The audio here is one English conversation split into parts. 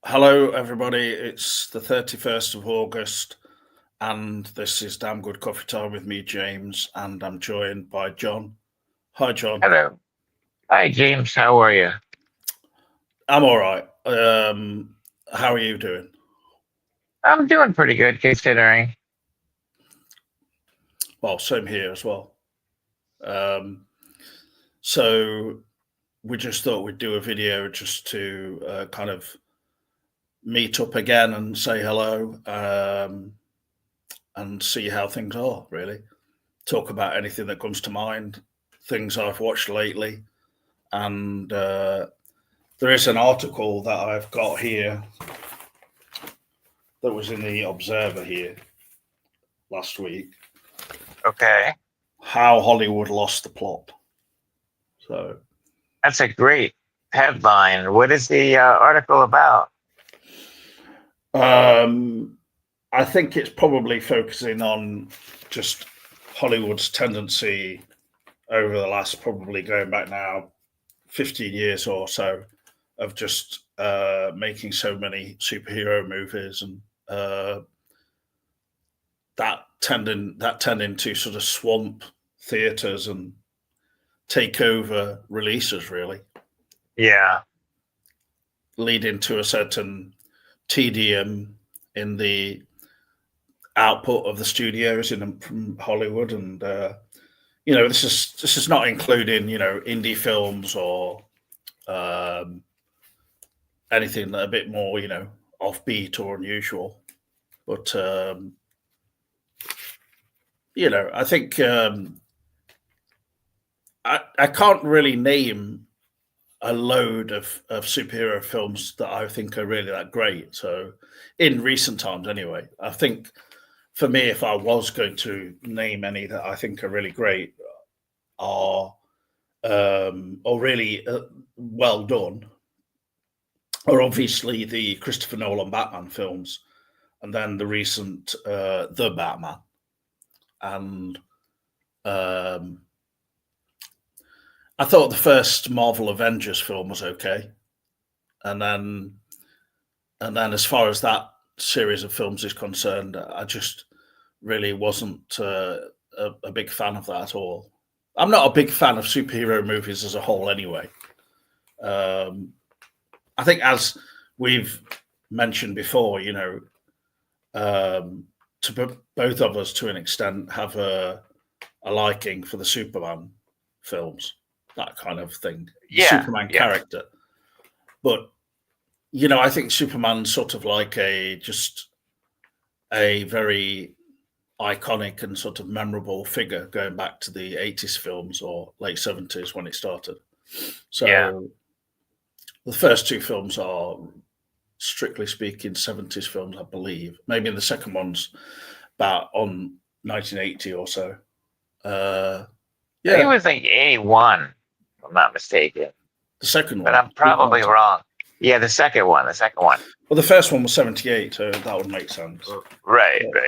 Hello, everybody. It's the 31st of August, and this is Damn Good Coffee Time with me, James, and I'm joined by John. Hi, John. Hello. Hi, James. How are you? I'm all right. How are you doing? I'm doing pretty good considering. Well, same here as well. Um, so we just thought we'd do a video just to kind of meet up again and say hello and see how things are, really. Talk about anything that comes to mind, things I've watched lately. And there is an article that I've got here that was in the Observer here last week. Okay. How Hollywood lost the plot. So That's a great headline. What is the article about? I think it's probably focusing on just Hollywood's tendency over the last, probably going back now 15 years or so, of just making so many superhero movies and tending to sort of swamp theaters and take over releases, really, Yeah. leading to a certain tedium in the output of the studios from Hollywood. And this is not including indie films or um, anything that a bit more offbeat or unusual. But I think I can't really name a load of superhero films that I think are really that great. So, in recent times, anyway, I think for me, if I was going to name any that I think are really great, are or really well done, are obviously the Christopher Nolan Batman films, and then the recent The Batman, and um, I thought the first Marvel Avengers film was okay, and then as far as that series of films is concerned, I just really wasn't a big fan of that at all. I'm not a big fan of superhero movies as a whole, anyway. Um, I think, as we've mentioned before, both of us, to an extent, have a liking for the Superman films, that kind of thing, the Yeah. Superman Yeah. character. But I think Superman's sort of like just a very iconic and sort of memorable figure going back to the 80s films or late 70s when it started. Yeah. So the first two films are, strictly speaking, 70s films, I believe. Maybe the second one's about on 1980 or so. I think it Yeah, was like 81, if I'm not mistaken. the second But one. I'm probably wrong. Yeah, the second one. The second one. Well, the first one was 78, so that would make sense. Right, But,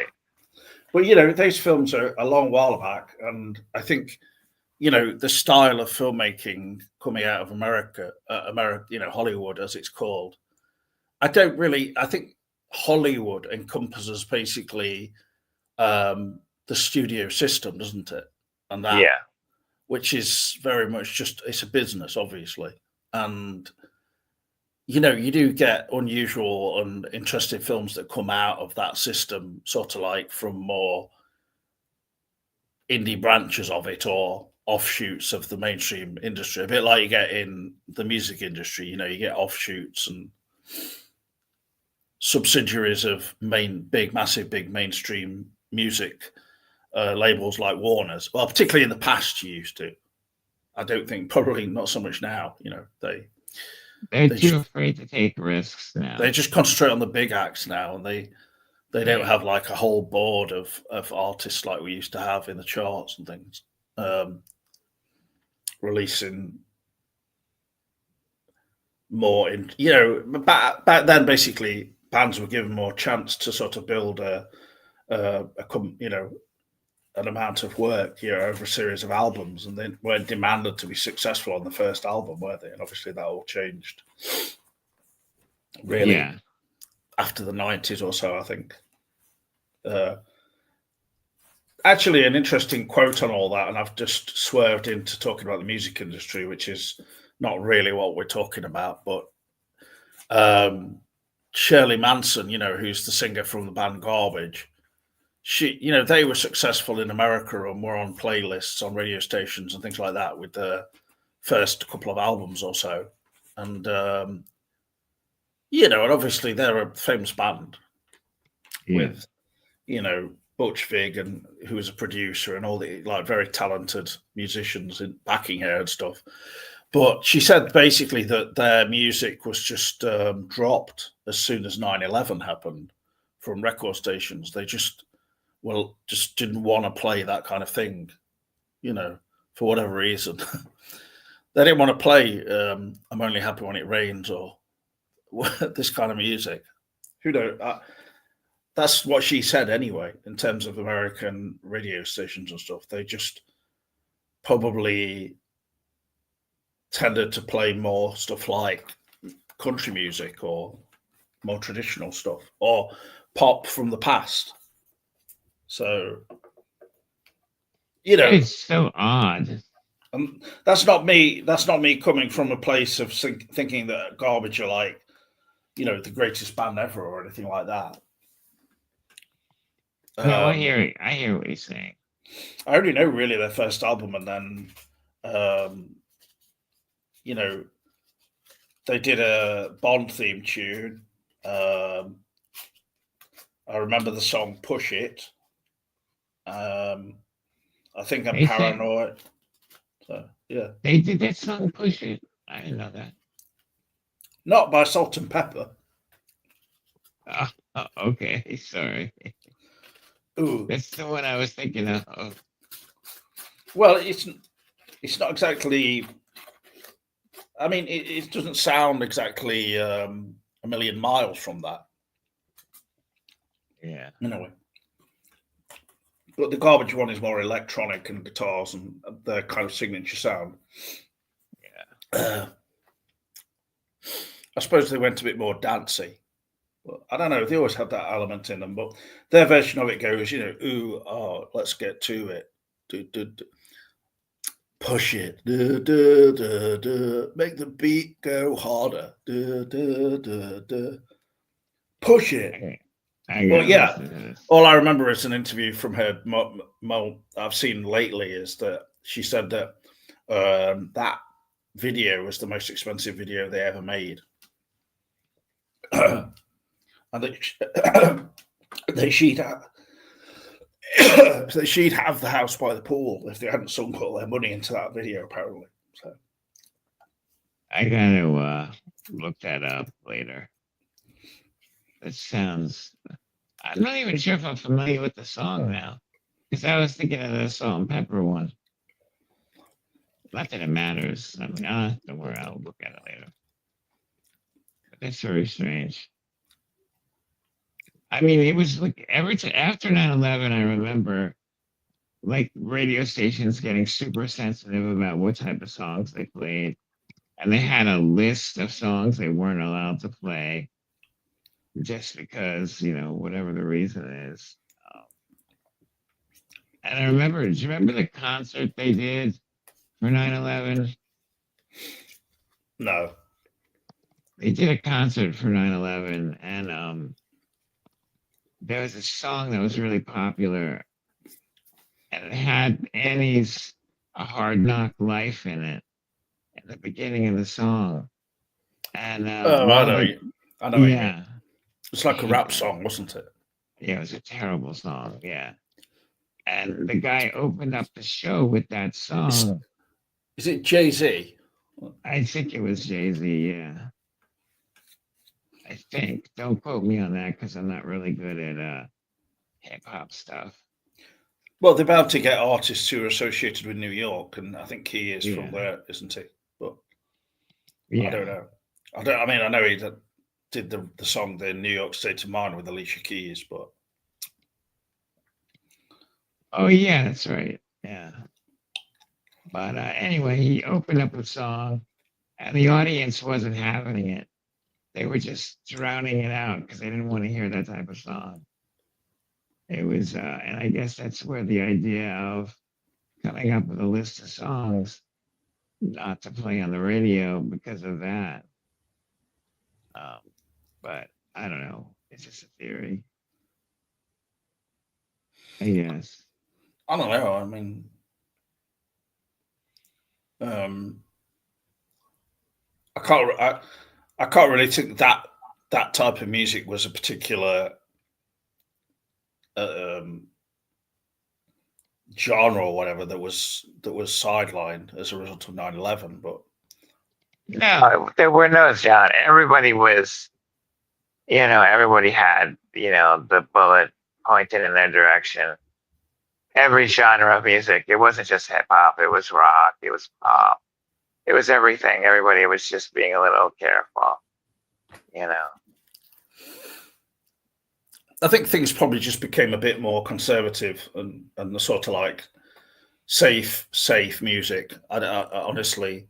right. those films are a long while back, and I think the style of filmmaking coming out of America, Hollywood as it's called. I don't really. I think Hollywood encompasses basically the studio system, doesn't it? And that, Yeah. which is very much just, it's a business, obviously, and you do get unusual and interesting films that come out of that system, sort of like from more indie branches of it or offshoots of the mainstream industry, a bit like you get in the music industry. You get offshoots and subsidiaries of massive big mainstream music labels like Warner's. Well, particularly in the past, you used to. I don't think, probably not so much now. They're They too just afraid to take risks they now. just concentrate on the big acts now, and they don't Yeah. have like a whole board of artists like we used to have in the charts and things, releasing more in back then. Basically, bands were given more chance to sort of build a an amount of work, over a series of albums, and they weren't demanded to be successful on the first album, were they? And obviously that all changed really after the 90s or so, I think. Actually, an interesting quote on all that, and I've just swerved into talking about the music industry, which is not really what we're talking about, but Shirley Manson, who's the singer from the band Garbage, they were successful in America and were on playlists on radio stations and things like that with the first couple of albums or so. And, and obviously they're a famous band with, Butch Vig, and who was a producer, and all the very talented musicians in backing her and stuff. But she said basically that their music was just dropped as soon as 9/11 happened from record stations. They just didn't want to play that kind of thing, for whatever reason. They didn't want to play I'm Only Happy When It Rains or this kind of music. Who knows? That's what she said anyway, in terms of American radio stations and stuff. They just probably tended to play more stuff like country music or more traditional stuff or pop from the past. So, it's so odd. That's not me. That's not me coming from a place of thinking that Garbage are like, the greatest band ever or anything like that. No, I hear what you're saying. I only know really their first album, and then, they did a Bond theme tune. I remember the song "Push It." I think I'm paranoid. So yeah, they did that song "Push It." I didn't know that. Not by Salt and Pepper. Okay, sorry. Ooh, that's the one I was thinking of. Well, it's not exactly. I mean, it doesn't sound exactly a million miles from that. Yeah. Anyway, but the Garbage one is more electronic and guitars and their kind of signature sound. Yeah. I suppose they went a bit more dancey. Well, I don't know. They always had that element in them, but their version of it goes, ooh, oh, let's get to it. Do, do, do. Push it. Do, do, do, do. Make the beat go harder. Do, do, do, do. Push it. Well, yeah. All I remember is an interview from her. I've seen lately is that she said that that video was the most expensive video they ever made. And she'd have the house by the pool if they hadn't sunk all their money into that video, apparently. So I gotta look that up later. It sounds. I'm not even sure if I'm familiar with the song now, because I was thinking of the Salt and Pepper one. Not that it matters. I mean, don't worry, I'll look at it later. But that's very strange. I mean, it was like after 9/11, I remember like radio stations getting super sensitive about what type of songs they played. And they had a list of songs they weren't allowed to play just because, whatever the reason is. And I remember, do you remember the concert they did for 9/11? No. They did a concert for 9/11, and there was a song that was really popular, and it had Annie's "A Hard Knock Life" in it at the beginning of the song. And I know. I know. Yeah, it's like a rap song, wasn't it? Yeah, it was a terrible song. Yeah, and the guy opened up the show with that song. Is it Jay-Z? I think it was Jay-Z. Yeah. I think. Don't quote me on that because I'm not really good at hip hop stuff. Well, they're bound to get artists who are associated with New York, and I think he is from there, isn't he? But I don't know. I know he did the song "The New York State of Mind" with Alicia Keys, but Oh yeah, that's right. Yeah. But anyway, he opened up a song, and the audience wasn't having it. They were just drowning it out because they didn't want to hear that type of song. It was, and I guess that's where the idea of coming up with a list of songs not to play on the radio because of that. Um, but I don't know. It's just a theory, I guess. I don't know. I mean, um, I can't. I can't really think that that type of music was a particular um, genre or whatever that was sidelined as a result of 9/11. But No, there were no genre. Everybody was, everybody had, the bullet pointed in their direction. Every genre of music. It wasn't just hip hop. It was rock. It was pop. It was everything. Everybody was just being a little careful, you know. I think things probably just became a bit more conservative and the sort of like safe music. I honestly,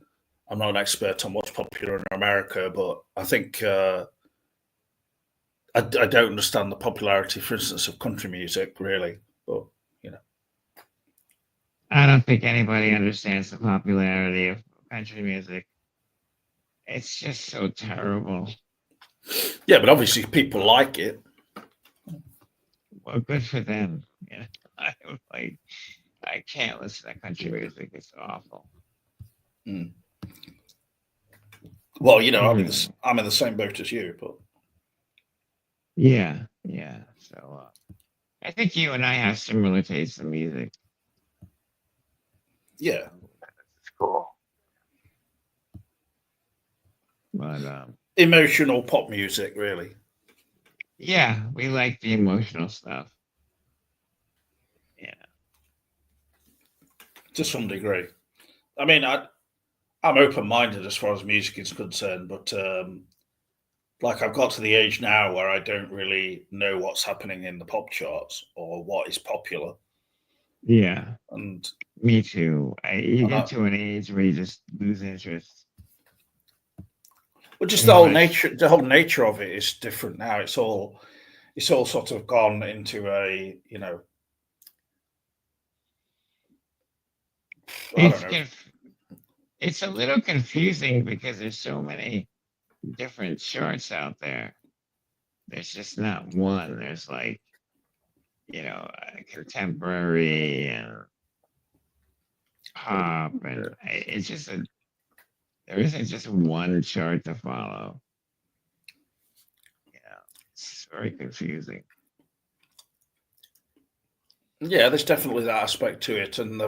I'm not an expert on what's popular in America, but I think I don't understand the popularity, for instance, of country music really. But you know, I don't think anybody understands the popularity of country music. It's just so terrible. yeah, but obviously people like it. Well, good for them. I like. I can't listen to country music. It's awful. Mm. Well, Everything. I'm in the same boat as you, but Yeah, yeah. So I think you and I have similar tastes in music. yeah, It's cool. But emotional pop music, really, yeah, we like the emotional stuff. Yeah. to some degree. I mean, I'm open minded as far as music is concerned, but like I've got to the age now where I don't really know what's happening in the pop charts or what is popular, Yeah. and Me too. You and get I, to an age where you just lose interest. but just Pretty much. the whole nature of it is different now. It's all sort of gone into a I don't It's know. conf- it's a little confusing because there's so many different charts out there. There's just not one. There's like, contemporary and pop, and it's just there isn't just one chart to follow. It's very confusing. Yeah, there's definitely that aspect to it, and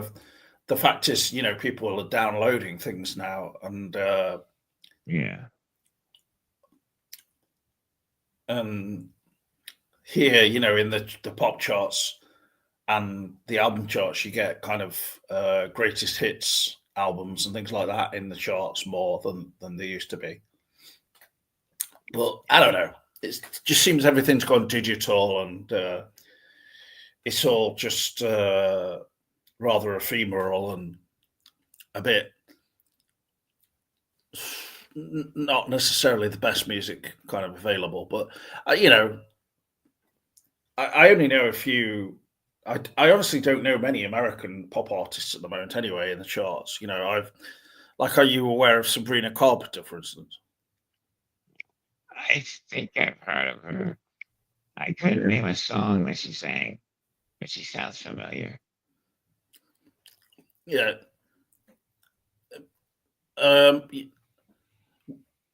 the fact is, people are downloading things now, Yeah. and here, in the pop charts and the album charts, you get kind of greatest hits albums and things like that in the charts more than they used to be. But I don't know. It just seems everything's gone digital, and it's all just rather ephemeral and a bit not necessarily the best music kind of available. But I only know a few. I honestly don't know many American pop artists at the moment. Anyway, in the charts, are you aware of Sabrina Carpenter, for instance? I think I've heard of her. I couldn't name a song that she sang, but she sounds familiar. Yeah. Um,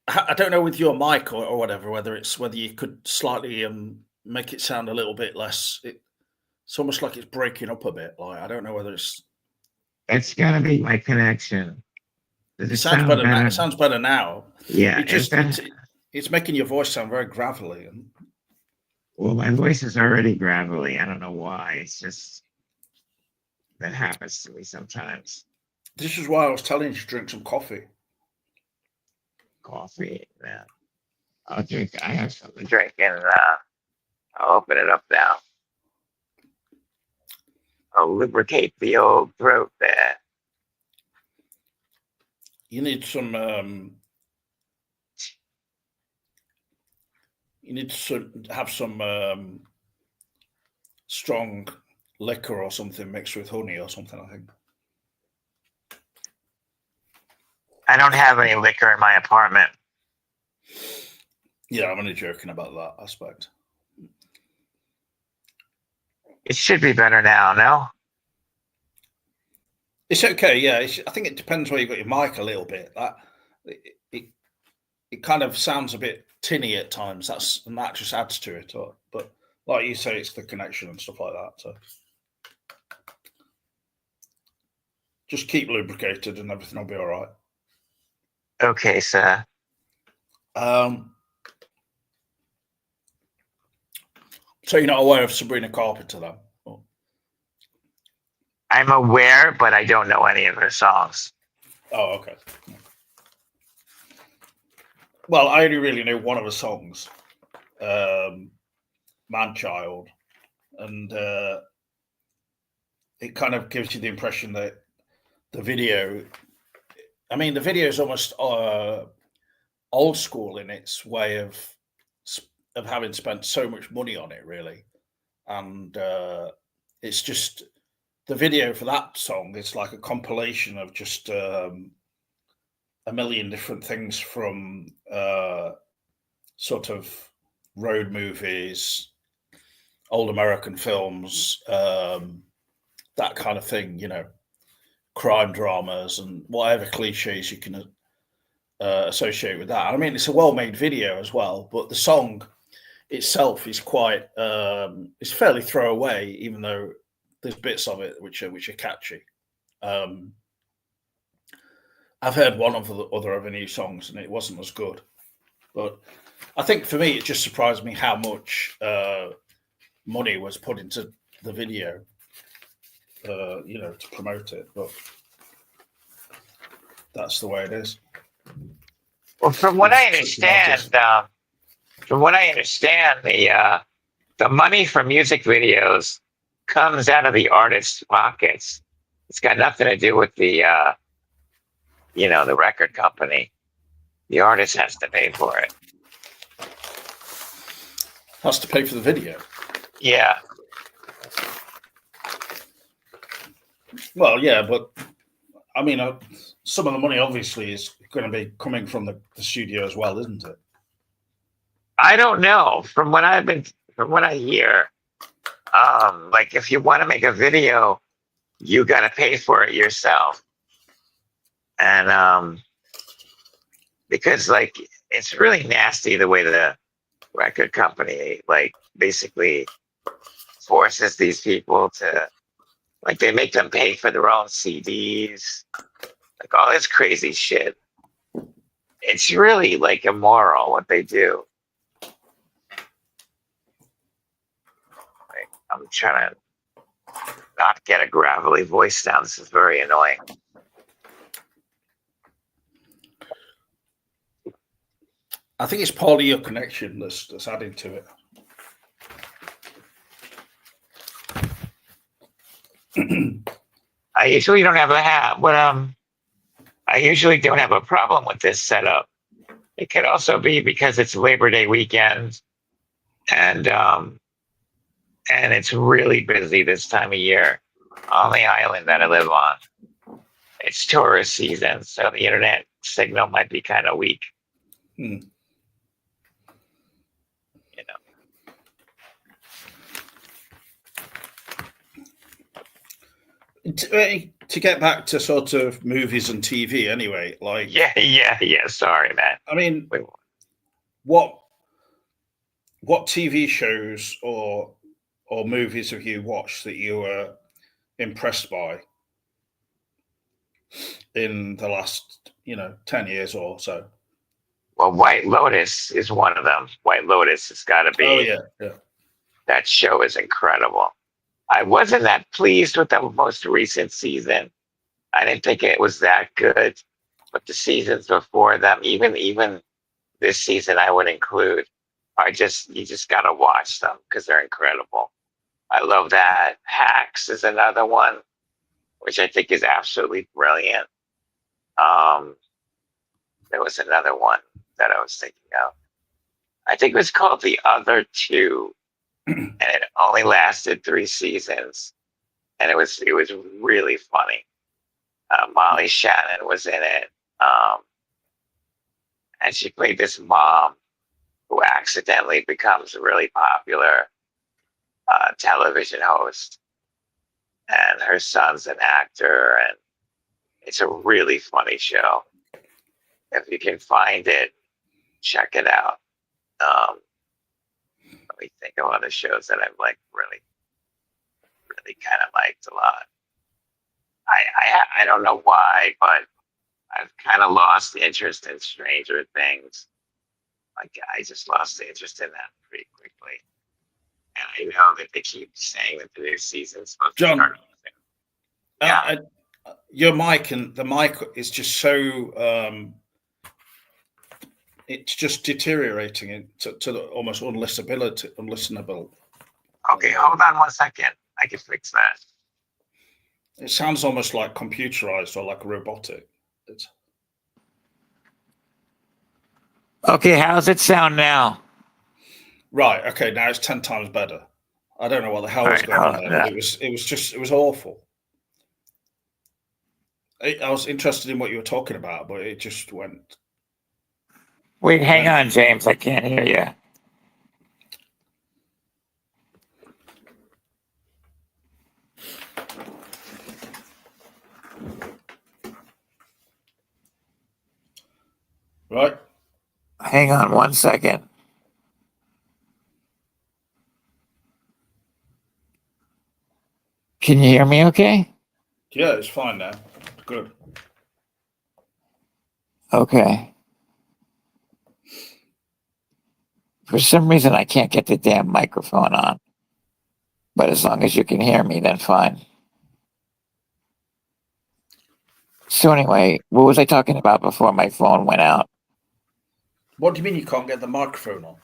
I don't know with your mic or whatever whether you could slightly make it sound a little bit less. It's almost like it's breaking up a bit. Like I don't know whether It's gotta be my connection. Does it it sounds sound better now. better? It sounds better now. Yeah, It is just that it's making your voice sound very gravelly, and well, my voice is already gravelly. I don't know why. It's just that happens to me sometimes. this is why I was telling you to drink some coffee. Coffee, man. I'll drink. I have something. Drink and I'll open it up now. lubricate the old throat there. You need some. You need to have some strong liquor or something mixed with honey or something, I think. I don't have any liquor in my apartment. Yeah, I'm only joking about that aspect. It should be better now, no? It's okay, yeah. I think it depends where you got your mic a little bit. That it kind of sounds a bit tinny at times. And that just adds to it. But like you say, it's the connection and stuff like that. So just keep lubricated and everything will be all right. Okay, sir. So you're not aware of Sabrina Carpenter, then? Oh. I'm aware, but I don't know any of her songs. Oh, okay. Well, I only really know one of her songs, Man Child, and it kind of gives you the impression that the video, I mean, the video is almost old school in its way of having spent so much money on it, really. And it's just, the video for that song is like a compilation of just a million different things from sort of road movies, old American films, that kind of thing, you know, crime dramas and whatever cliches you can associate with that. I mean, it's a well-made video as well, but the song itself is quite, it's fairly throwaway, even though there's bits of it which are catchy. I've heard one of the other of her new songs and it wasn't as good, but I think for me it just surprised me how much money was put into the video, you know, to promote it. But that's the way it is. Well, from what I understand, the money for music videos comes out of the artist's pockets. It's got nothing to do with the the record company. The artist has to pay for it. Has to pay for the video. Yeah. Well, yeah, but I mean, some of the money obviously is going to be coming from the studio as well, isn't it? I don't know. From what I hear, like if you want to make a video, you got to pay for it yourself, and because like it's really nasty the way the record company like basically forces these people to, like, they make them pay for their own CDs, like all this crazy shit. It's really like immoral what they do. Like, I'm trying to not get a gravelly voice down. This is very annoying. I think it's partly your connection that's adding to it. I usually don't have I usually don't have a problem with this setup. It could also be because it's Labor Day weekend, and it's really busy this time of year on the island that I live on. It's tourist season, so the internet signal might be kind of weak. Hmm. You know. To get back to sort of movies and TV, anyway. Like, yeah. Sorry, man. I mean, Wait. what TV shows or movies have you watched that you were impressed by in the last 10 years or so? Well, White Lotus is one of them. White Lotus has got to be. Oh yeah. That show is incredible. I wasn't that pleased with the most recent season. I didn't think it was that good, but the seasons before them, even this season, I would include, you just gotta watch them because they're incredible. I love that. Hacks is another one, which I think is absolutely brilliant. There was another one that I was thinking of. I think it was called The Other Two, and it only lasted 3 seasons, and it was really funny. Molly Shannon was in it, and she played this mom who accidentally becomes a really popular television host, and her son's an actor, and it's a really funny show. If you can find it, check it out. Let me think of other shows that I've like really kind of liked a lot. I don't know why, but I've kind of lost interest in Stranger Things. Like I just lost the interest in that pretty quickly. And I know that they keep saying that the new season's supposed to John, start. Yeah. your mic and the mic is just so it's just deteriorating to the almost unlistenable. Okay, hold on 1 second. I can fix that. It sounds almost like computerized or like robotic. Okay, how's it sound now? Right. Okay. Now it's 10 times better. I don't know what the hell was going on there, but it was awful. I was interested in what you were talking about, but it just went. Wait, hang on, James. I can't hear you. Right. Hang on 1 second. Can you hear me okay? Yeah, it's fine now. Good. Okay. For some reason, I can't get the damn microphone on. But as long as you can hear me, then fine. So anyway, what was I talking about before my phone went out? What do you mean you can't get the microphone on?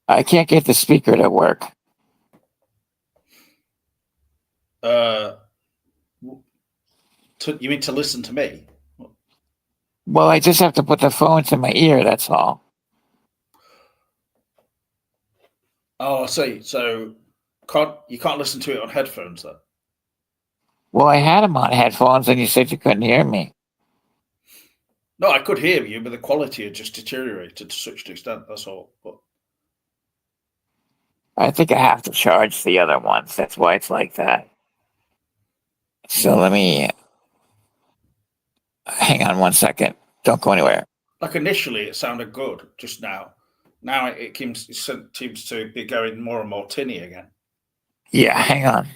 I can't get the speaker to work. You mean to listen to me? Well, I just have to put the phone to my ear, that's all. Oh, I see. So you can't listen to it on headphones then? Well, I had them on headphones and you said you couldn't hear me. No, I could hear you, but the quality had just deteriorated to such an extent. That's all. But I think I have to charge the other ones. That's why it's like that. So let me hang on 1 second. Don't go anywhere. like initially, it sounded good just now. Now it seems to be going more and more tinny again. Yeah, hang on.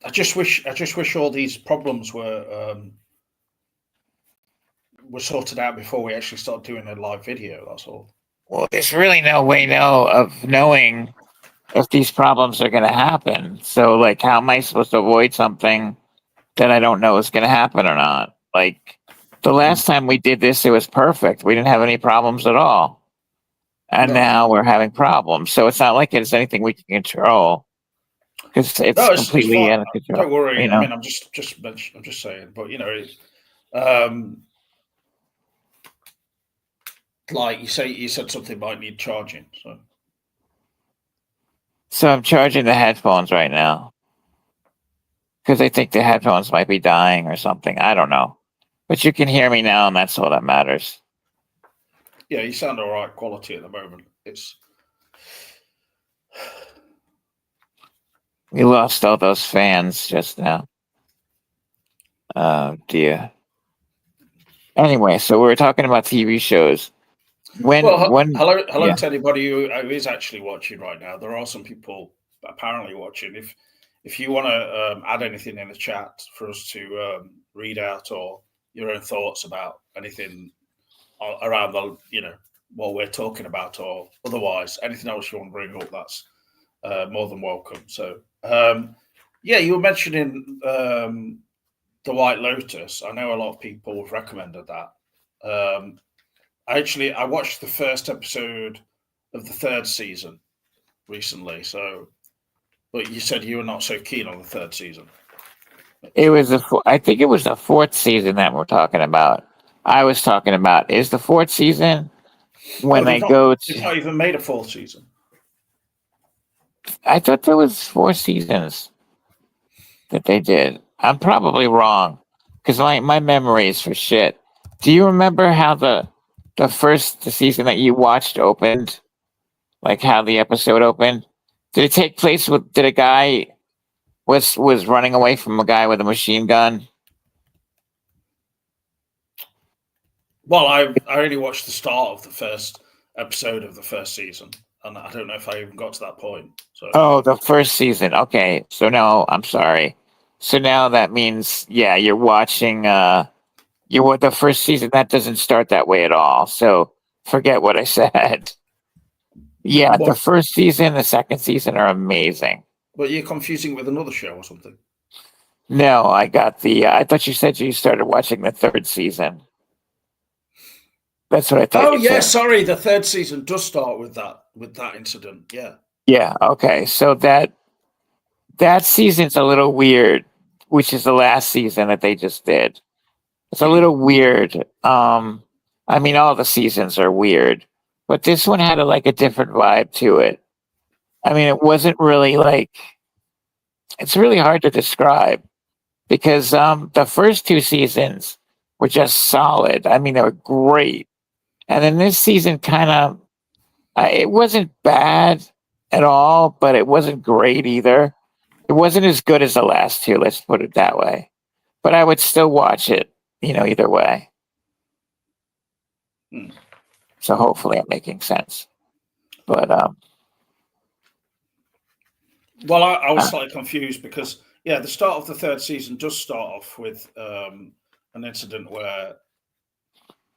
I just wish all these problems were sorted out before we actually start doing a live video. That's all. Well, there's really no way of knowing if these problems are going to happen. So, like, how am I supposed to avoid something that I don't know is going to happen or not? Like, the last time we did this, it was perfect. We didn't have any problems at all. And No. now we're having problems. So it's not like it's anything we can control because it's completely fine. out of control. Don't worry. You know? I mean, I'm just saying. But like you said something might need charging. So I'm charging the headphones right now because I think the headphones might be dying or something. I don't know. But you can hear me now, and that's all that matters. Yeah, you sound all right quality at the moment. We lost all those fans just now. Oh dear. Anyway, so we were talking about TV shows. Hello yeah. to anybody who is actually watching right now. There are some people apparently watching. If you want to add anything in the chat for us to read out, or your own thoughts about anything around what we're talking about, or otherwise anything else you want to bring up, that's more than welcome. So you were mentioning The White Lotus. I know a lot of people have recommended that. I watched the first episode of the third season recently. So, but you said you were not so keen on the third season. It was I think it was the fourth season that we're talking about. I was talking about is the fourth season when they go They've to. not even made a fourth season. I thought there was 4 seasons that they did. I'm probably wrong because my memory is for shit. Do you remember how the first season that you watched opened? Like how the episode opened? Did it take place with? Did a guy was running away from a guy with a machine gun? Well, I only watched the start of the first episode of the first season, and I don't know if I even got to that point. So, Oh, the first season. Okay, so no, I'm sorry. So now that means, yeah, you're watching. You were the first season. That doesn't start that way at all. So forget what I said. Yeah, the what? first season, the second season are amazing. But you're confusing with another show or something. No, I got the. I thought you said you started watching the third season. That's what I thought Oh you yeah, said. sorry. The third season does start with that incident. Yeah. Yeah. Okay. So that season's a little weird, which is the last season that they just did. It's a little weird. I mean, all the seasons are weird, but this one had like a different vibe to it. I mean, it wasn't really like. It's really hard to describe because the first 2 seasons were just solid. I mean, they were great, and then this season kind of it wasn't bad at all, but it wasn't great either. It wasn't as good as the last two. Let's put it that way. But I would still watch it, either way. Hmm. So hopefully I'm making sense. But Well, I was slightly confused because the start of the third season does start off with an incident where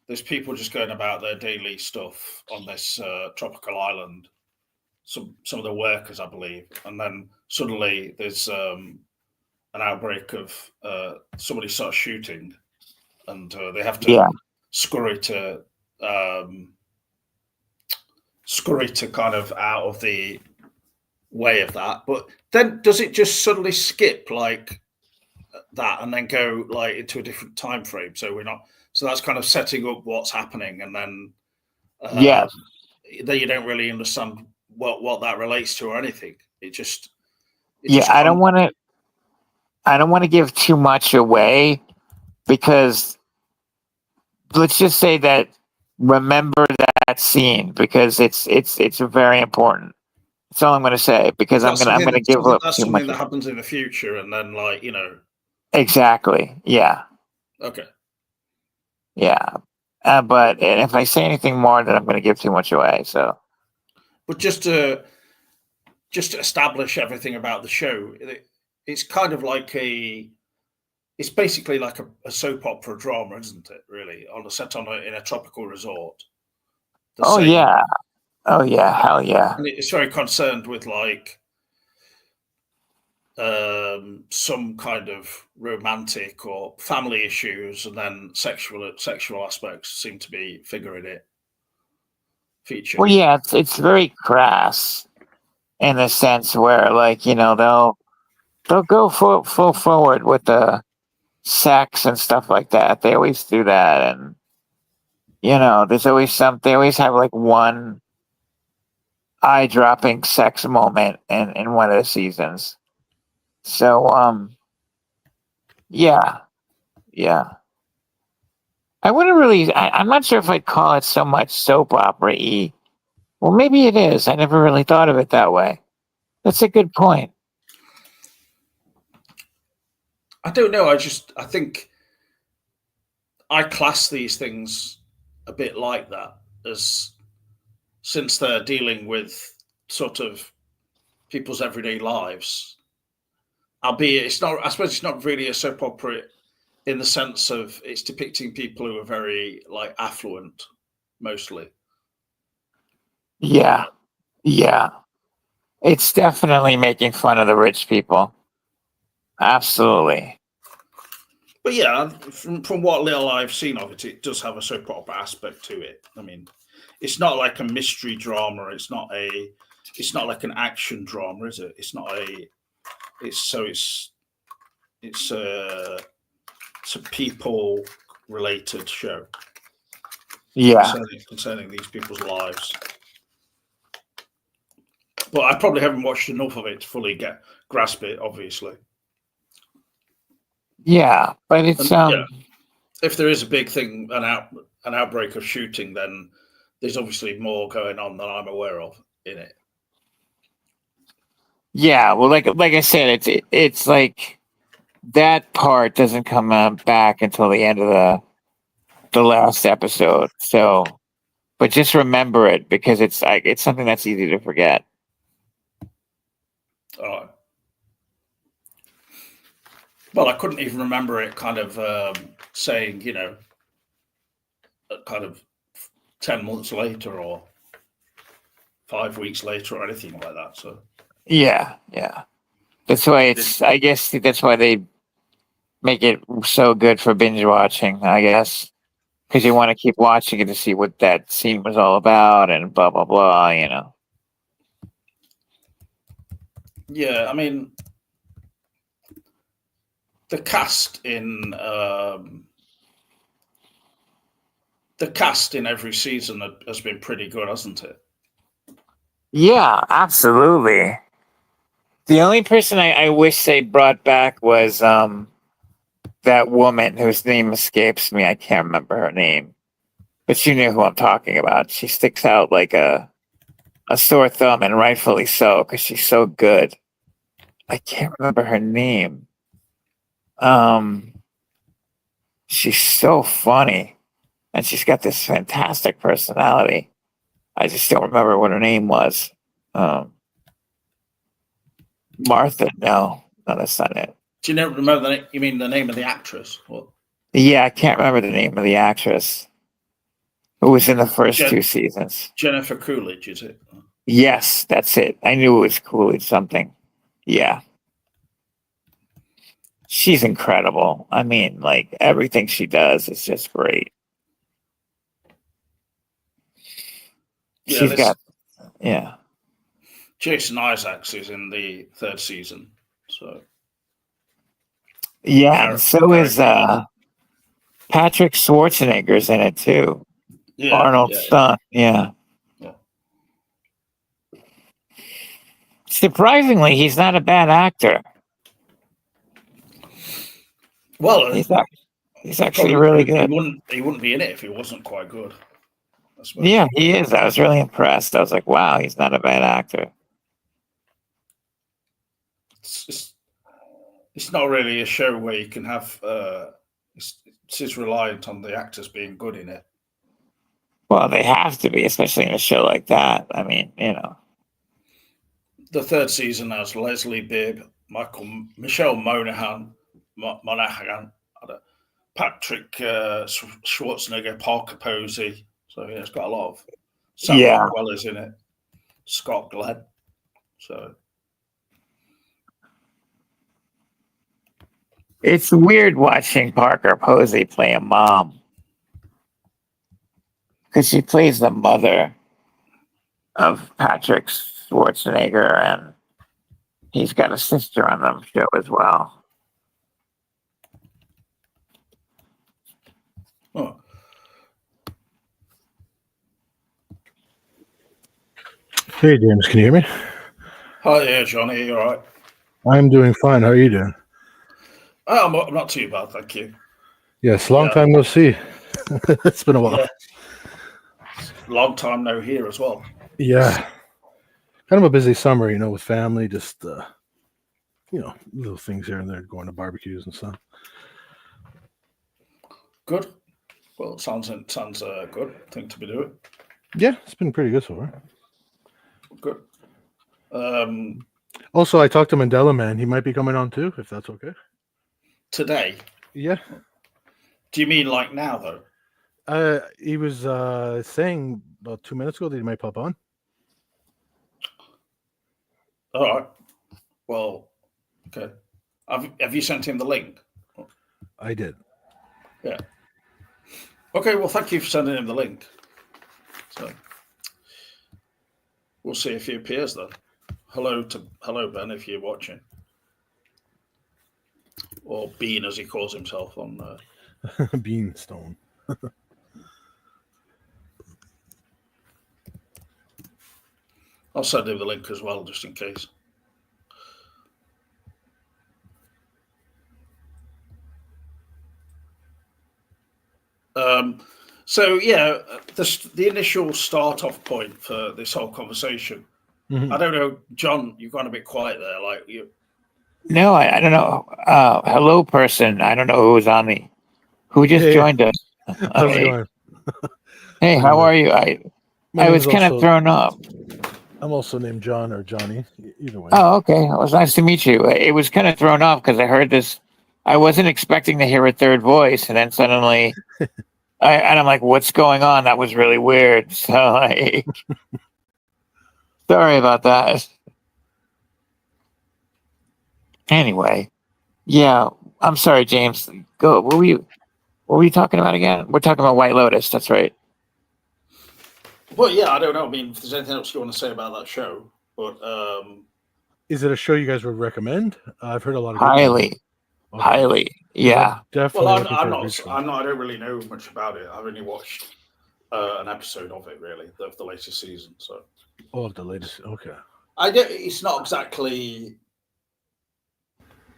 there's people just going about their daily stuff on this tropical island. Some of the workers, I believe, and then suddenly there's an outbreak of somebody starts shooting, and they have to yeah, scurry to kind of out of the way of that. But then does it just suddenly skip like that and then go like into a different time frame? So we're not. So that's kind of setting up what's happening, and then yes, then you don't really understand what that relates to or anything. It just yeah. I don't want to give too much away because let's just say that remember that scene because it's very important. That's all I'm going to say because I'm gonna give up that's too much. something that happens in the future, and then like Exactly. Yeah. okay. Yeah. But if I say anything more, then I'm going to give too much away. So But just to establish everything about the show, it's kind of like it's basically like a soap opera drama, isn't it? Really, on a set in a tropical resort. The oh same, yeah. Oh yeah. Hell yeah. and it's very concerned with like some kind of romantic or family issues, and then sexual aspects seem to be Well, featured. yeah. It's very crass in the sense where like they'll go full forward with the sex and stuff like that. They always do that, and there's always some. They always have like one eye dropping sex moment in one of the seasons. So yeah, yeah. I wouldn't really. I'm not sure if I'd call it so much soap opera y. Well, maybe it is. I never really thought of it that way. That's a good point. I don't know. I think I class these things a bit like that, as since they're dealing with sort of people's everyday lives. Albeit it's not. I suppose it's not really a soap opera in the sense of it's depicting people who are very like affluent, mostly. Yeah, yeah. It's definitely making fun of the rich people. Absolutely. But yeah, from what little I've seen of it, it does have a soap opera aspect to it. I mean, it's not like a mystery drama. It's not like an action drama, is it? It's not a. It's a people related show Yeah. concerning these people's lives. But I probably haven't watched enough of it to fully grasp it. Obviously, Yeah, but it's and yeah, if there is a big thing, an outbreak of shooting, then there's obviously more going on than I'm aware of in it. yeah. Well, like I said, it's like that part doesn't come back until the end of the last episode. So, but just remember it because it's like it's something that's easy to forget. Uh, well, I couldn't even remember it kind of saying, kind of 10 months later or 5 weeks later or anything like that. So, Yeah, yeah. That's why it's. I guess that's why they make it so good for binge watching. I guess because you want to keep watching it to see what that scene was all about and blah blah blah. yeah, I mean, the cast in every season has been pretty good, hasn't it? Yeah, absolutely. The only person I wish they brought back was that woman whose name escapes me. I can't remember her name, but you know who I'm talking about. She sticks out like a sore thumb, and rightfully so, because she's so good. I can't remember her name. Um, she's so funny, and she's got this fantastic personality. I just don't remember what her name was. Um, Martha? No, that's not it. Do you never remember the name? You mean the name of the actress? What? Yeah, I can't remember the name of the actress who was in the first two seasons. Jennifer Coolidge, is it? Yes, that's it. I knew it was Coolidge something. Yeah. She's incredible. I mean, like everything she does is just great. Yeah, She's got, yeah. Jason Isaacs is in the third season. So Yeah, and so very is good. Patrick Schwarzenegger's in it too. Yeah, Arnold's son. Yeah. yeah. Surprisingly, he's not a bad actor. Well, He's actually probably really good. he wouldn't be in it if he wasn't quite good, I suppose. Yeah, he is. I was really impressed. I was like, wow, he's not a bad actor. It's not really a show where you can have. It's reliant on the actors being good in it. Well, they have to be, especially in a show like that. I mean, The third season has Leslie Bibb, Michelle Monaghan, Patrick Schwarzenegger, Parker Posey. So yeah, it's got a lot of Sam Yeah. Rockwell is in it, Scott Glenn. So It's weird watching Parker Posey play a mom because she plays the mother of Patrick Schwarzenegger, and he's got a sister on the show as well. oh. Hey, James, can you hear me? Hi, yeah, Johnny, you all right? I'm doing fine. How are you doing? I'm not too bad, thank you. Yes, long time no see. It's been a while. Yeah. Long time no here as well. Yeah. Kind of a busy summer, with family, just, little things here and there, going to barbecues and stuff. Good. Well, sounds a good thing to be doing. Yeah, it's been pretty good so far. Good. Also, I talked to Mandela Man. He might be coming on too, if that's okay. Today? Yeah. Do you mean like now, though? He was saying about 2 minutes ago that he might pop on. All right. Well, okay. Have you sent him the link? I did. Yeah. Okay, well, thank you for sending him the link. So we'll see if he appears then. Hello, Ben, if you're watching, or Bean as he calls himself on. Beanstone. I'll send him the link as well, just in case. So yeah, the initial start-off point for this whole conversation. Mhm. I don't know, John. You've gone a bit quiet there. Like you. No, I don't know. Hello, person. I don't know who just Hey. joined us. How's it Hey, going? hey, how are you? My I name was is kind of also. thrown off. I'm also named John or Johnny. Either way. Oh, okay. It was nice to meet you. It was kind of thrown off because I heard this. I wasn't expecting to hear a third voice, and then suddenly, and I'm like, "What's going on?" That was really weird. So, like, sorry about that. Anyway, yeah, I'm sorry, James. Go. What were you talking about again? We're talking about White Lotus. That's right. Well, yeah, I don't know. I mean, if there's anything else you want to say about that show, but Is it a show you guys would recommend? I've heard a lot of good things. Highly, Okay. highly. 'Cause Yeah. I'm definitely well, looking for a restart. I don't really know much about it. I've only watched an episode of it, really, of the latest season. So, The latest. Okay. it's not exactly.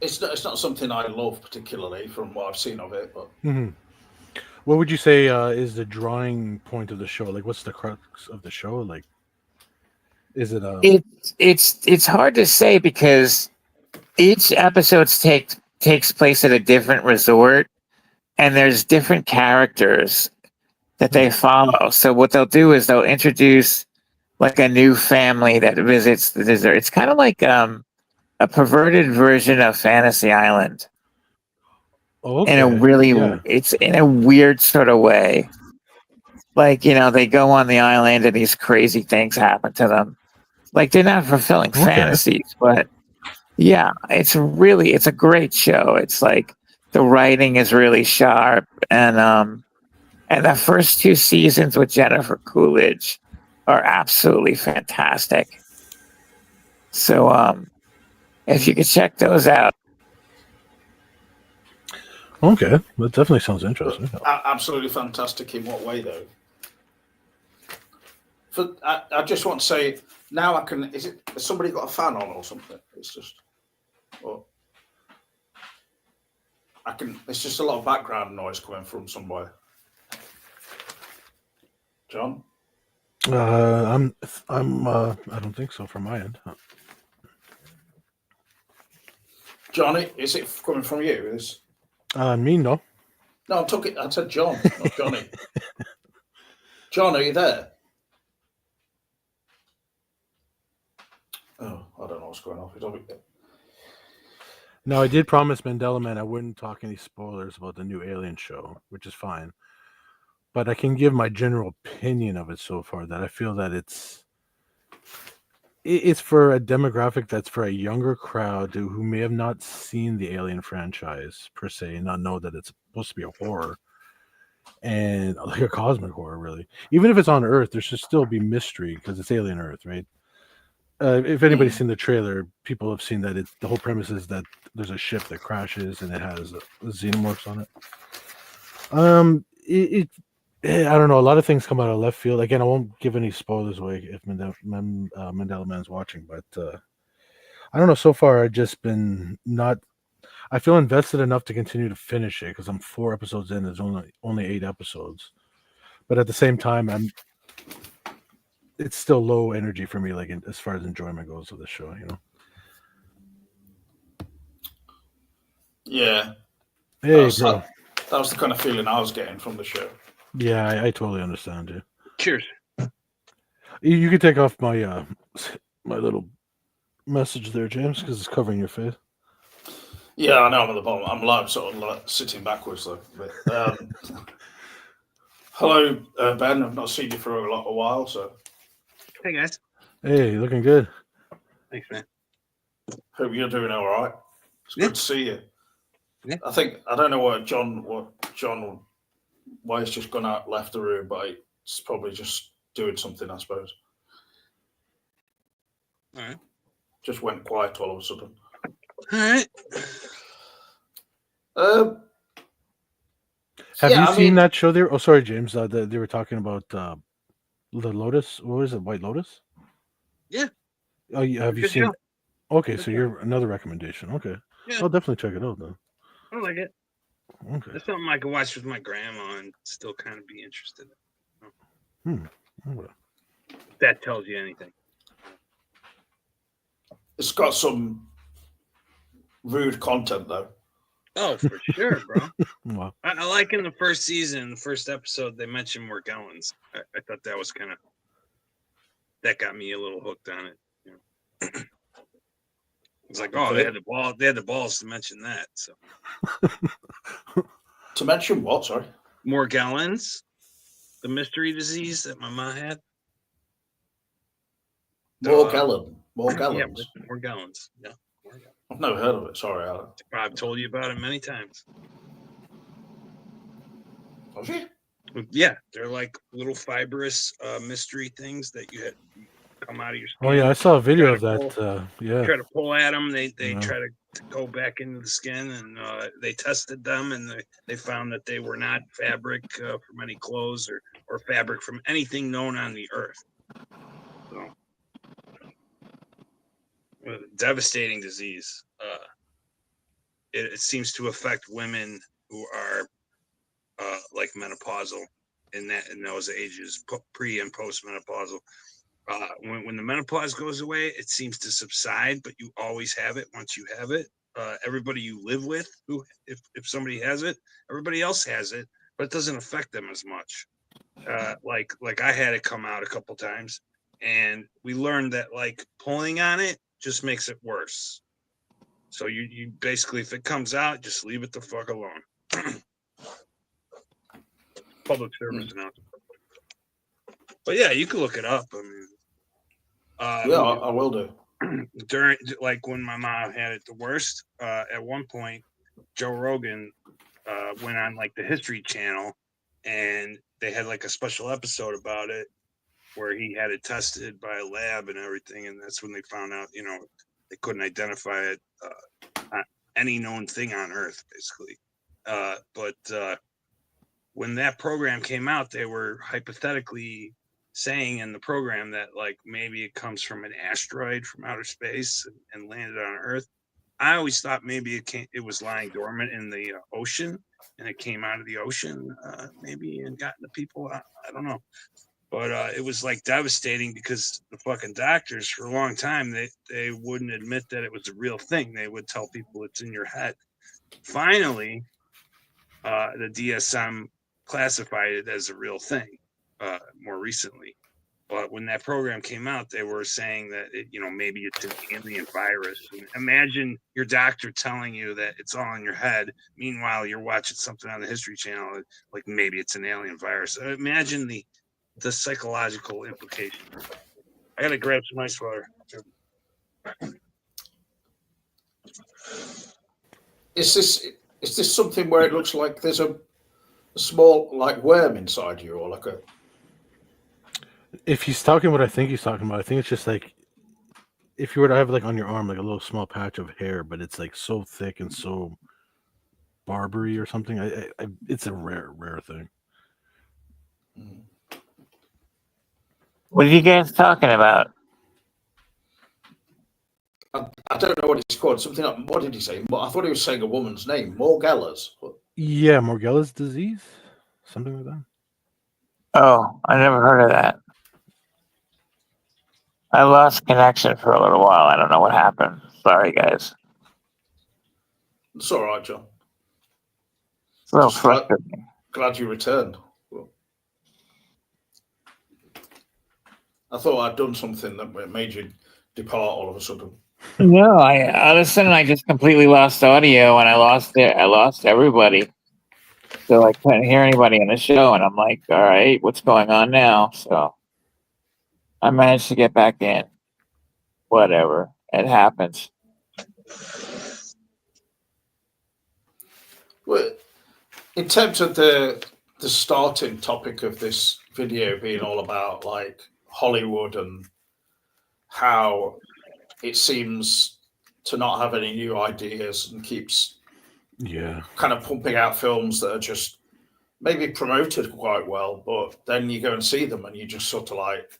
It's not something I love particularly from what I've seen of it, but Mm-hmm. What would you say is the drawing point of the show? Like, what's the crux of the show? Like, is it It's hard to say because each episode takes place at a different resort, and there's different characters that they follow. So what they'll do is they'll introduce like a new family that visits the desert. It's kind of like a perverted version of Fantasy Island in a okay? really Yeah. it's in a weird sort of way. Like, they go on the island and these crazy things happen to them. Like they're not fulfilling Okay. fantasies, but yeah, it's a great show. It's like the writing is really sharp and the first two seasons with Jennifer Coolidge are absolutely fantastic. So if you could check those out. Okay. That definitely sounds interesting. absolutely fantastic. In what way, though? I just want to say now I can. Has somebody got a fan on or something? It's just. Well, I can. It's just a lot of background noise coming from somewhere. John, I'm. I don't think so from my end. Johnny, is it coming from you? Me no. No, I'm talking. I said John, not Johnny. John, are you there? Oh, I don't know what's going on. Now, I did promise Mandela Man I wouldn't talk any spoilers about the new Alien show, which is fine. But I can give my general opinion of it so far that I feel that it's for a demographic that's for a younger crowd who may have not seen the Alien franchise per se and not know that it's supposed to be a horror and like a cosmic horror, really. Even if it's on Earth, there should still be mystery because it's Alien Earth, right? If anybody's seen the trailer, people have seen that the whole premise is that there's a ship that crashes and it has xenomorphs on it. I don't know. A lot of things come out of left field. Again, I won't give any spoilers away if Mandela Man's watching, but I don't know. So far, I've just been not. I feel invested enough to continue to finish it because I'm 4 episodes in. There's only 8 episodes, but at the same time, it's still low energy for me, like as far as enjoyment goes of the show. Yeah. Hey, bro. That was the kind of feeling I was getting from the show. Yeah, I totally understand you. Cheers. You can take off my my little message there, James, because it's covering your face. Yeah, I know I'm at the bottom. I'm live, sort of like sitting backwards though. But, hello, Ben. I've not seen you for a while, so. Hey guys. Hey, looking good. Thanks, man. Hope you're doing all right. It's good to see you. I think I don't know what John why he's just gone out, left the room, but it's probably just doing something, I suppose. All right. Just went quiet all of a sudden. All right. Have Yeah, you I seen mean, that show there? Oh, sorry, James. They were talking about the Lotus. What was it? White Lotus? Yeah. Oh, have you Good seen? show. Okay, Good so show. you're another recommendation. Okay, Yeah. I'll definitely check it out then. I like it. Okay. It's something I can watch with my grandma and still kind of be interested in. Okay. If that tells you anything. it's got some rude content though. Oh, for sure, bro. Wow. I like in the first season, the first episode, they mentioned more gallons. I thought that was kind of that got me a little hooked on it. You know? It's like, oh, Okay. they had the balls to mention that. So To mention what? Sorry. more gallons, the mystery disease that my mom had. More Yeah, gallons. more gallons. Yeah, more gallons. I've never heard of it. Sorry, Alan. I've told you about it many times. Have you? Yeah, they're like little fibrous mystery things that you had come out of your skin. Oh yeah, I saw a video Try of to that. pull- Yeah. Try to pull at them. They Yeah. try to go back into the skin, and they tested them, and they found that they were not fabric from any clothes or fabric from anything known on the earth. So, devastating disease. It seems to affect women who are like menopausal in those ages, pre and post menopausal. When the menopause goes away, it seems to subside, but you always have it once you have it. Everybody you live with, if somebody has it, everybody else has it, but it doesn't affect them as much. Like I had it come out a couple times, and we learned that like pulling on it just makes it worse. So you basically, if it comes out, just leave it the fuck alone. Public service announcement. But yeah, you can look it up. I mean, Yeah, I will do. during like when my mom had it the worst, at one point Joe Rogan went on like the History Channel, and they had like a special episode about it where he had it tested by a lab and everything, and that's when they found out, you know, they couldn't identify it on any known thing on Earth, basically. But when that program came out, they were hypothetically saying in the program that like maybe it comes from an asteroid from outer space and landed on Earth. I always thought maybe it was lying dormant in the ocean, and it came out of the ocean, maybe, and got into people. I don't know, but it was like devastating because the fucking doctors for a long time they wouldn't admit that it was a real thing. They would tell people it's in your head. Finally, the DSM classified it as a real thing more recently. But when that program came out, they were saying that maybe it's an alien virus. And imagine your doctor telling you that it's all in your head. Meanwhile, you're watching something on the History Channel, like maybe it's an alien virus. Imagine the psychological implication. I gotta grab some ice water. Is this something where it looks like there's a small like worm inside you, or like a? If he's talking what I think he's talking about, I think it's just like if you were to have like on your arm like a little small patch of hair, but it's like so thick and so barbery or something. It's a rare thing. What are you guys talking about? I don't know what it's called. Something like, what did he say? I thought he was saying a woman's name, Morgellas. Yeah, Morgella's disease, something like that. Oh, I never heard of that. I lost connection for a little while. I don't know what happened. Sorry, guys. It's all right, John. It's a little Just glad, frustrating. glad you returned. Well, I thought I'd done something that made you depart all of a sudden. No, all of a sudden I just completely lost audio, and I lost it. I lost everybody, so I couldn't hear anybody in the show. And I'm like, all right, what's going on now? So I managed to get back in. Whatever, it happens. Well, in terms of the starting topic of this video being all about like Hollywood and how it seems to not have any new ideas and keeps kind of pumping out films that are just maybe promoted quite well, but then you go and see them and you just sort of like,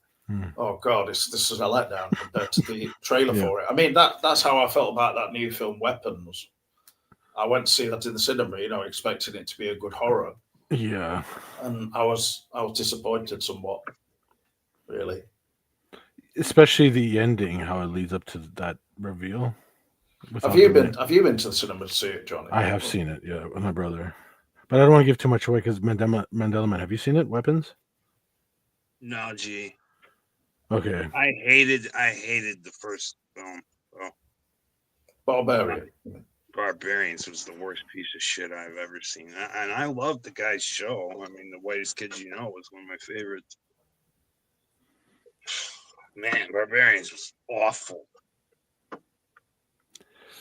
oh god, this is a letdown compared to the trailer for it. I mean, that's how I felt about that new film Weapons. I went to see that in the cinema, expecting it to be a good horror. Yeah. And I was disappointed somewhat, really. Especially the ending, how it leads up to that reveal. Have you been to the cinema to see it, Johnny? I have seen it, yeah, with my brother. But I don't want to give too much away because Mandela Man, have you seen it? Weapons? No, G. Okay. I hated the first film. Oh. Barbarians was the worst piece of shit I've ever seen. And I loved the guy's show. I mean, The Whitest Kids You Know was one of my favorites. Man, Barbarians was awful.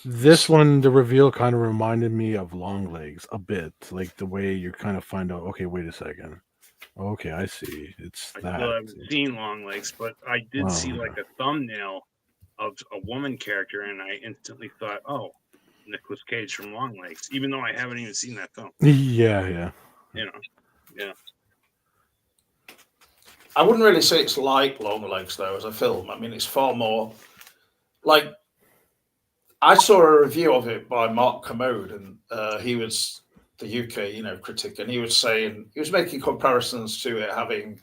This one, the reveal kind of reminded me of Longlegs a bit. Like the way you kind of find out, okay, wait a second. Okay, I see. It's that. I still haven't seen Longlegs, but I did see like a thumbnail of a woman character, and I instantly thought, oh, Nicolas Cage from Longlegs, even though I haven't even seen that film. Yeah. Yeah. I wouldn't really say it's like Longlegs, though, as a film. I mean, it's far more like... I saw a review of it by Mark Commode, and he was the UK, critic, and he was making comparisons to it having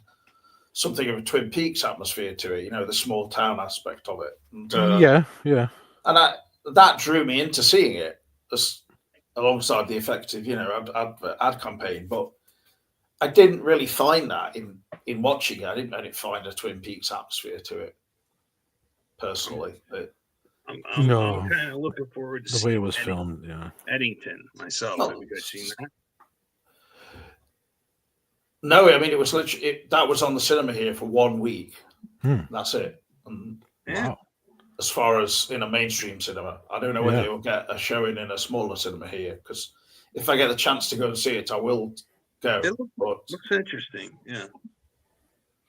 something of a Twin Peaks atmosphere to it, the small town aspect of it. And, yeah. And that drew me into seeing it alongside the effective, ad campaign. But I didn't really find that in watching it. I didn't find a Twin Peaks atmosphere to it, personally. I'm kind of looking forward to the way it was filmed. Yeah, Eddington myself. Have you guys seen that? No, I mean, it was literally that was on the cinema here for 1 week. That's it. And wow. As far as in a mainstream cinema, I don't know whether you'll get a showing in a smaller cinema here, because if I get the chance to go and see it, I will go. It looks interesting. Yeah.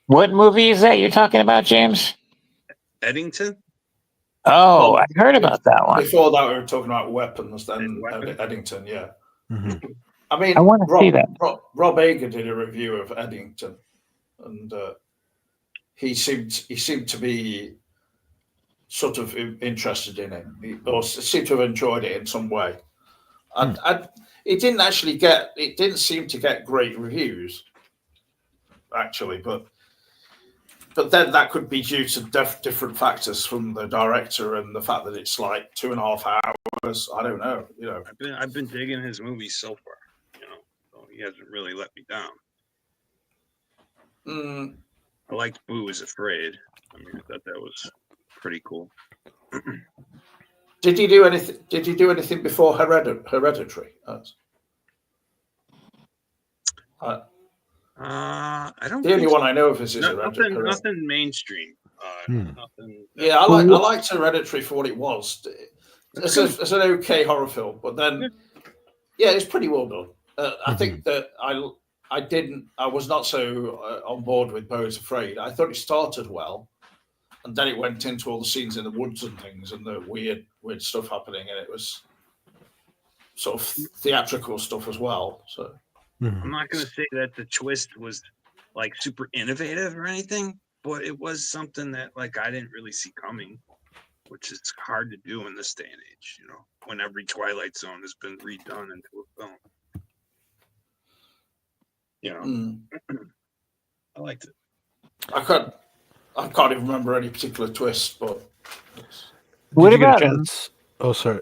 What movie is that you're talking about, James? Eddington. Oh, I heard about that one. Before that, we were talking about Weapons, then Eddington, yeah. Mm-hmm. I mean, I want to see that. Rob Ager did a review of Eddington, and he seemed to be sort of interested in it, or seemed to have enjoyed it in some way. It didn't seem to get great reviews, actually, but then that could be due to different factors from the director and the fact that it's like 2.5 hours. I don't know. I've been digging his movies so far. So he hasn't really let me down. I liked Boo Is Afraid. I mean, I thought that was pretty cool. Did he do anything? Did he do anything before Hereditary? I don't. The only one I know of is Hereditary. Nothing mainstream. Nothing. Yeah, I liked Hereditary for what it was. It's an okay horror film, but then it's pretty well done. I think that I was not so on board with Beau Is Afraid. I thought it started well, and then it went into all the scenes in the woods and things, and the weird stuff happening, and it was sort of theatrical stuff as well. So I'm not going to say that the twist was like super innovative or anything, but it was something that like I didn't really see coming, which is hard to do in this day and age. When every Twilight Zone has been redone into a film. I liked it. I can't even remember any particular twist, but What about? Oh, sorry.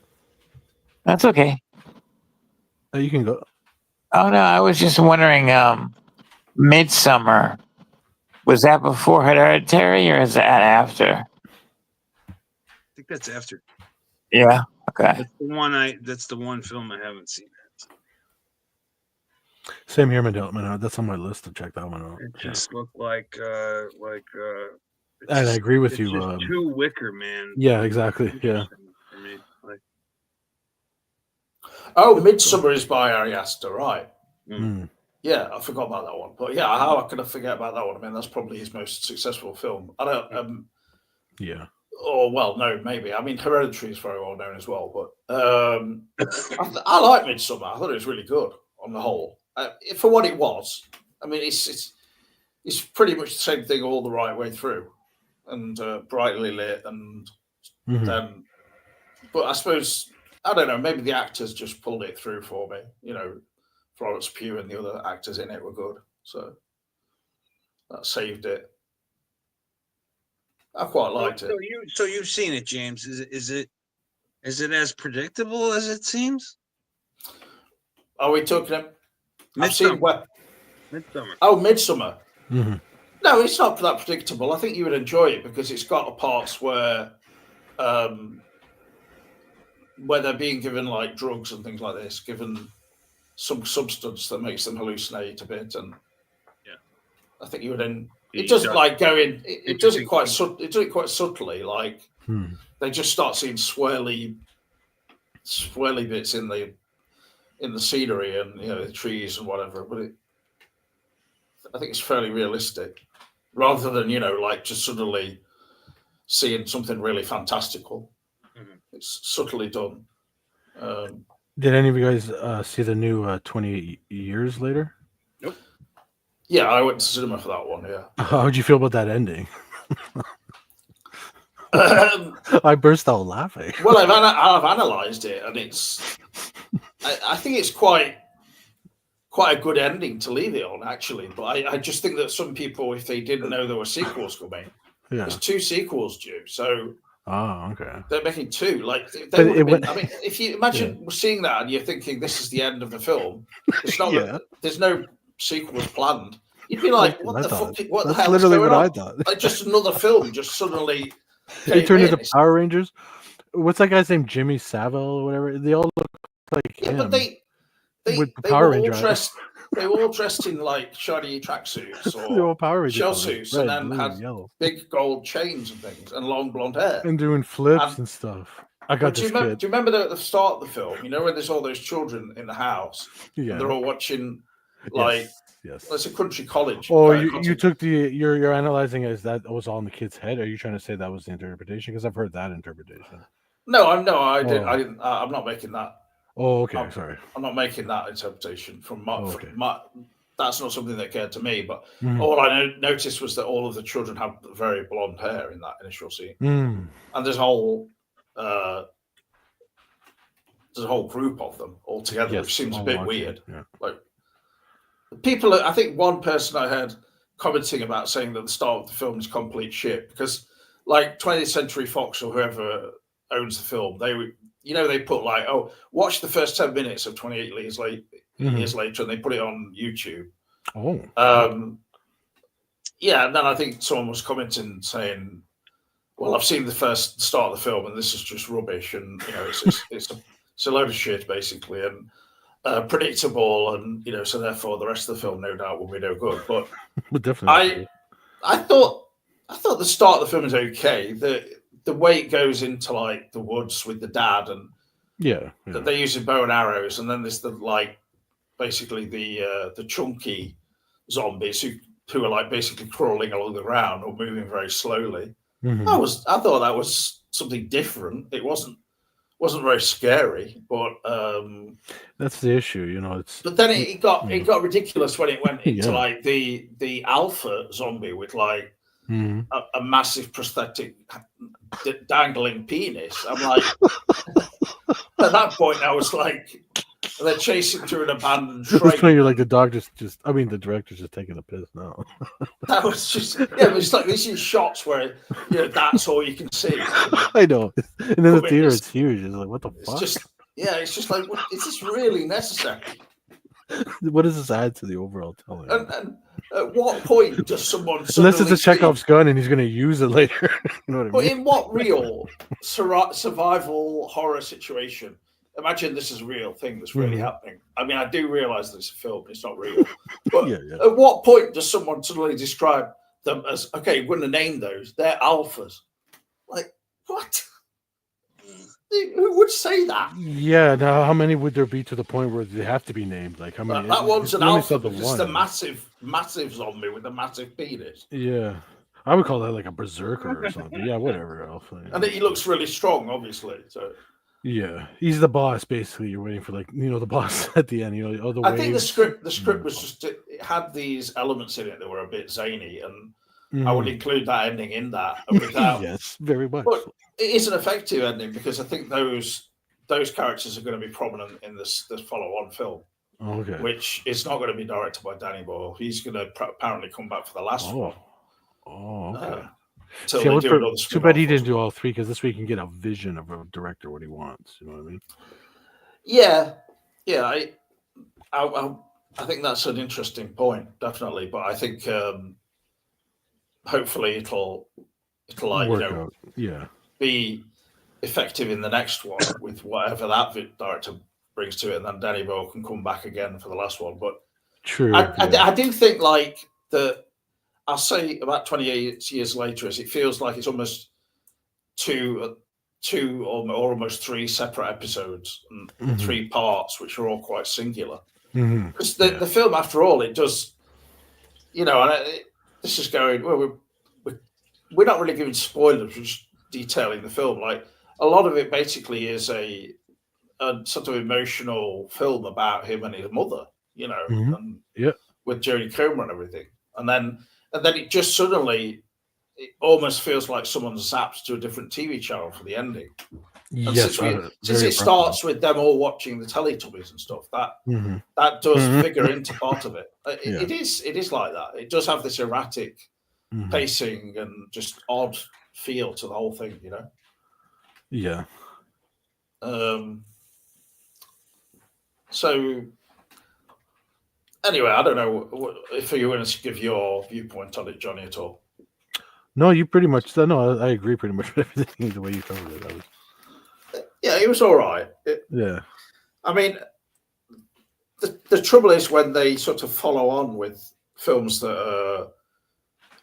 That's okay. You can go. Oh no, I was just wondering. Midsummer, was that before Hereditary or is that after? I think that's after. Yeah. Okay. That's the one film I haven't seen. Same here, Mandela. That's on my list to check that one out. It just looked like. And I agree with you. Just too Wicker Man. Yeah, exactly. Yeah. For me. Oh, Midsummer is by Ari Aster, right? Hmm. Yeah, I forgot about that one. But yeah, how can I forget about that one? I mean, that's probably his most successful film. I don't. Yeah. Or well, no, maybe. I mean, Hereditary is very well known as well. But I like Midsummer. I thought it was really good on the whole. For what it was, I mean, it's pretty much the same thing all the right way through, and brightly lit, and Mhm. then. But I suppose I don't know. Maybe the actors just pulled it through for me. You know, Florence Pugh and the other actors in it were good, so that saved it. I quite liked it. So you've seen it, James. Is it as predictable as it seems? Are we talking? I've Midsummer. seen what? Midsummer. Oh, Midsummer. Hmm. No, it's not that predictable. I think you would enjoy it because it's got parts where they're being given like drugs and things like this, given some substance that makes them hallucinate a bit, and Yeah. I think you would. It You doesn't start- like go in. It does it Interesting quite. point. It does it quite subtly. Like Hmm. they just start seeing swirly bits in the scenery and the trees and whatever. But I think it's fairly realistic, rather than like just suddenly seeing something really fantastical. Mhm. It's subtly done. Did any of you guys see the new 28 Years Later? Nope. Yeah, I went to cinema for that one. Yeah. How'd you feel about that ending? Um, I burst out laughing. well, I've analysed it, and I think it's quite a good ending to leave it on, actually. But I just think that some people, if they didn't know there were sequels coming, Yeah. there's 2 sequels due, so Oh, okay. they're making 2. Like they But would it have been. went- I mean, if you imagine seeing that and you're thinking this is the end of the film, it's not. Yeah. There's no sequels planned. You'd be like, That's what what I the thought. fuck? What the That's hell is literally going what I on? thought. Like just another film, just suddenly It came turned in. into Power Rangers. What's that guy's name? Jimmy Savile or whatever. They all look like Yeah, him. but they with the they Power were all Ranger eyes. dressed. They were all dressed in like shiny tracksuits They're all or Power Ranger shell colors, suits, red, and then blue, had yellow, big gold chains and things and long blonde hair. and doing flips And and stuff. I but got do this you remember? kid. Do you remember at the start of the film? You know when there's all those children in the house Yeah. and they're all watching like Yes. it's a country college. Oh, kind of you content. took you're analyzing as that was all in the kid's head. Are you trying to say that was the interpretation? Because I've heard that interpretation. No, I didn't. Oh. I didn't. I'm not making that. Oh, okay. Sorry. I'm not making that interpretation from my. Oh, okay. That's not something that occurred to me. But Mhm. all I noticed was that all of the children have very blonde hair in that initial scene, Mm. and there's a whole group of them all together, Yes, which seems a all bit watching, weird. yeah. Like people, I think one person I heard commenting about saying that the start of the film is complete shit because, like, 20th Century Fox or whoever owns the film, they put like, oh, watch the first 10 minutes of 28 years late. Years later, and they put it on YouTube. Oh, yeah, and then I think someone was commenting saying, "Well, I've seen the first start of the film, and this is just rubbish, and it's a load of shit, basically, and predictable, and so therefore the rest of the film, no doubt, will be no good." But definitely. I thought the start of the film is okay. The way it goes into like the woods with the dad, and that they're using bow and arrows, and then there's the like. Basically, the chunky zombies who are like basically crawling along the ground or moving very slowly. Mhm. I thought that was something different. It wasn't very scary, but that's the issue, It's but then it got ridiculous when it went into Yeah. like the alpha zombie with like Mhm. a massive prosthetic dangling penis. I'm like, at that point, I was like. They're chasing through an abandoned train. This point, you're like the dog the director's just taking a piss now. That was just it's like these shots where that's all you can see. I know, and then the theater is huge. It's like, what the fuck? It's just like, is this really necessary? What does this add to the overall telling? And at what point does someone unless it's a Chekhov's gun and he's going to use it later? You know what I But mean? in what real survival horror situation? Imagine this is a real thing that's really happening. I mean, I do realize that it's a film; it's not real. But at what point does someone suddenly describe them as okay? We're going to name those. They're alphas. Like what? Who would say that? Yeah. Now, how many would there be to the point where they have to be named? Like, how many? That one's an you only alpha said the because the one. massive zombie with the massive penis. Yeah. I would call that like a berserker or something. Yeah, whatever. Alpha. And he looks really strong, obviously. So Yeah, he's the boss. Basically, you're waiting for the boss at the end. Oh, the I think waves. the script was just it had these elements in it that were a bit zany, and I would Mhm. include that ending in that. Without, Yes, very much. but it is an effective ending because I think those characters are going to be prominent in this follow-on film, Okay. which is not going to be directed by Danny Boyle. He's going to apparently come back for the last one. Oh, okay. Till See, they do another too bad he spin-off or didn't do something. all three, because this way you can get a vision of a director what he wants. You know what I mean? Yeah. I think that's an interesting point, definitely. But I think hopefully it'll Work out. Yeah. be effective in the next one with whatever that director brings to it, and then Danny Boyle can come back again for the last one. But True. I do think like that. I'll say about 28 years later, as it feels like it's almost two or almost three separate episodes and three parts, which are all quite singular. Because the film, after all, it does, this is going, well, we're not really giving spoilers, we're just detailing the film. Like, a lot of it basically is a sort of emotional film about him and his mother, and with Jodie Comer and everything. And then it just suddenly, it almost feels like someone zapped to a different TV channel for the ending. And Yes, since it starts with them all watching the Teletubbies and stuff, that does figure into part of it. It is like that. It does have this erratic pacing and just odd feel to the whole thing, Yeah. So anyway, I don't know if you want to give your viewpoint on it, Johnny, at all. No, you pretty much. No, I agree pretty much with everything the way you covered it. Yeah, it was all right. Yeah. I mean, the trouble is when they sort of follow on with films that are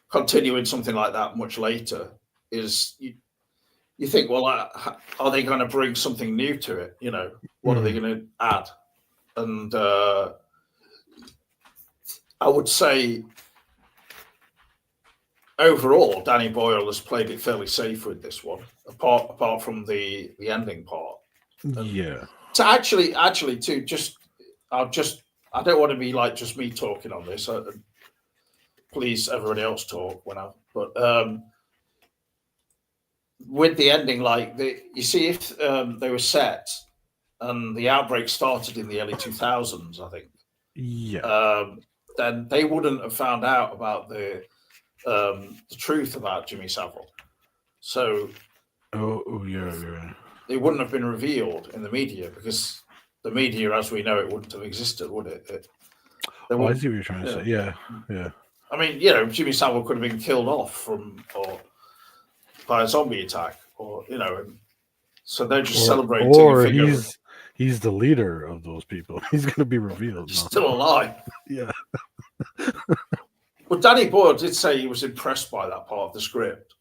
continuing something like that much later, is you think, well, are they going to bring something new to it? What are they going to add? And I would say overall, Danny Boyle has played it fairly safe with this one, apart from the ending part. Yeah. So actually, to I don't want to be like just me talking on this. Please, everybody else talk but with the ending, like you see, if they were set and the outbreak started in the early 2000s, I think. Yeah. Then they wouldn't have found out about the truth about Jimmy Savile. So, yeah. It wouldn't have been revealed in the media because the media, as we know it, wouldn't have existed, would it? I see what you're trying to say. Yeah. I mean, Jimmy Savile could have been killed off by a zombie attack, and so they're just celebrating. Or he's the leader of those people. He's going to be revealed. Still alive. Yeah. Well, Danny Boyle did say he was impressed by that part of the script,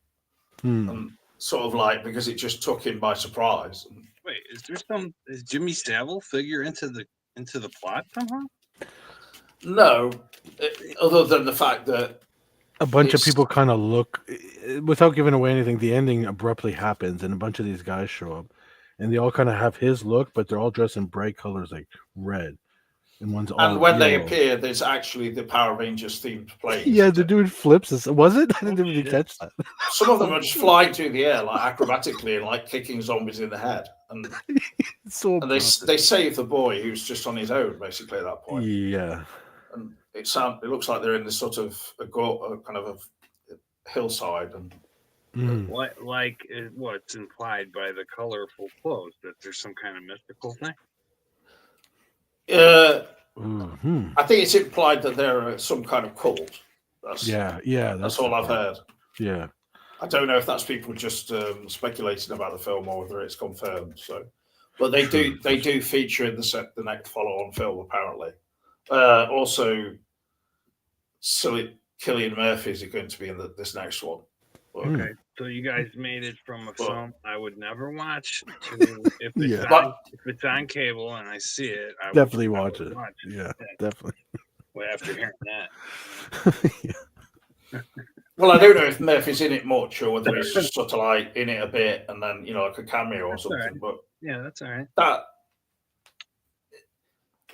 and sort of like because it just took him by surprise. Wait, is Jimmy Savile figure into the plot somehow? No, other than the fact that a bunch of people kind of look, without giving away anything, the ending abruptly happens, and a bunch of these guys show up, and they all kind of have his look, but they're all dressed in bright colors like red. And when they appear, there's actually the Power Rangers themed plane. Yeah, the dude flips us. Was it? I didn't really catch that. Some of them are just flying through the air like acrobatically and like kicking zombies in the head. And they save the boy who's just on his own basically at that point. Yeah. And it looks like they're in this sort of a kind of a hillside and what's implied by the colorful clothes, that there's some kind of mystical thing. I think it's implied that they're some kind of cult. That's all I've heard. Yeah, I don't know if that's people just speculating about the film or whether it's confirmed. But they do feature in the next follow-on film apparently. Also, Cillian Murphy is going to be in this next one. Okay. So you guys made it from a Well- film I would never watch to if it's Yeah. on if it's on cable and I see it, I Definitely would, I watch would it. watch Yeah, Yeah. definitely. Well, after hearing that, Yeah. Well, I don't know if Murphy's in it much or whether he's just sort of like in it a bit and then like a cameo or That's all something. right. But yeah, that's all right. that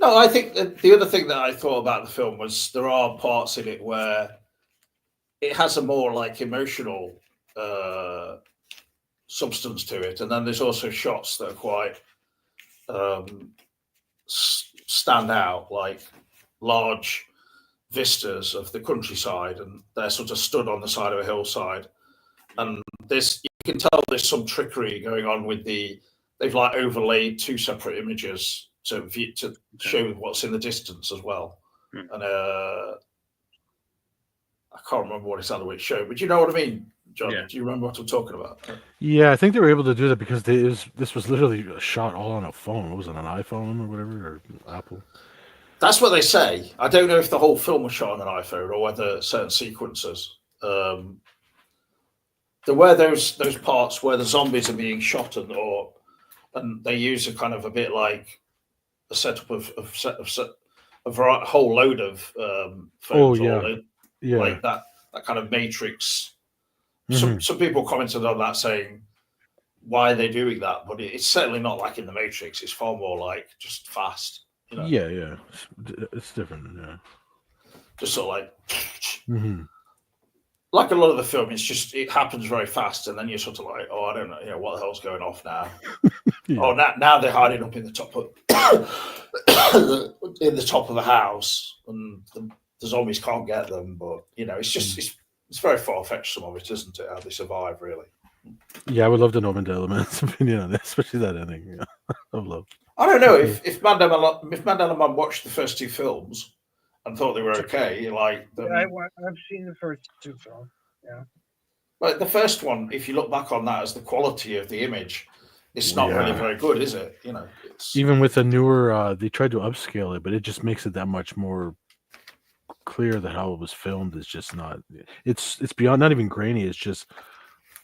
no, I think that the other thing that I thought about the film was there are parts in it where it has a more like emotional substance to it, and then there's also shots that are quite stand out, like large vistas of the countryside, and they're sort of stood on the side of a hillside, and there's you can tell there's some trickery going on with they've like overlaid two separate images to show what's in the distance as well. And I can't remember what it's other way showed, but you know what I mean, Johnny? Yeah. Do you remember what I'm talking about? Yeah, I think they were able to do that because this was literally shot all on a phone. What was it, an iPhone or whatever, or Apple? That's what they say. I don't know if the whole film was shot on an iPhone or whether certain sequences. There were those parts where the zombies are being shot and they use a kind of a bit like a setup of a whole load of phones Yeah. like that kind of matrix. Mhm. Some people commented on that saying, why are they doing that? But it's certainly not like in the Matrix. It's far more like just fast. You know? Yeah. It's different. Yeah. Just sort of like Mhm. like a lot of the film, it happens very fast, and then you're sort of like, oh, I don't know, what the hell's going off now? Yeah. Oh, now they're hiding up in the top of in the top of the house, and the zombies can't get them. But it's just it's very far fetched. Some of it, isn't it? How they survive, really. Yeah, I would love to know Mandela Man's opinion on this, especially that ending. Yeah. I'd love. I don't know if Mandela Man watched the first two films and thought they were okay, like I've seen the first two films. Yeah. But the first one, if you look back on that as the quality of the image, it's not really Yeah. very good, is it? It's Even with the newer, they tried to upscale it, but it just makes it that much more clear that how it was filmed is just not. It's beyond not even grainy. It's just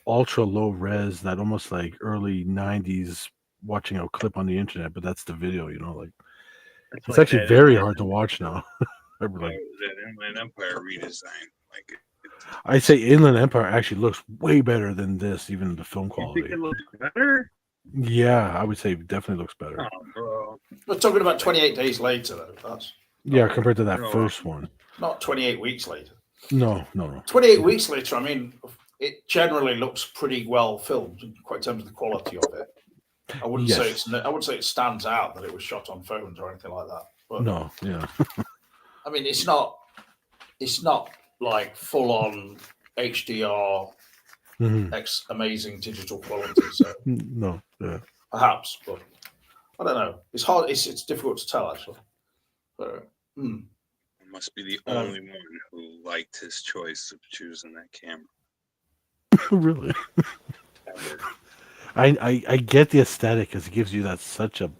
ultra low res, that almost like early '90s watching a clip on the internet, but that's the video. Like it's like actually that very Inland- hard to watch now. Like, that Inland Empire redesign. Like, I say Inland Empire actually looks way better than this, even the film you quality. think it looks better? Yeah, I would say it definitely looks better. Oh, bro. we're talking about 28 days later, though. That's Yeah, compared to that No. first one. not 28 weeks later. No. 28 weeks later, I mean, it generally looks pretty well filmed, quite in terms of the quality of it. I wouldn't say it stands out that it was shot on phones or anything like that. But No, yeah. I mean, it's not like full on HDR, Mhm. amazing digital quality. So No, yeah. perhaps, but I don't know. It's hard. It's difficult to tell actually. So, I must be the only one who liked his choice of choosing that camera. Really. Ever. I get the aesthetic because it gives you that such a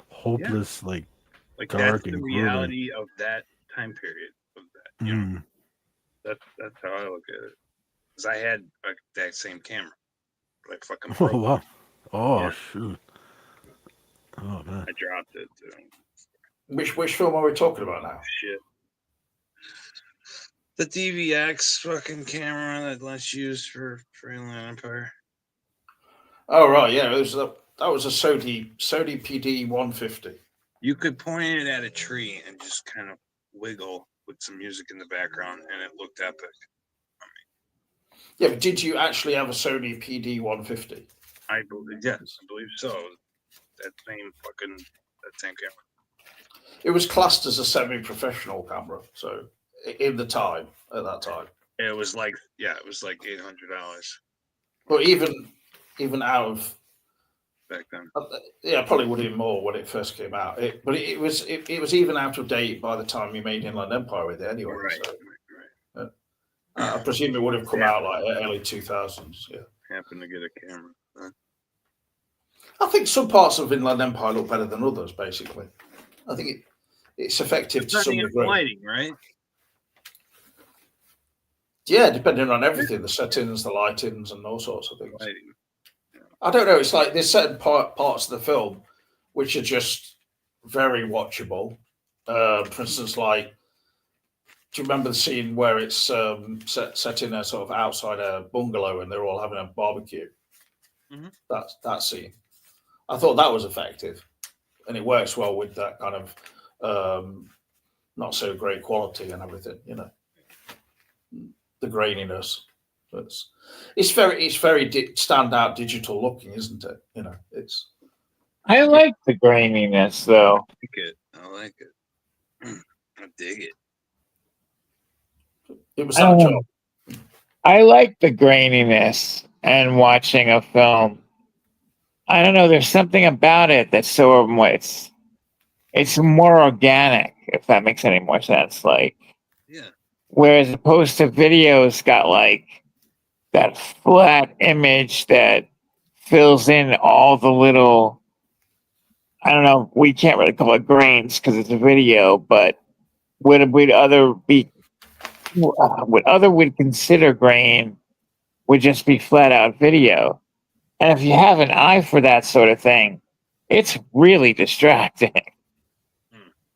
hopeless Like dark that's the and reality of that time period. Of that, gloomy. that's how I look at it. Because I had that same camera, like fucking. Oh wow. Oh Yeah. shoot. Oh man. I dropped it. which film are we talking about now? Shit. The DVX fucking camera that Lynch used for Inland Empire. Oh right, yeah, that was a Sony PD 150. You could point it at a tree and just kind of wiggle with some music in the background, and it looked epic. Yeah, but did you actually have a Sony PD 150? I believe so. That same camera. It was classed as a semi-professional camera, so at that time. It was like $800 But even out of back then. yeah, probably would have been more when it first came out. But it was even out of date by the time you made Inland Empire with it anyway. Right. So, I presume it would have come out like early 2000s. Yeah. Happened to get a camera. I think some parts of Inland Empire look better than others. Basically, I think it's effective to some degree. Lighting, right? Yeah, depending on everything, the settings, the lightings, and all sorts of things. Lighting. I don't know. It's like there's certain parts of the film which are just very watchable. For instance, like, do you remember the scene where it's set in a sort of outside a bungalow and they're all having a barbecue? Mhm. That scene. I thought that was effective, and it works well with that kind of not so great quality and everything. You know, the graininess. It's very standout digital looking, isn't it? You know, it's I like the graininess though. I like it. I dig it. it was I don't that know. job. I like the graininess and watching a film. I don't know. There's something about it that's so it's more organic, if that makes any more sense. Like, Yeah. whereas opposed to videos got like that flat image that fills in all the little, I don't know, we can't really call it grains because it's a video, but would other would consider grain would just be flat out video. And if you have an eye for that sort of thing, it's really distracting.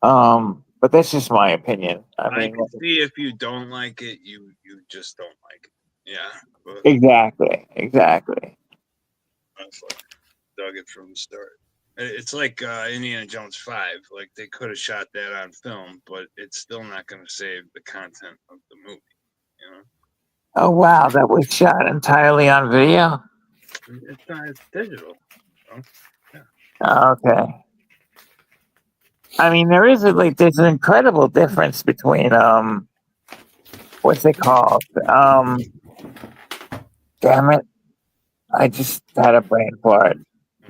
But that's just my opinion. I I mean, can see if you don't like it, you just don't like it. Yeah. But exactly. that's like dug it from the start. It's like Indiana Jones 5. Like they could have shot that on film, but it's still not going to save the content of the movie. You know, Oh wow, that was shot entirely on video. it's not. It's digital. You know? Okay. I mean, there's an incredible difference between what's it called? Damn it! I just had a brain fart.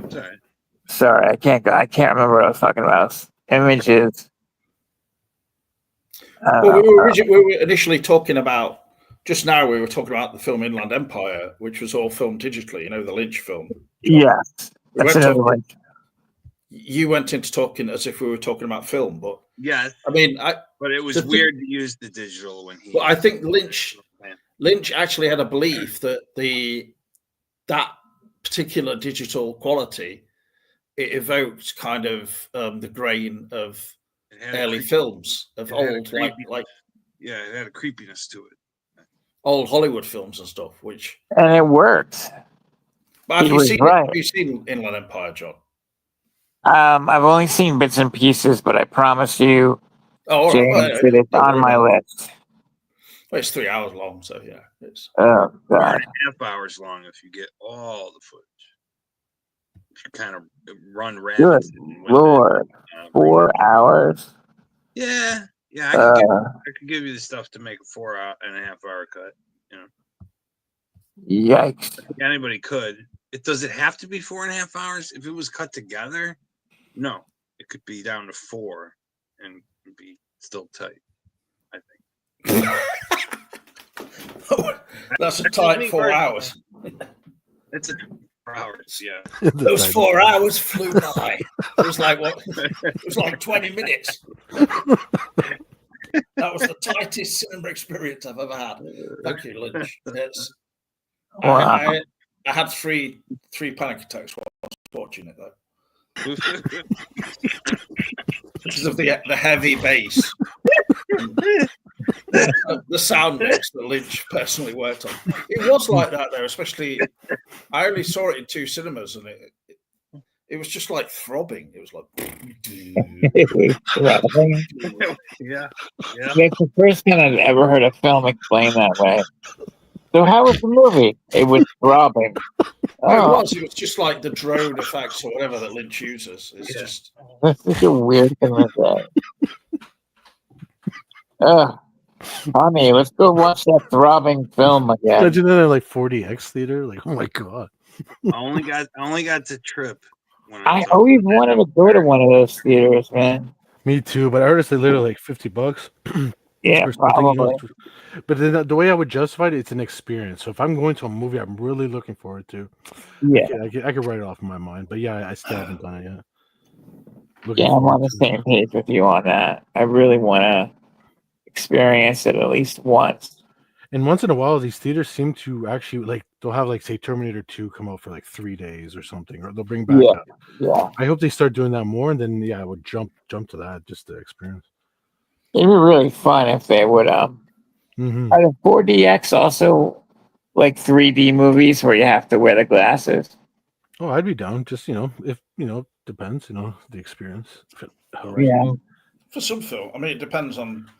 It's all right. Sorry, I can't remember what I was talking about. Images. I Well, don't know. we were initially talking about just now. We were talking about the film Inland Empire, which was all filmed digitally. You know, the Lynch film. John. Yes, We that's weren't another talking. one. You went into talking as if we were talking about film, but Yeah, I mean, but it was the thing- weird to use the digital when he. well, I think Lynch actually had a belief that that particular digital quality it evoked kind of the grain of It had a early creep- films of it had a old creepiness. Yeah, it had a creepiness to it. old Hollywood films and stuff. Which, And it worked. but have He you was seen it? right. Have you seen Inland Empire, John? I've only seen bits and pieces, but I promise you, Oh, all right. Well, James, that it's don't on worry my about it. list. Well, it's 3 hours long, so yeah, it's. Oh 4 God, and a half hours long if you get all the footage. If you kind of run good rabbits. Lord, 4 hours. Yeah, I could give you the stuff to make a 4.5 hour cut. You know, Yikes! anybody could. Does it have to be 4.5 hours? If it was cut together, no, it could be down to 4 and be still tight. I think That's a tight 4 hours. it's a 4 hours. Yeah, Those 4 hours flew by. It was like what? It was like 20 minutes. That was the tightest cinema experience I've ever had. Thank you, Lynch. Yes. Wow. I had three panic attacks while I was watching it though, because of the heavy bass, the sound mix that Lynch personally worked on. It was like that though, especially. I only saw it in 2 cinemas, and it was just like throbbing. It was like. yeah. That's the first time I've ever heard a film explained that way. So how was the movie? It was throbbing. Oh, It was just like the drone effects or whatever that Lynch uses. It's just. that's such a weird thing to say. Honey, let's go watch that throbbing film again. Imagine that in like 4DX theater. Like, oh my god. I only got to trip. When I was always wanted to go to one of those theaters, man. Me too, but I heard it's literally like $50. Yeah, or something, you know. probably. But then the way I would justify it, it's an experience. So if I'm going to a movie I'm really looking forward to, Yeah, I could write it off in my mind. But yeah, I still haven't done it yet. yeah, I'm on the same page with you on that. I really want to experience it at least once. And once in a while, these theaters seem to actually like they'll have like say Terminator 2 come out for like 3 days or something, or they'll bring back. Yeah. I hope they start doing that more, and then I would jump to that just to experience. It'd be really fun if they would. Mm-hmm. Are the 4DX also like 3D movies where you have to wear the glasses? Oh, I'd be down. Just if depends. The experience. If it helps. Yeah. For some film, I mean, it depends on.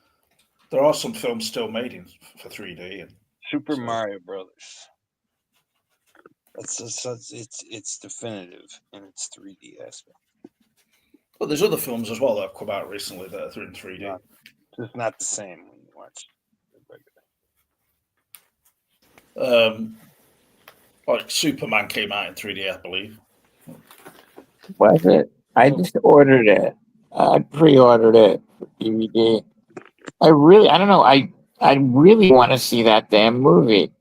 There are some films still made for 3D. And Super so- Mario Brothers. It's definitive in its 3D aspect. But there's other films as well that have come out recently that are in 3D. Not- It's not the same when you watch the regular. Like Superman came out in 3D, I believe. Was it? I just ordered it. I pre-ordered it for DVD. I don't know. I really want to see that damn movie.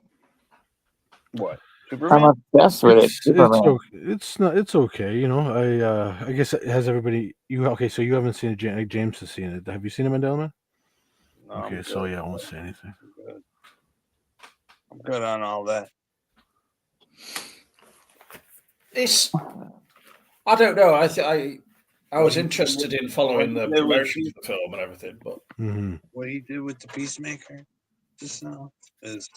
What? I'm Superman? obsessed with it. Superman. It's not. It's okay. I guess has everybody. Okay? So you haven't seen it. James has seen it. Have you seen it, Mandela Man? No, Okay, I'm so good. I won't say anything. I'm good on all that. I don't know. I was interested in following the What he did with promotion of the film and everything, but Mm-hmm. What he did with the Peacemaker just now is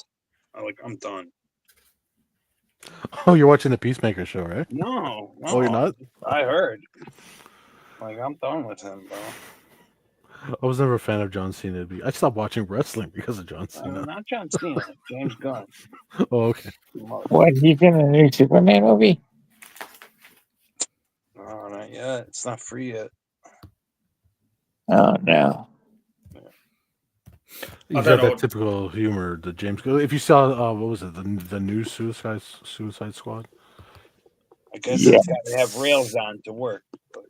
I'm done. Oh, you're watching the Peacemaker show, right? No, Oh, you're not? I heard. I'm done with him, bro. I was never a fan of John Cena. I stopped watching wrestling because of John Cena. Not John Cena, James Gunn. Oh, okay. What? He's in the new Superman movie? No, not yet. It's not free yet. Oh no. He's got that typical humor, the James. If you saw, what was it, the new Suicide Squad? I guess it's got to have rails on to work. But,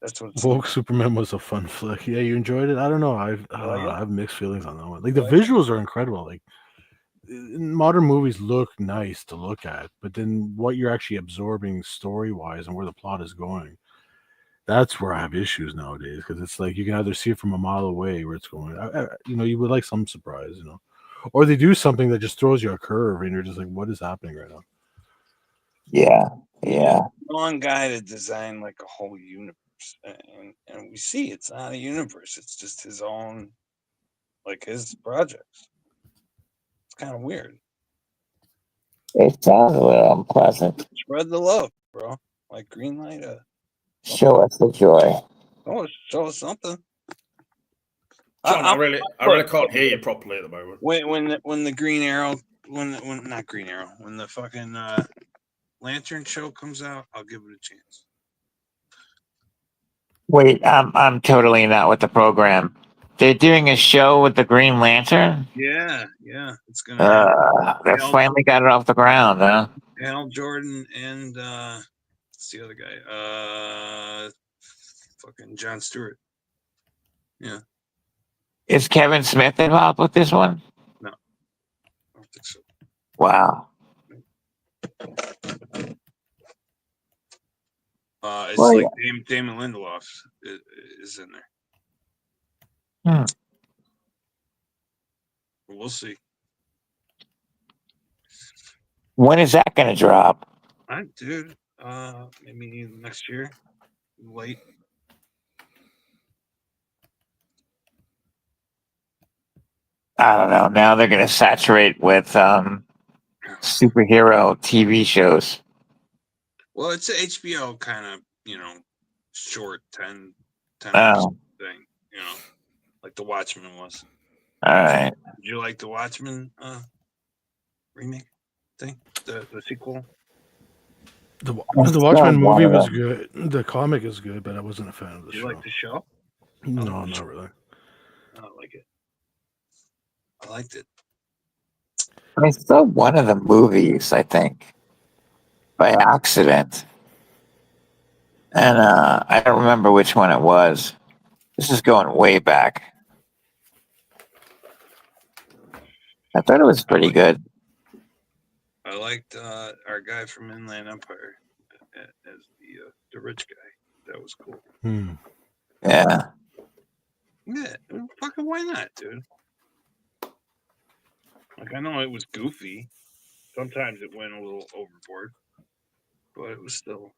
that's what. Woke Superman was a fun flick. Yeah, you enjoyed it. I don't know. I have mixed feelings on that one. Like the visuals are incredible. Like modern movies look nice to look at, but then what you're actually absorbing story wise and where the plot is going, that's where I have issues nowadays, because it's like you can either see it from a mile away where it's going. You would like some surprise, or they do something that just throws you a curve, and you're just like, what is happening right now? Yeah. One guy to design a whole universe, and we see it's not a universe. It's just his own, his projects. It's kind of weird. It sounds a little unpleasant. Spread the love, bro. Green light. Show us the joy. Oh, show us something. John, I really can't hear you properly at the moment. When the Green Arrow, when not Green Arrow, when the fucking Lantern show comes out, I'll give it a chance. Wait, I'm totally not with the program. They're doing a show with the Green Lantern? Yeah, it's gonna. They finally got it off the ground, huh? Hal Jordan and what's the other guy? Fucking Jon Stewart. Yeah. Is Kevin Smith involved with this one? No, I don't think so. Wow. It's Damon Lindelof is in there. We'll see. When is that going to drop? Dude, maybe next year, late. I don't know. Now they're going to saturate with superhero TV shows. Well, it's an HBO kind of, short 10 Oh. thing, like The Watchmen was. All right. Did you like The Watchmen remake thing? The sequel? The Watchmen movie was good. The comic is good, but I wasn't a fan of the show. You like the show? No, not really. I don't like it. I liked it. I saw one of the movies, I think, by accident. And I don't remember which one it was. This is going way back. I thought it was pretty good. I liked our guy from Inland Empire as the rich guy. That was cool. Yeah. Yeah, fucking why not, dude? I know it was goofy. Sometimes it went a little overboard, but it was still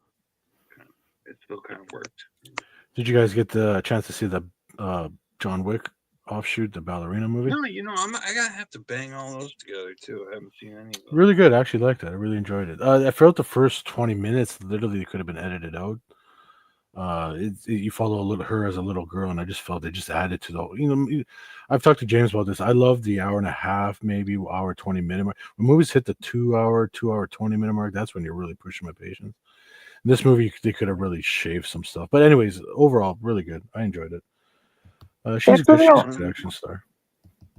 it still kind of worked. Did you guys get the chance to see the John Wick offshoot, the ballerina movie? No, I gotta have to bang all those together too. I haven't seen any of those. Really good. I actually liked it. I really enjoyed it. I felt the first 20 minutes literally could have been edited out. You follow her as a little girl, and I just felt it just added to the. I've talked to James about this. I love the hour and a half, maybe hour 20 minute mark. When movies hit the 2 hour 20 minute mark, that's when you're really pushing my patience. This movie, they could have really shaved some stuff, but anyways, overall, really good. I enjoyed it. She's a good action star.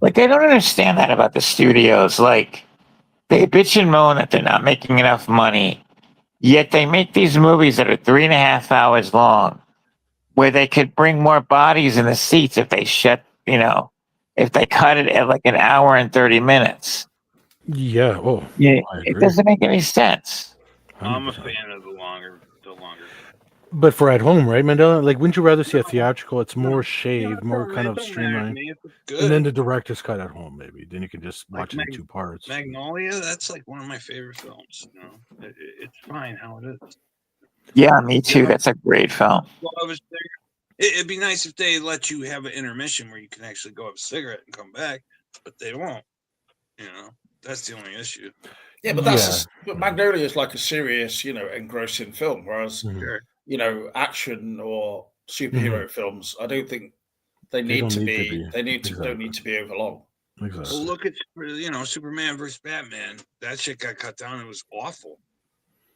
Like, I don't understand that about the studios. Like, they bitch and moan that they're not making enough money, yet they make these movies that are 3.5 hours long, where they could bring more bodies in the seats if they if they cut it at like an hour and 30 minutes. Yeah. Oh, Yeah, I it agree. doesn't make any sense. I'm a 100%. fan of the longer. But for at home, right, Mandela? Like, wouldn't you rather see a theatrical? It's more shaved, it more don't- kind it of don't matter to streamlined, me if it's good. and then the director's cut at home. Maybe then you can just Like watch it in two parts. Magnolia, that's like one of my favorite films. It's fine how it is. Yeah, me too. Yeah. That's a great film. Well, I was there. It'd be nice if they let you have an intermission where you can actually go have a cigarette and come back, but they won't. That's the only issue. Yeah, but but Magnolia is like a serious, engrossing film, whereas Sure. action or superhero films, I don't think they need to be. They don't need to be overlong. Exactly. Well, look at Superman versus Batman. That shit got cut down. It was awful.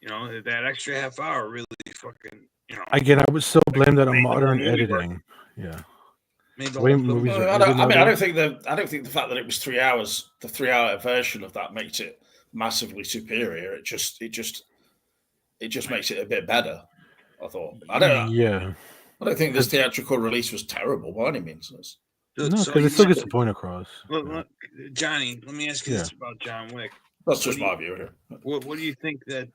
That extra half hour really fucking. Again, I would still blame that on modern editing. Yeah. Made the Way whole film. movies are I edited don't think the fact that it was 3 hours, the 3 hour version of that makes it massively superior. It just makes it a bit better. I thought. I don't think this theatrical release was terrible by any means. No, because it still gets the point across. Look, Johnny, let me ask you this about John Wick. That's just my view here. What do you think that?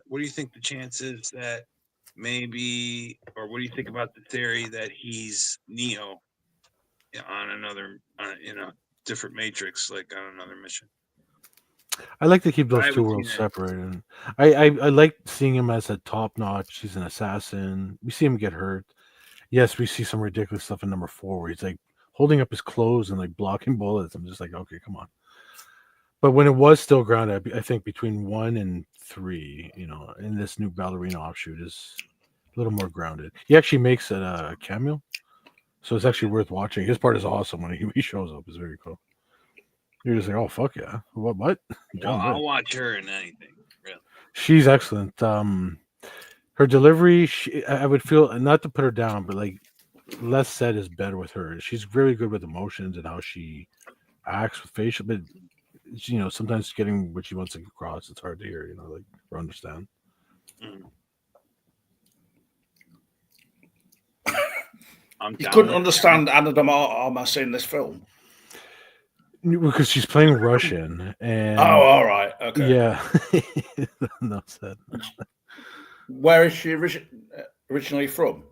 What do you think the chances that maybe, or what do you think about the theory that he's Neo on another, different Matrix, like on another mission? I like to keep those two worlds separated. I like seeing him as a top notch. He's an assassin. We see him get hurt. Yes, we see some ridiculous stuff in number 4 where he's like holding up his clothes and like blocking bullets. I'm just like, okay, come on. But when it was still grounded, I think between 1 and 3, in this new ballerina offshoot is a little more grounded. He actually makes it a cameo, so it's actually worth watching. His part is awesome when he shows up. It's very cool. You're just like, oh fuck yeah, what? Well, I'll watch her in anything. Really, she's excellent. Her delivery, I would feel, not to put her down, but like less said is better with her. She's very good with emotions and how she acts with facial, but sometimes getting what she wants to across, it's hard to hear, or understand. You couldn't understand Anna de Armas in this film because she's playing Russian, and all right, okay, yeah. No said. Where is she originally from?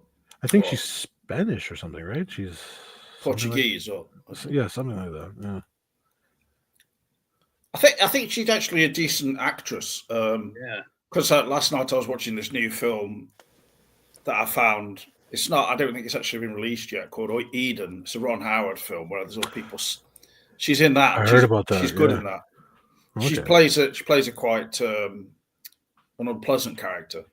I think she's Spanish or something, right? She's Portuguese or something like that. Yeah. I think she's actually a decent actress. Because last night I was watching this new film that I found. It's not. I don't think it's actually been released yet. Called Eden. It's a Ron Howard film where there's all people. She's in that. I heard about that. She's good in that. Okay. She plays a quite an unpleasant character.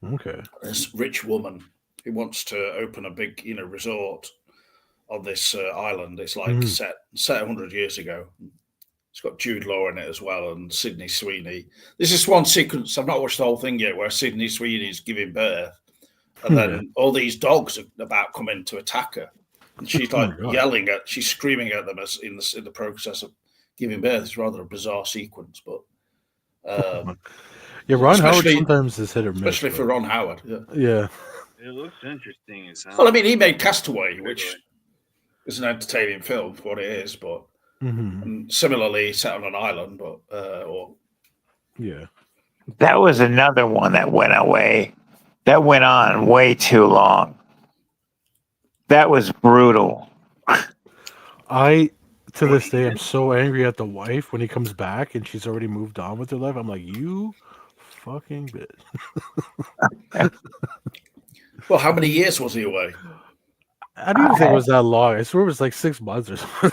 Okay. This rich woman who wants to open a big, resort on this island. It's like set 100 years ago. It's got Jude Law in it as well and Sydney Sweeney. This is one sequence, I've not watched the whole thing yet, where Sydney Sweeney's giving birth. And then all these dogs are about coming to attack her. And she's like she's screaming at them as in the process of giving birth. It's rather a bizarre sequence, but Ron Howard sometimes is hit or miss. Especially for Ron Howard. Yeah. It looks interesting as hell. Well, I mean, he made Castaway, which is an entertaining film for what it is, but and similarly set on an island, but that was another one that went away. That went on way too long. That was brutal. to this day, I'm so angry at the wife when he comes back and she's already moved on with her life. I'm like, you fucking bitch. Well, how many years was he away? I don't even think it was that long. I swear it was like 6 months or something.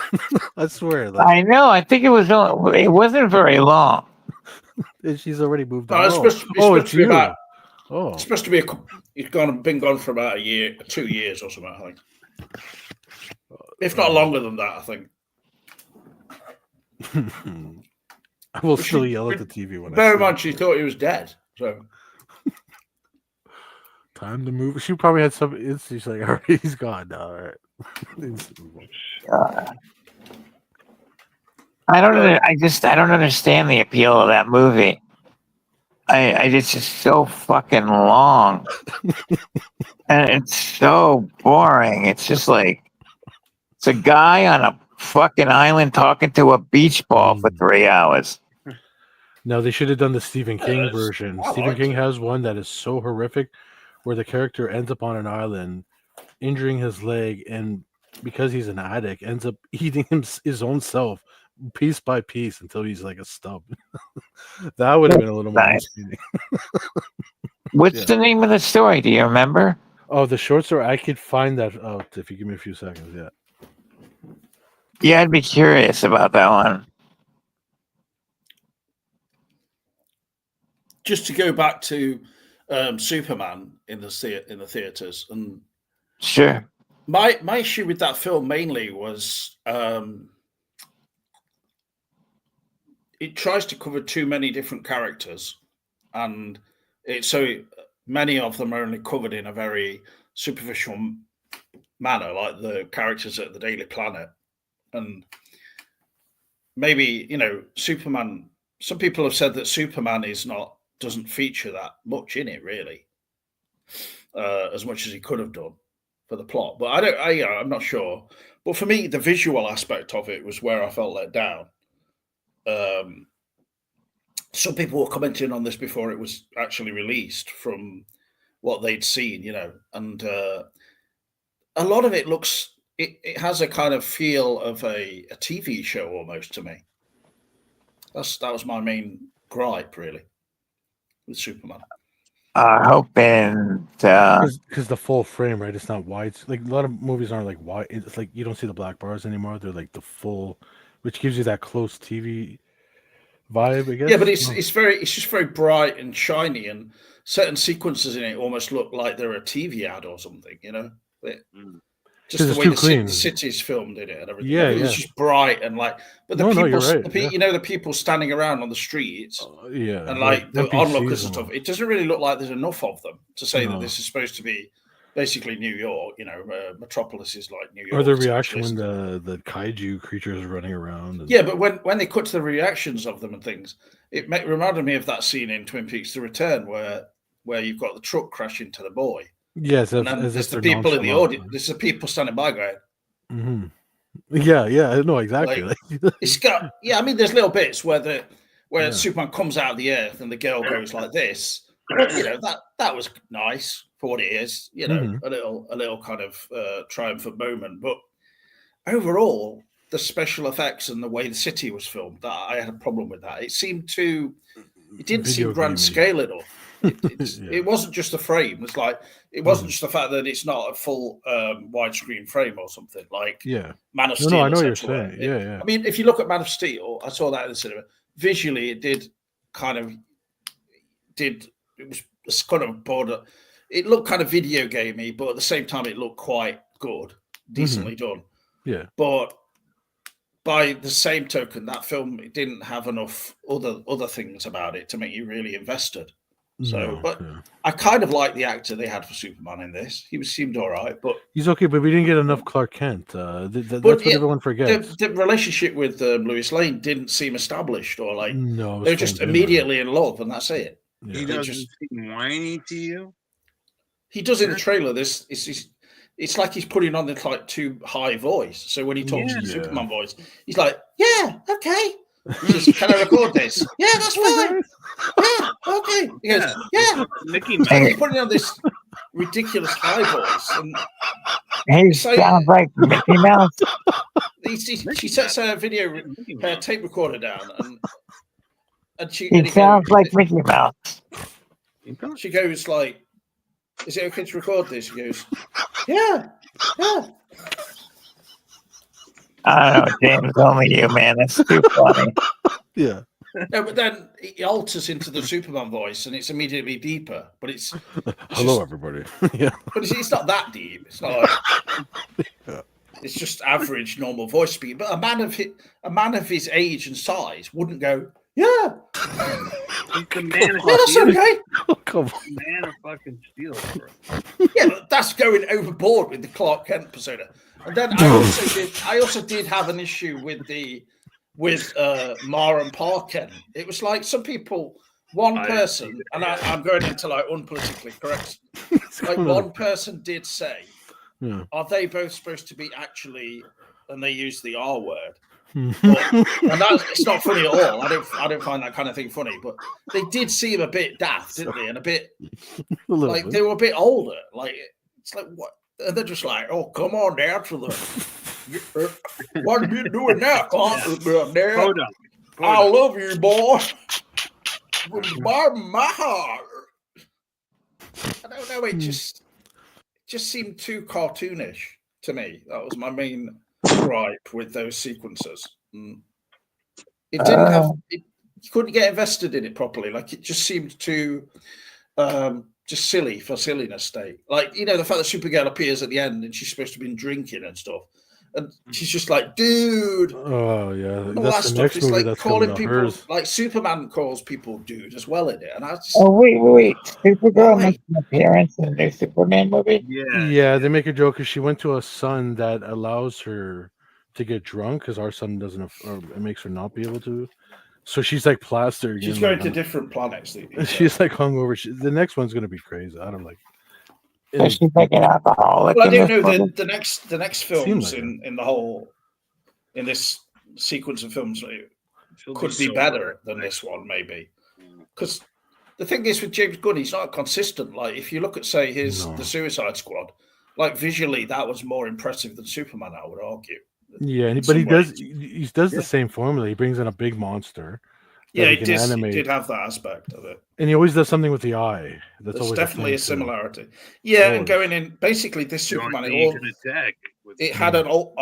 I swear. Like, I know. I think it wasn't very long. and she's already moved No, on. it's supposed It's to be you. about. Oh, It's supposed to be he's been gone for about a year, 2 years or something. I think, if not longer than that. I think. I will But still she- yell at the TV when Bear I in see mind, it. she thought he was dead. So Time to move. She probably had some. She's like, all right, he's gone now. All right. I don't understand the appeal of that movie. It's just so fucking long, and it's so boring. It's just like it's a guy on a fucking island talking to a beach ball for 3 hours. Now they should have done the Stephen King that's- version. I Stephen liked King it. has one that is so horrific, where the character ends up on an island, injuring his leg, and because he's an addict, ends up eating his own self piece by piece until he's like a stub. That would have been a little more Nice. entertaining. What's Yeah. the name of the story? Do you remember? Oh, the short story. I could find that out if you give me a few seconds. Yeah. Yeah, I'd be curious about that one. just to go back to Superman in the theaters, and Sure. my issue with that film mainly was it tries to cover too many different characters, and so many of them are only covered in a very superficial manner, like the characters at the Daily Planet, and maybe Superman. Some people have said that Superman doesn't feature that much in it, really, as much as he could have done for the plot. But I'm not sure. But for me, the visual aspect of it was where I felt let down. Some people were commenting on this before it was actually released from what they'd seen, and a lot of it looks. It has a kind of feel of a TV show almost to me. That was my main gripe, really, with Superman. Hoping Because the full frame, right? It's not wide. Like a lot of movies aren't like wide. It's like you don't see the black bars anymore. They're like the full, which gives you that close TV vibe, I guess. Yeah, but it's just very bright and shiny, and certain sequences in it almost look like they're a TV ad or something. Just 'Cause the it's way too clean. the city's filmed in it and everything. Yeah, It's just bright and like. But the No, people, you're right, the people standing around on the streets yeah, and like the NPCs onlookers and all. stuff, it doesn't really look like there's enough of them to say that No. this is supposed to be basically New York. Metropolis is like New York. Or the reaction when the kaiju creatures are running around. And... Yeah, but when they cut to the reactions of them and things, it reminded me of that scene in Twin Peaks: The Return where you've got the truck crash into the boy. Yes, And then as there's if the they're people in the nonchalant, audience. There's the people standing by going. Mm-hmm. Yeah, no, exactly. It's got I mean, there's little bits where Yeah. Superman comes out of the earth and the girl goes like this. That was nice for what it is. Mhm. A little kind of triumphant moment. But overall, the special effects and the way the city was filmed, I had a problem with that. It didn't seem Video grand gamey. scale enough. Yeah. It wasn't just a frame. It's like it wasn't just the fact that it's not a full widescreen frame or something like Yeah. Man of No, Steel. I know what you're essentially. saying. Yeah. I mean, if you look at Man of Steel, I saw that in the cinema. Visually, it was kind of border. It looked kind of video gamey, but at the same time, it looked quite good, decently done. Yeah. But by the same token, that film it didn't have enough other things about it to make you really invested. So, but I kind of like the actor they had for Superman in this. He seemed all right, but he's okay. But we didn't get enough Clark Kent. That's what everyone forgets. The relationship with Lois Lane didn't seem established, or like No, they were just immediately in love, and that's it. Yeah. He doesn't seem whiny to you. He does in the trailer. It's like he's putting on this like too high voice. So when he talks in Superman voice, he's like, "Yeah, okay. Can I record this? Yeah, that's fine. Yeah, okay." He goes, "Yeah." Mickey He's Mouse. putting on this ridiculous high voice, and he sounds like Mickey Mouse. she sets her her tape recorder down, and He sounds like Mickey Mouse. She goes like, "Is it okay to record this?" He goes, "Yeah, yeah." I don't know, James. Only you, man. That's too funny. Yeah. No, but then it alters into the Superman voice, and it's immediately deeper. But it's Hello, just, everybody. Yeah. but it's not that deep. It's not like Yeah. it's just average normal voice speed. But a man of his age and size wouldn't go, "Yeah, He's the man of yeah, that's steel. okay." Oh, come on. Man of fucking steel, bro. Yeah, but that's going overboard with the Clark Kent persona. And then I also did have an issue with Ma and Pa Kent. It was like some people, one person, and I'm going into like unpolitically correct. Like one person did say, Yeah. "Are they both supposed to be actually?" And they use the R word. Hmm. And it's not funny at all. I don't find that kind of thing funny. But they did seem a bit daft, didn't they? And a bit A little like bit. they were a bit older. Like it's like what? And they're just like, "Oh, come on down to the. What are you doing now, Dad? Hold on. I love you, boy. With my heart." I don't know. It just seemed too cartoonish to me. That was my main gripe with those sequences. It didn't have. You couldn't get invested in it properly. Like it just seemed too. Just silly for silliness sake. Like, the fact that Supergirl appears at the end and she's supposed to have been drinking and stuff. And she's just like, dude. Oh, yeah. And all That's that the next stuff. It's movie like that's calling coming out. people, Hers. like Superman calls people dude as well in it. And I just. Oh, wait. Supergirl Why? makes an appearance in the new Superman movie? Yeah, they make a joke because she went to a sun that allows her to get drunk because our sun doesn't, or it makes her not be able to. So she's like plastered. She's going to different planets. She's like hungover. The next one's going to be crazy. I don't like. So she's like an alcoholic. Well, I in don't this know. movie? The next films like in this sequence of films could be better than this one, maybe. Because the thing is with James Gunn, he's not consistent. Like if you look at, say, the Suicide Squad, like visually that was more impressive than Superman, I would argue. Yeah, but he does the same formula. He brings in a big monster. Yeah, he did have that aspect of it. And he always does something with the eye. There's definitely a similarity. Yeah, always. And going in, basically this Superman, it had an alt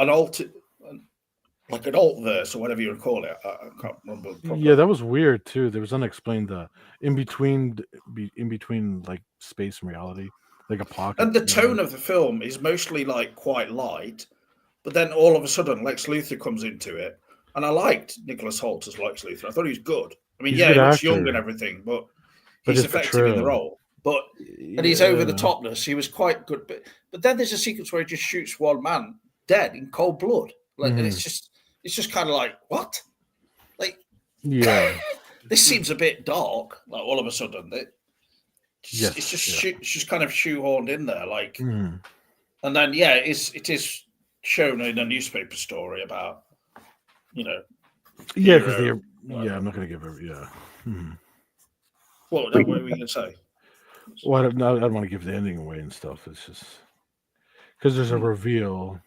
verse or whatever you would call it. I can't remember. Yeah, that was weird too. There was unexplained in between like space and reality, like a pocket. And the tone of the film is mostly like quite light, but then all of a sudden Lex Luthor comes into it, and I liked Nicholas Hoult as Lex Luthor. I thought he was good. I mean, he looks young and everything, but he's effective in the role. But and he's over the topness. He was quite good. But then there's a sequence where he just shoots one man dead in cold blood. Like, and it's just kind of like, what? Like, this seems a bit dark. Like all of a sudden, it's just kind of shoehorned in there. Like, and then it is shown in a newspaper story about, because I'm not going to give her What were we going to say? Well, I don't want to give the ending away and stuff. It's just because there's a reveal.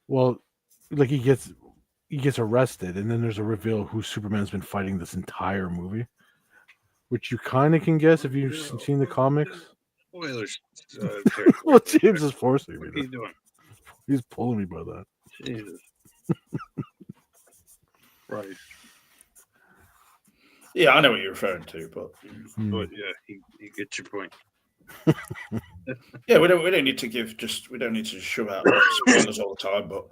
Well, like he gets arrested, and then there's a reveal who Superman's been fighting this entire movie, which you kind of can guess if you've seen the comics. Spoilers. Well, James is forcing me. What are you doing? He's pulling me by that. Jesus. Right. Yeah, I know what you're referring to, but yeah, he gets your point. Yeah, we don't need to we don't need to shove out spoilers all the time, but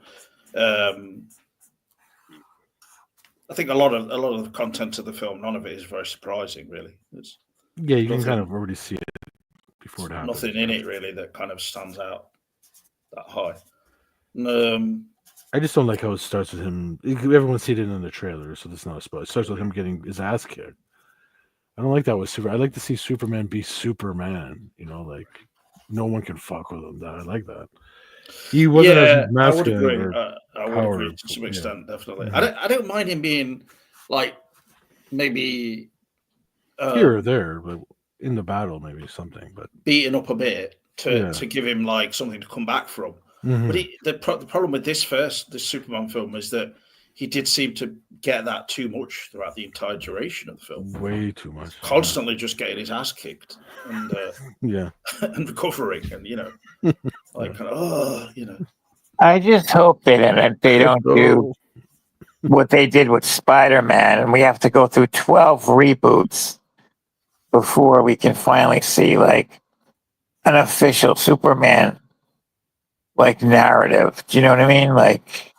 I think a lot of the content of the film, none of it is very surprising, really. You can kind of already see it before it happens. Nothing in it really that kind of stands out that high. I just don't like how it starts with him. Everyone's seen it in the trailer, so that's not a spoiler. It starts with him getting his ass kicked. I don't like that with Superman. I like to see Superman be Superman. Like no one can fuck with him. I like that. He wasn't as masculine. I would agree to some extent, definitely. I don't mind him being like maybe here or there, but in the battle maybe something, but beaten up a bit to give him like something to come back from. But the problem with this Superman film is that he did seem to get that too much throughout the entire duration of the film. Way too much. Constantly just getting his ass kicked and Yeah. and recovering, and like kind of I just hope that they don't do what they did with Spider-Man, and we have to go through 12 reboots before we can finally see like an official Superman like narrative. Do you know what I mean? Like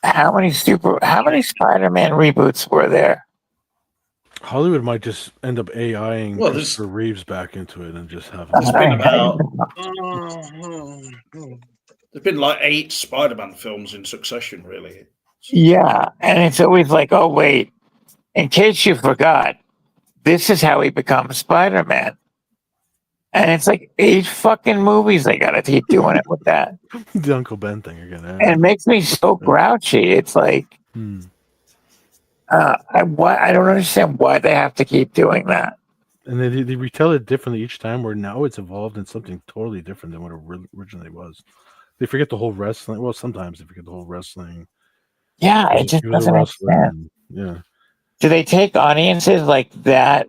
how many Spider-Man reboots were there? Hollywood might just end up AIing Well, Christopher Reeves back into it and just have there's been about Oh, there's been like 8 Spider-Man films in succession, really. Yeah, and it's always like, oh wait, in case you forgot, this is how he becomes Spider-Man. And it's like 8 fucking movies they gotta keep doing it with that. the Uncle Ben thing again. And it makes me so grouchy. It's like I don't understand why they have to keep doing that. And they retell it differently each time, where now it's evolved in something totally different than what it originally was. They forget the whole wrestling. Well, sometimes they forget the whole wrestling. Yeah, it just doesn't make sense. Yeah. Do they take audiences like that?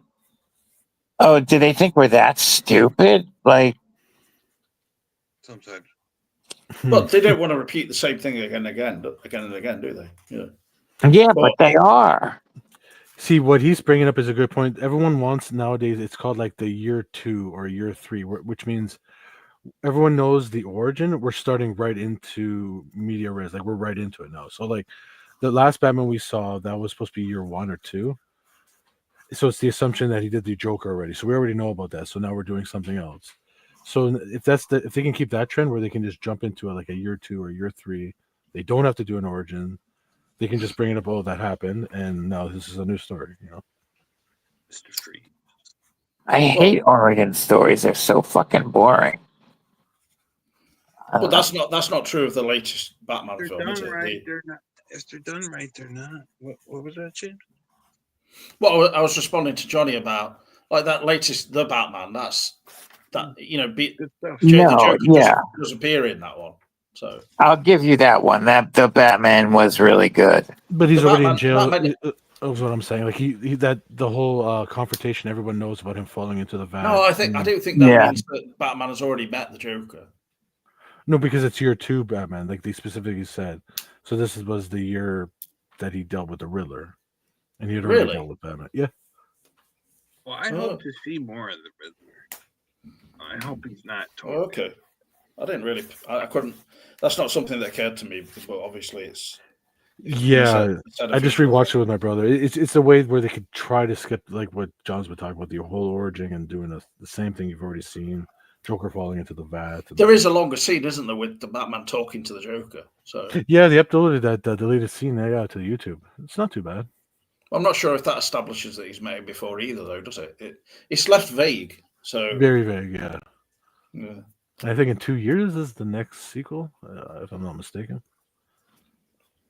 Oh, do they think we're that stupid? Like, sometimes. But they don't want to repeat the same thing again and again, do they? Yeah, but they are. See, what he's bringing up is a good point. Everyone wants nowadays, it's called like the year 2 or year 3, which means everyone knows the origin. We're starting right into media res, like we're right into it now. So like the last Batman we saw, that was supposed to be year 1 or 2. So it's the assumption that he did the Joker already. So we already know about that. So now we're doing something else. So if they can keep that trend where they can just jump into like a year 2 or year 3, they don't have to do an origin. They can just bring it up. Oh, that happened, and now this is a new story. Mr. Free. I hate origin stories. They're so fucking boring. But that's not true of the latest Batman film, is it? They're not. If they're done right, they're not. What was that, Jim? Well, I was responding to Johnny about like that latest The Batman. The Joker does appear in that one. So I'll give you that one. That the Batman was really good. But he's already in jail. That's what I'm saying. Like he that the whole confrontation, everyone knows about him falling into the vat. No, I don't think that means that Batman has already met the Joker. No, because it's year 2 Batman, like they specifically said. So this was the year that he dealt with the Riddler, and he had already dealt with Batman. Yeah. Well, I hope to see more of the Riddler. I hope he's not totally. Okay. I didn't really. I couldn't. That's not something that occurred to me because, well, obviously it's. Yeah, I just rewatched it with my brother. It's a way where they could try to skip like what John's been talking about, the whole origin and doing the same thing you've already seen. Joker falling into the vat. There is a longer scene, isn't there, with the Batman talking to the Joker? So yeah, they uploaded that deleted scene there to the YouTube. It's not too bad. I'm not sure if that establishes that he's met him before either, though, does it? It's left vague. So very vague, yeah. Yeah. I think in 2 years is the next sequel, if I'm not mistaken.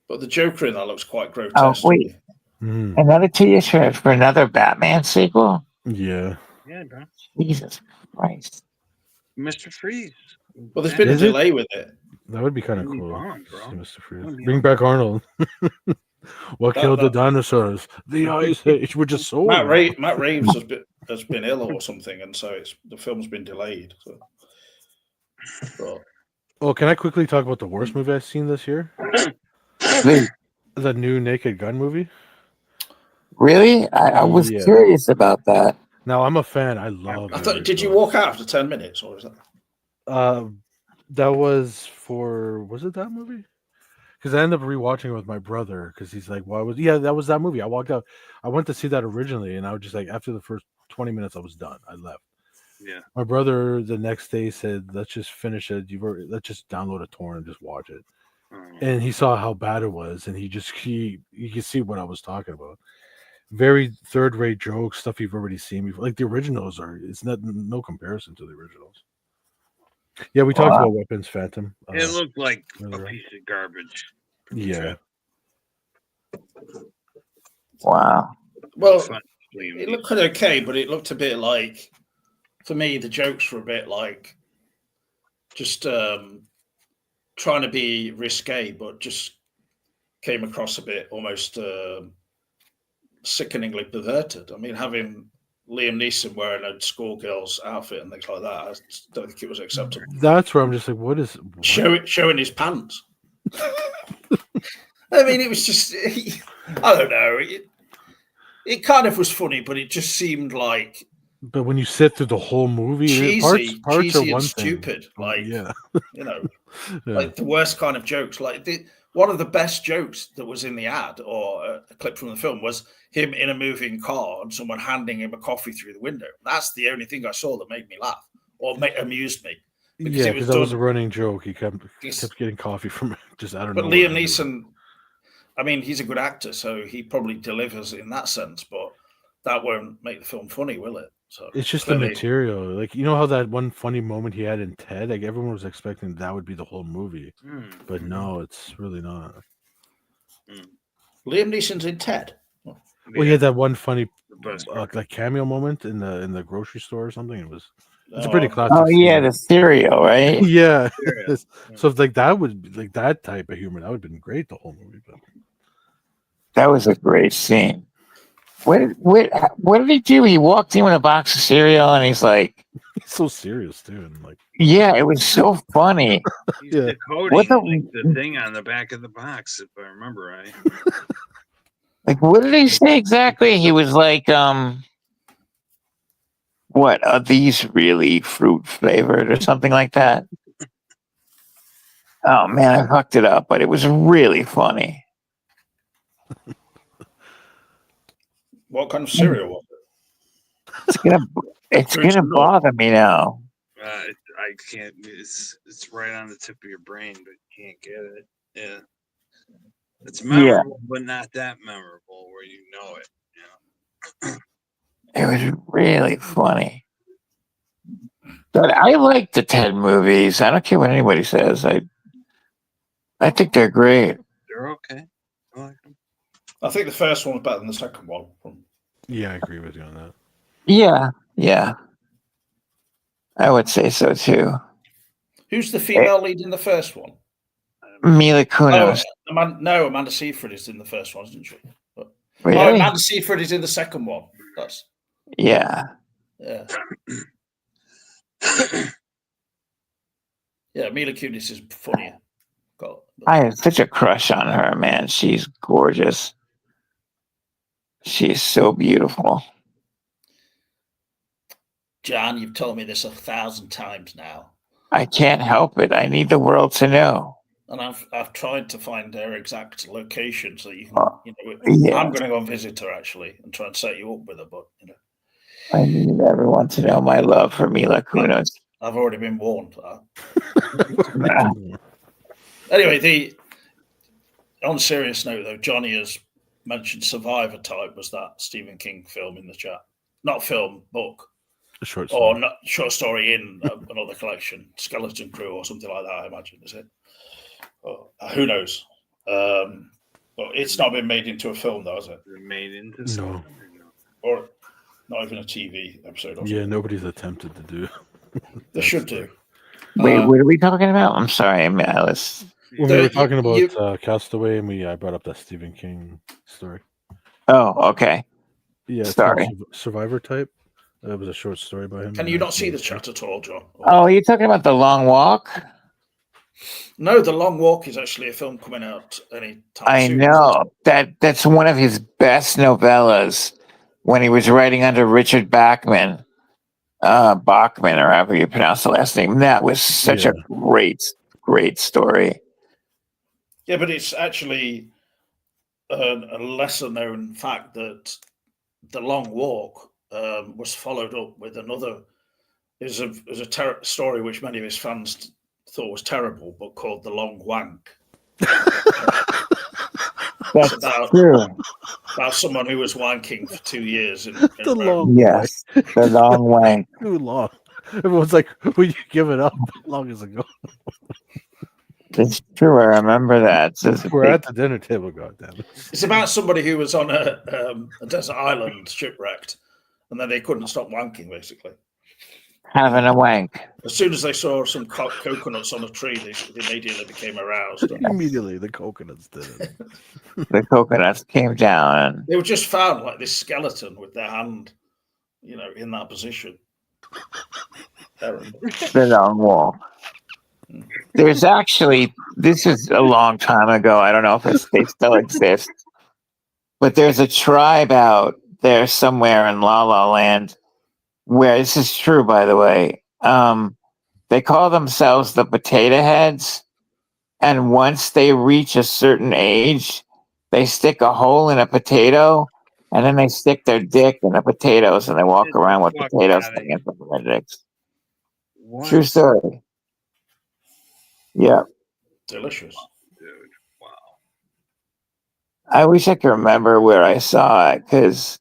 But the Joker in that looks quite grotesque. Oh wait, another 2 years for another Batman sequel? Yeah. Yeah, bro. Jesus Christ, Mr. Freeze. Well, there's been a delay with it. That would be kind of cool. Bro. Mr. Freeze. Bring back Arnold. What killed the dinosaurs? The Ice Age. We're just so. Matt Reeves has been ill or something, and so the film's been delayed. So. But... Oh, can I quickly talk about the worst movie I've seen this year? The new Naked Gun movie. Really? I was curious about that. Now I'm a fan. I love it. Did you walk out after 10 minutes, or is that? That was for. Was it that movie? Because I ended up rewatching it with my brother because he's like, "Why was?" Yeah, that was that movie. I walked out. I went to see that originally, and I was just like, after the first 20 minutes, I was done. I left. Yeah. My brother the next day said, "Let's just finish it. Let's just download a torrent and just watch it." And he saw how bad it was, and you could see what I was talking about. Very third-rate jokes, stuff you've already seen before. Like the originals it's no comparison to the originals. Yeah, we talked about Weapons Phantom. It looked like a piece of garbage. Yeah. Wow. Well, it looked kind of okay, but it looked a bit like, for me, the jokes were a bit like just trying to be risque, but just came across a bit almost sickeningly perverted. I mean, having Liam Neeson wearing a schoolgirl's outfit and things like that, I don't think it was acceptable. That's where I'm just like, what? Showing his pants. I mean, it was just, I don't know. It kind of was funny, but it just seemed like But when you sit through the whole movie, cheesy parts are and one stupid. thing. Like, Yeah. you know, Yeah. like the worst kind of jokes. Like one of the best jokes that was in the ad or a clip from the film was him in a moving car and someone handing him a coffee through the window. That's the only thing I saw that made me laugh or amused me. Because that was a running joke. He kept getting coffee from just I don't know. But Liam Neeson, I mean, he's a good actor, so he probably delivers in that sense. But that won't make the film funny, will it? So it's just clearly, the material. Like, you know how that one funny moment he had in Ted? Like, everyone was expecting that would be the whole movie. But no, it's really not. Liam Neeson's in Ted. Well, he had that one funny like cameo moment in the grocery store or something. It's a pretty classic. Oh yeah, the cereal, right? Yeah. So if like that would be like that type of humor, that would have been great the whole movie. But that was a great scene. What did he do? He walked in with a box of cereal and he's like, he's so serious too, and like, yeah, it was so funny. He's decoding the thing on the back of the box, if I remember right. Like, what did he say exactly? He was like, what are these really fruit flavored or something like that? Oh man, I fucked it up, but it was really funny. What kind of cereal was it? It's gonna bother me now. I can't. It's right on the tip of your brain, but you can't get it. Yeah, it's memorable, but not that memorable where you know it. Yeah. It was really funny. But I like the Ted movies. I don't care what anybody says. I think they're great. They're okay. I like them. I think the first one was better than the second one. Yeah, I agree with you on that. Yeah. I would say so too. Who's the female lead in the first one? Mila Kunis. No, Amanda Seyfried is in the first one, isn't she? Really? Oh, Amanda Seyfried is in the second one. Yeah. Yeah, Mila Kunis is funnier. I have such a crush on her, man. She's gorgeous. She's so beautiful. John, you've told me this 1,000 times now. I can't help it. I need the world to know. And I've tried to find their exact location so you can. I'm going to go and visit her actually and try and set you up with her, but I need everyone to know my love for Mila Kunis. I've already been warned. Anyway, on a serious note though, Johnny has mentioned Survivor Type was that Stephen King film in the chat. Not film, book. A short story. Or not short story in another collection. Skeleton Crew or something like that, I imagine, is it? Who knows? But it's not been made into a film though, has it? Made into no. Or not even a TV episode. Yeah, nobody's attempted to do. They should do. Wait, what are we talking about? I'm sorry, I was. When we were talking about Castaway, and I brought up that Stephen King story. Oh, okay. Yeah, sorry. Survivor Type. That was a short story by him. Can you not see the chat at all, John? Oh, you're talking about The Long Walk? No, The Long Walk is actually a film coming out any time I soon. know. That's one of his best novellas when he was writing under Richard Bachman. Bachman, or however you pronounce the last name. That was such a great story. Yeah, but it's actually a lesser known fact that The Long Walk was followed up with another. Is a story which many of his fans thought was terrible, but called The Long Wank. That's true. About someone who was wanking for 2 years. The long the long wank. Too long. Everyone's like, "Will you give it up? How long is it ago?" It's true. I remember that. We're at the dinner table. Goddamn it! It's about somebody who was on a desert island shipwrecked, and then they couldn't stop wanking, basically. having a wank. As soon as they saw some coconuts on a tree, they immediately became aroused. Immediately, the coconuts did it. The coconuts came down and They were just found like this skeleton with their hand, in that position. Terrible. stood on the wall. There's actually, this is a long time ago. I don't know if they still exist, but there's a tribe out there somewhere in La La Land where this is true, by the way. They call themselves the Potato Heads, and once they reach a certain age, they stick a hole in a potato, and then they stick their dick in the potatoes, and they walk around with Fuck potatoes outta hanging here. from their dicks. What? True story. Yeah. Delicious. Dude, wow. I wish I could remember where I saw it because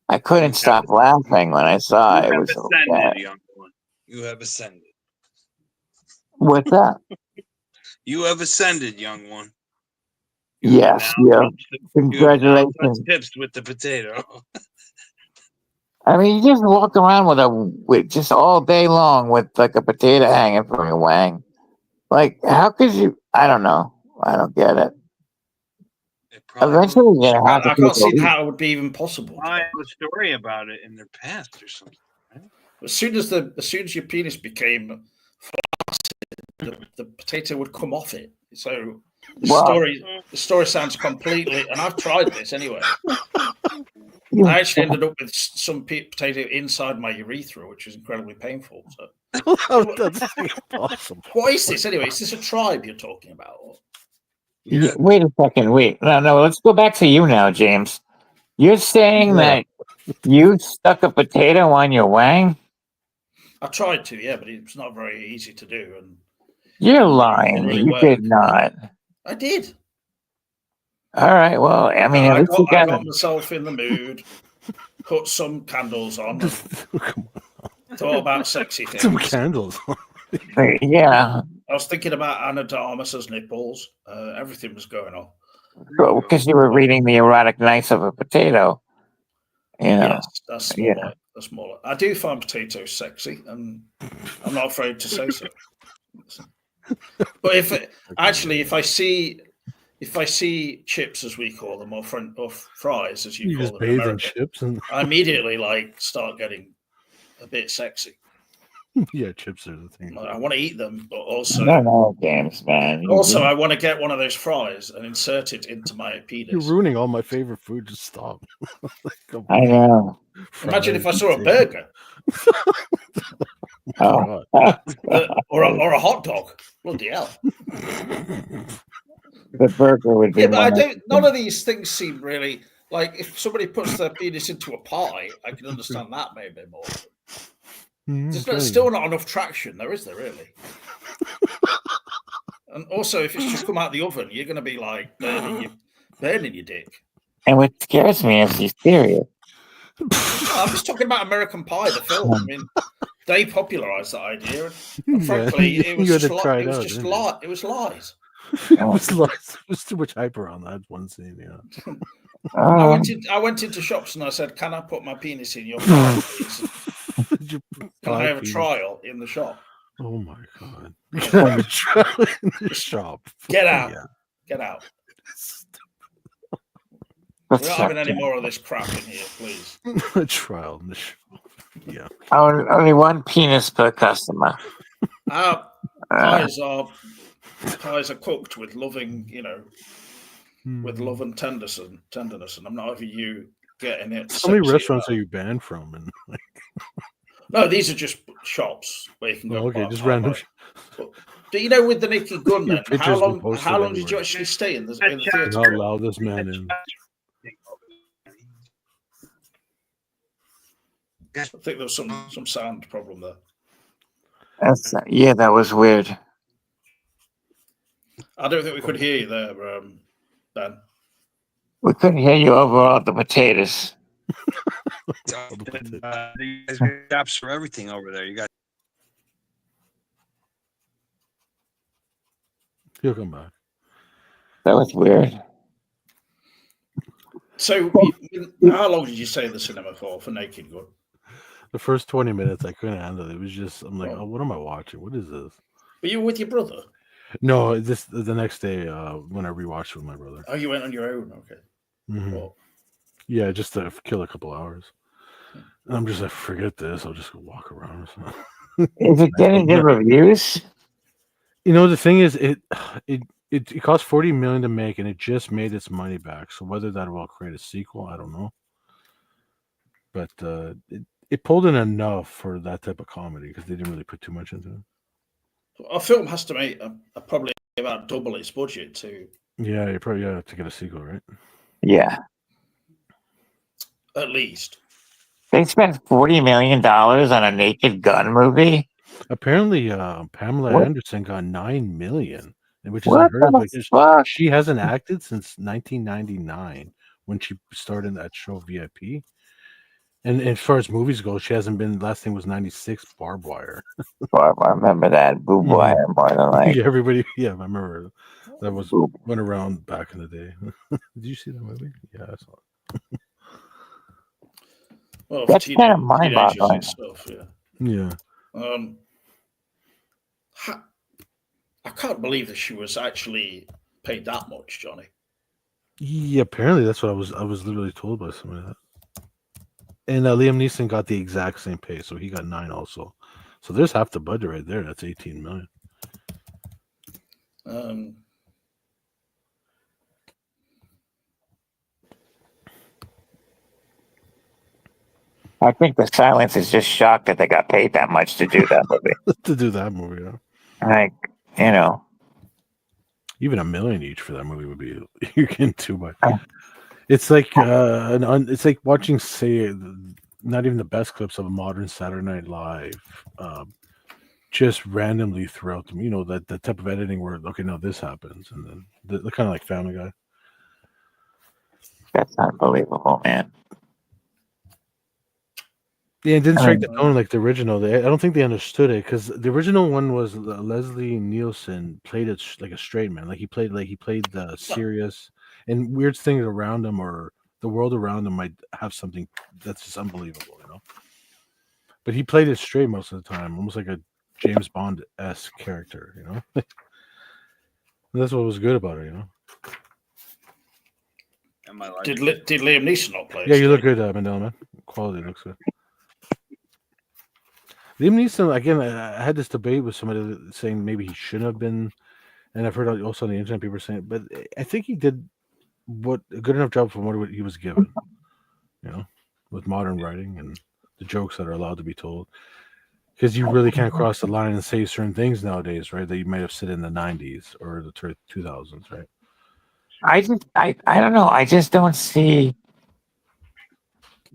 I couldn't stop laughing when I saw You it. It have was so ascended, bad. young one. You have ascended. What's that? You have ascended, young one. Yes, now yeah. touch the- You have now Congratulations. touched tips with the potato. I mean, you just walk around with just all day long with like a potato hanging from your wang. Like, how could you? I don't know. I don't get it. It probably Eventually, you're gonna have to I take can't a see leak. how it would be even possible. I have a story about it in their past or something. Right? As soon as your penis became flaccid, the potato would come off it. So Well, the story sounds completely. And I've tried this anyway. you, I actually ended up with some potato inside my urethra, which was incredibly painful. So, That's awesome. what is this anyway? Is this a tribe you're talking about? yeah, wait a second. Wait, no. Let's go back to you now, James. You're saying Yeah. that you stuck a potato on your wang? I tried to, yeah, but it was not very easy to do, and You're it lying. really You worked. did not. I did. All right. Well, I mean, at least you I got got it. myself in the mood, put some candles on, and Come on. thought about sexy Put some things. candles. Yeah, I was thinking about Anna de Armas's nipples. Everything was going on. because you were reading the erotic nights of a potato. You know. Yes, that's more Yeah. like. That's more like. I do find potatoes sexy, and I'm not afraid to say so. But if I see chips, as we call them, or fries, as you You call just them in bathe in America, chips and I immediately start getting a bit sexy. yeah, chips are the thing. I want to eat them, but also No, James, man. I want to get one of those fries and insert it into my You're penis. ruining all my favorite food. Just stop. Come I on. know. Imagine if I Fries, saw a potato. burger Oh, or a hot dog. Bloody hell! the burger would be Yeah, but I more. don't. None of these things seem really like. If somebody puts their penis into a pie, I can understand that maybe more. There's still not enough traction, though, is there really? And also, if it's just come out of the oven, you're going to be like burning your dick. And what scares me is he's serious. I'm just talking about American Pie, the film. I mean, they popularized that idea, and frankly, it was you had just to try it it was out, just didn't you? it was lies. It was too much hype around that one scene. Yeah. I went into shops and I said, "Can I put my penis in your pie, please? Can I have a trial in the shop?" Oh my god! You can have a trial in the shop. Get out! Yeah. Get out! We're not having any more of this crap in here, please. A trial in the shop. Yeah. Only one penis per customer. Pies are cooked with loving, with love and tenderness, and I'm not over you getting it. How many restaurants are you banned from? And no, these are just shops where you can go. okay, just random. Do you know with the Naked Gun? Your Then pictures how were long? posted How long did you everywhere. actually stay in the Do theater? not allow this man in. I think there was some sound problem there. That was weird. I don't think we could hear you there, Ben. We couldn't hear you over all the potatoes. You guys got apps for everything over there. You got. He'll come back. That was weird. So, how long did you stay in the cinema for Naked Gun? The first 20 minutes, I couldn't handle it. It was just, I'm like, oh, what am I watching? What is this? Were you with your brother? No, this the next day when I rewatched with my brother. Oh, you went on your own. Okay. Mhm. Well, Yeah, just to kill a couple hours. And I'm just like, forget this. I'll just go walk around. Is it getting good reviews? You know, the thing is, it cost 40 million to make, and it just made its money back. So whether that will create a sequel, I don't know. But it pulled in enough for that type of comedy because they didn't really put too much into it. a film has to make probably about double its budget to. Yeah, you probably have to get a sequel, right? Yeah. At least. They spent $40 million on a Naked Gun movie. Apparently, Pamela What? Anderson got 9 million, which is What unheard of the because fuck? she hasn't acted since 1999 when she started that show VIP. And as far as movies go, she hasn't been. Last thing was 96 Barbed Wire. Well, I remember that boob wire more than like Yeah, everybody. Yeah, I remember that was boob. went around back in the day. Did you see that movie? Yeah, I saw it. Well, for That's kind of teenagers mind-boggling. and stuff. Yeah. Yeah. I can't believe that she was actually paid that much, Johnny. Yeah, apparently that's what I was literally told by somebody that. And Liam Neeson got the exact same pay, so he got 9 also. So there's half the budget right there. That's 18 million. I think the silence is just shocked that they got paid that much to do that movie. To do that movie, yeah. Like, you know, even $1 million each for that movie would be you're getting too much. It's like it's like watching, say, not even the best clips of a modern Saturday Night Live, just randomly throughout them. You know, that type of editing where okay, now this happens, and then the kind of like Family Guy. that's unbelievable, man. Yeah, it didn't strike the tone like the original. I don't think they understood it because the original one was Leslie Nielsen played it like a straight man, like he played the serious and weird things around him or the world around him might have something that's just unbelievable, you know. But he played it straight most of the time, almost like a James Bond-esque character, you know. And that's what was good about it, you know. Did Liam Neeson not play? Yeah, you look good, Mandela man. Quality looks good. Liam Neeson, again, I had this debate with somebody saying maybe he shouldn't have been, and I've heard also on the internet people saying, but I think he did a good enough job for what he was given, you know, with modern writing and the jokes that are allowed to be told. Because you really can't cross the line and say certain things nowadays, right? That you might have said in the 90s or the 2000s, right? I don't know. I just don't see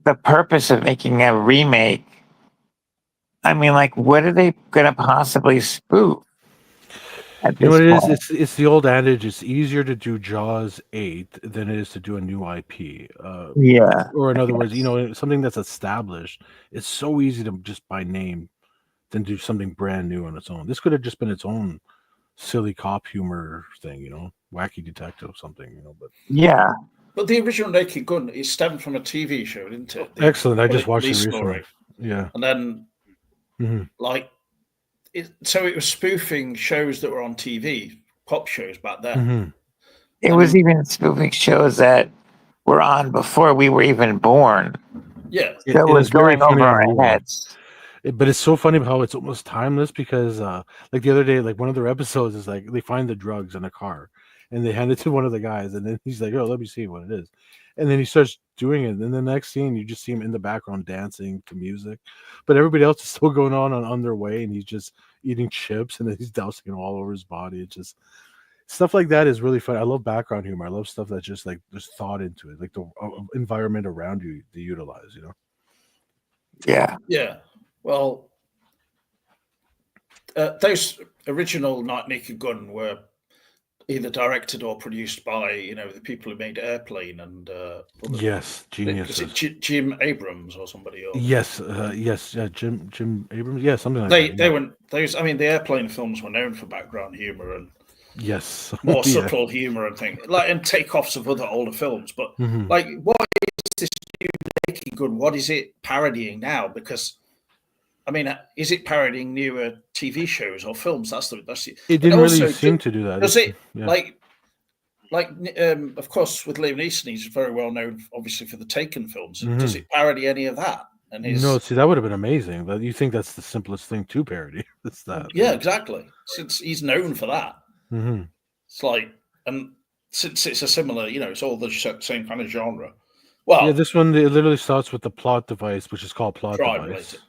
the purpose of making a remake. I mean, like, what are they going to possibly spoof? You know what it is? It's the old adage. It's easier to do Jaws 8 than it is to do a new IP. Yeah. Or in other words, you know, something that's established. It's so easy to just by name than do something brand new on its own. This could have just been its own silly cop humor thing, you know, wacky detective something, you know. But yeah. But the original Naked Gun is stemmed from a TV show, didn't it? Excellent. I just watched it recently. Story. Yeah. And then, so it was spoofing shows that were on TV, pop shows back then. It was even spoofing shows that were on before we were even born. Yeah. So it was going over our heads. But it's so funny how it's almost timeless because like the other day, like one of their episodes is like they find the drugs in a car and they hand it to one of the guys and then he's like, oh, let me see what it is. And then he starts doing it. And the next scene, you just see him in the background dancing to music. But everybody else is still going on their way and he's just eating chips and then he's dousing it all over his body. It's just stuff like that is really fun. I love background humor. I love stuff that's just like there's thought into it, like the environment around you they utilize, you know? Yeah. Yeah. Well, those original Naked Gun were either directed or produced by, you know, the people who made Airplane and yes, geniuses. Was it Jim Abrams or somebody else? Yes, Jim Abrams. Yeah, something like that. I mean, the Airplane films were known for background humor and yes, more subtle humor and things like and takeoffs of other older films. But like, what is this new Naked Gun? What is it parodying now? Because I mean, is it parodying newer TV shows or films? That's the. It didn't really seem to do that. Does it? Yeah. Of course, with Liam Neeson, he's very well known, obviously, for the Taken films. Mm-hmm. Does it parody any of that? And no, see, that would have been amazing. But you think that's the simplest thing to parody? It's that. Yeah, exactly. Since he's known for that, mm-hmm. It's like, and since it's a similar, it's all the same kind of genre. Well, yeah, this one it literally starts with the plot device, which is called plot device. Related.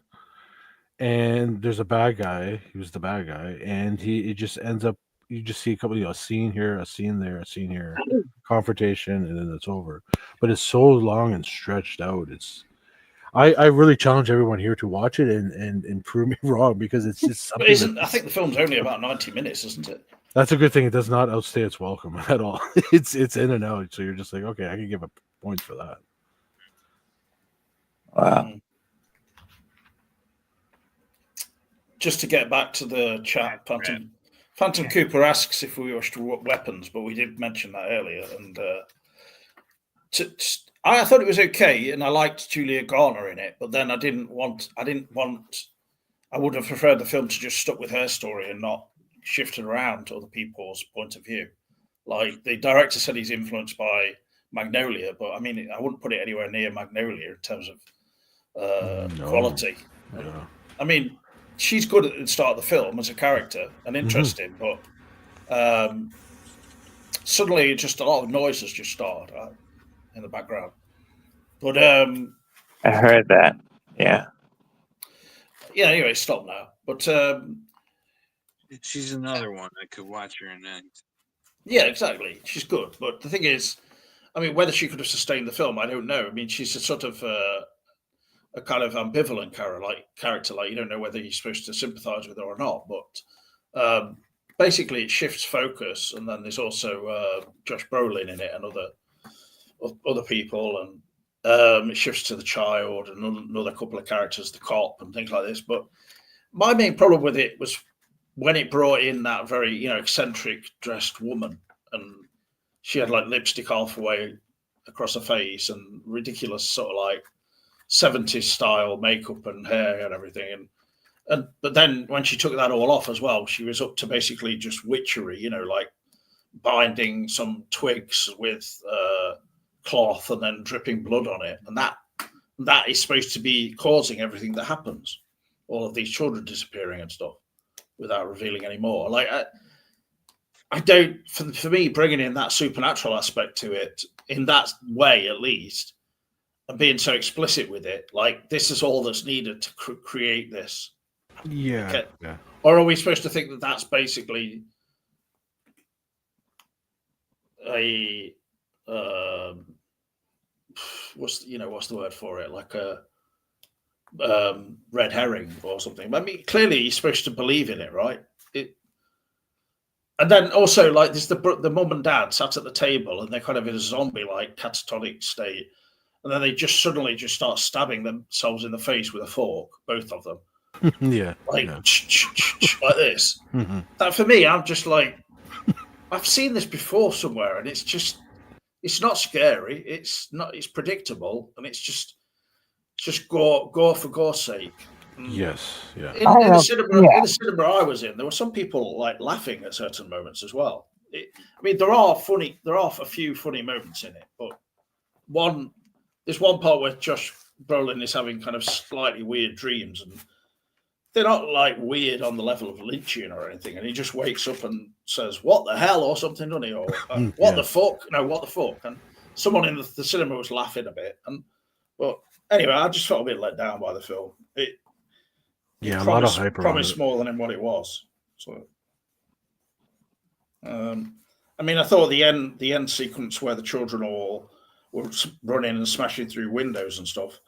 And there's a bad guy. He was the bad guy, and it just ends up. You just see a couple, a scene here, a scene there, a scene here, confrontation, and then it's over. But it's so long and stretched out. I really challenge everyone here to watch it and prove me wrong, because it's just something. I think the film's only about 90 minutes, isn't it? That's a good thing. It does not outstay its welcome at all. It's in and out, so you're just like, okay, I can give a point for that. Wow. Just to get back to the chat, Phantom Cooper asks if we watched Weapons, but we did mention that earlier. And I thought it was okay, and I liked Julia Garner in it, but then I would have preferred the film to just stuck with her story and not shifted around to other people's point of view. Like, the director said he's influenced by Magnolia, but I mean, I wouldn't put it anywhere near Magnolia in terms of quality. Yeah. I mean, she's good at the start of the film as a character and interesting, but suddenly just a lot of noises just started in the background. But I heard that. Yeah. Yeah. Anyway, stop now. But she's another one I could watch her in that. Yeah, exactly. She's good, but the thing is, I mean, whether she could have sustained the film, I don't know. I mean, she's a sort of a kind of ambivalent character. Like, you don't know whether you're supposed to sympathise with her or not. But basically, it shifts focus, and then there's also Josh Brolin in it and other people, and it shifts to the child and another couple of characters, the cop and things like this. But my main problem with it was when it brought in that very, eccentric dressed woman, and she had like lipstick halfway across her face and ridiculous sort of like 70s style makeup and hair and everything. But then when she took that all off as well, she was up to basically just witchery, like binding some twigs with cloth and then dripping blood on it. And that is supposed to be causing everything that happens, all of these children disappearing and stuff, without revealing any more. Like, I don't, for me, bringing in that supernatural aspect to it in that way, at least, and being so explicit with it, like, this is all that's needed to create this. Yeah. Okay. Yeah. Or are we supposed to think that that's basically a what's the word for it? Like a red herring or something. I mean, clearly you're supposed to believe in it, right? And then also, like, there's the mum and dad sat at the table, and they're kind of in a zombie-like catatonic state, and then they just suddenly start stabbing themselves in the face with a fork, both of them. Yeah, like like this. Mm-hmm. That, for me, I'm just like, I've seen this before somewhere, and it's not scary. It's predictable, and it's just gore for gore's sake. Yes, yeah. In the cinema I was in, there were some people like laughing at certain moments as well. I mean, there are a few funny moments in it, but there's one part where Josh Brolin is having kind of slightly weird dreams, and they're not like weird on the level of Lynchian or anything, and he just wakes up and says, "What the hell?" or something, doesn't he? Or what the fuck? No, what the fuck? And someone in the cinema was laughing a bit. But anyway, I just felt a bit let down by the film. It a lot of hype promised more than what it was. So, I mean, I thought the end sequence where the children all were running and smashing through windows and stuff,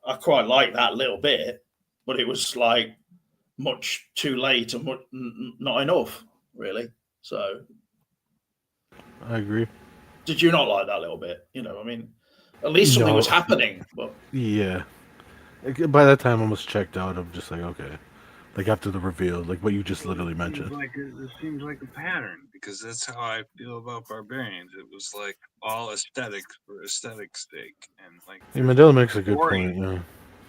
I quite liked that little bit, but it was like much too late and not enough, really. So, I agree. Did you not like that little bit? I mean, at least something was happening. But yeah, by that time, I almost checked out. I'm just like, okay, like after the reveal, like what you just literally mentioned. It seems like a pattern, because that's how I feel about Barbarians. It was like all aesthetics for aesthetic's sake, and like Mandela makes a good point. Yeah,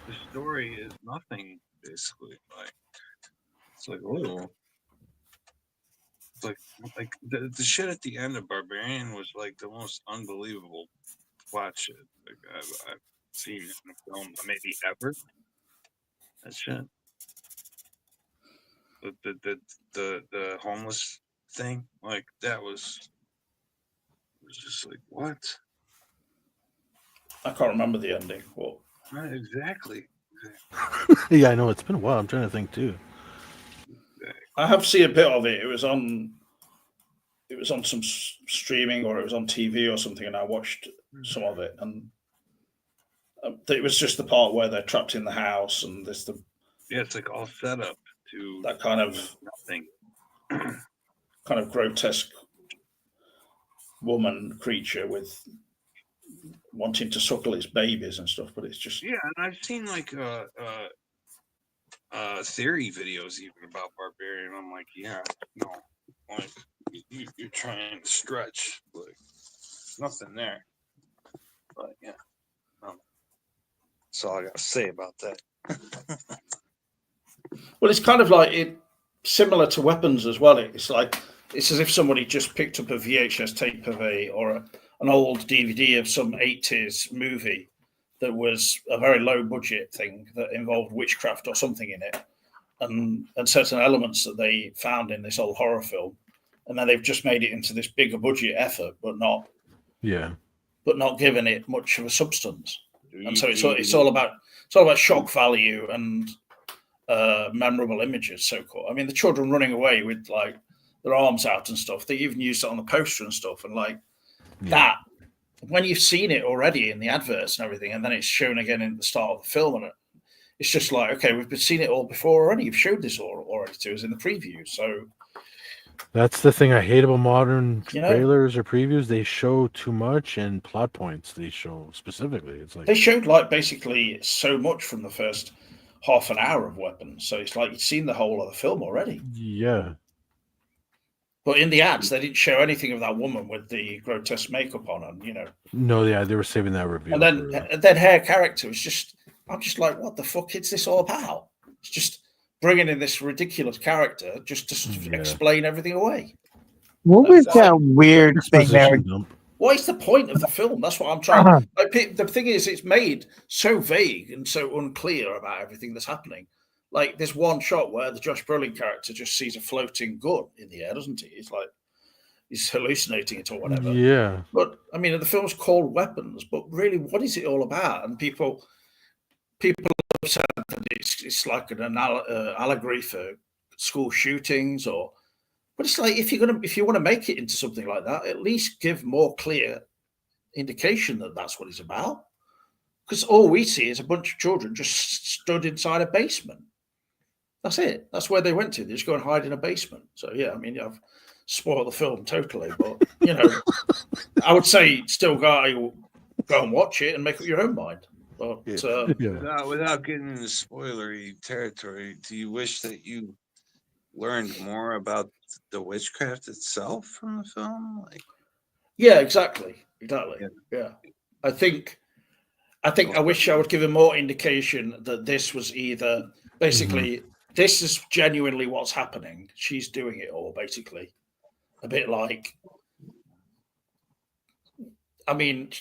the story is nothing basically. Like it's like oh, it's like the shit at the end of Barbarian was like the most unbelievable plot shit like I've seen in a film maybe ever. That shit. The homeless thing, like that was just like what? I can't remember the ending. What? Not exactly. Yeah, I know it's been a while. I'm trying to think too. I have seen a bit of it. It was on some streaming, or it was on TV or something, and I watched some of it. And it was just the part where they're trapped in the house, and there's Yeah, it's like all set up to that kind of nothing. grotesque woman creature with wanting to suckle its babies and stuff. But it's just Yeah, and I've seen like theory videos even about Barbarian. I'm like, yeah, no, like you're trying to stretch, like nothing there. But yeah, that's all I gotta say about that. well, it's kind of like it similar to Weapons as well. It's like it's as if somebody just picked up a VHS tape of an old DVD of some 80s movie that was a very low budget thing that involved witchcraft or something in it, and certain elements that they found in this old horror film, and then they've just made it into this bigger budget effort, but not given it much of a substance. And so it's all about shock value and memorable images. So cool. I mean, the children running away with like their arms out and stuff. They even used it on the poster and stuff, and like that. When you've seen it already in the adverts and everything, and then it's shown again in the start of the film, and it's just like, okay, we've seen it all before already. You've showed this already to us in the preview. So that's the thing I hate about modern trailers or previews. They show too much, and plot points they show specifically. It's like they showed like basically so much from the first half an hour of Weapons. So it's like you'd seen the whole of the film already. Yeah. But in the ads, they didn't show anything of that woman with the grotesque makeup on, and No, yeah, they were saving that reveal. And then her character was just, I'm just like, what the fuck is this all about? It's just bringing in this ridiculous character just to explain everything away. What was that weird thing there? What is the point of the film? That's what I'm trying. Like, the thing is, it's made so vague and so unclear about everything that's happening. Like, there's one shot where the Josh Brolin character just sees a floating gun in the air, doesn't he? It's like he's hallucinating it or whatever. Yeah. But I mean, the film's called Weapons, but really, what is it all about? And people have said that it's like an allegory for school shootings, but it's like if you want to make it into something like that, at least give more clear indication that that's what it's about. Because all we see is a bunch of children just stood inside a basement. That's it. That's where they went to. They just go and hide in a basement. So yeah, I mean, I've spoiled the film totally, but I would say still go and watch it and make up your own mind. But without getting into spoilery territory, do you wish that you learned more about the witchcraft itself from the film? Like, yeah, exactly. Yeah. I think I wish I would give him more indication that this was either basically this is genuinely what's happening. She's doing it all, basically. A bit like, I mean,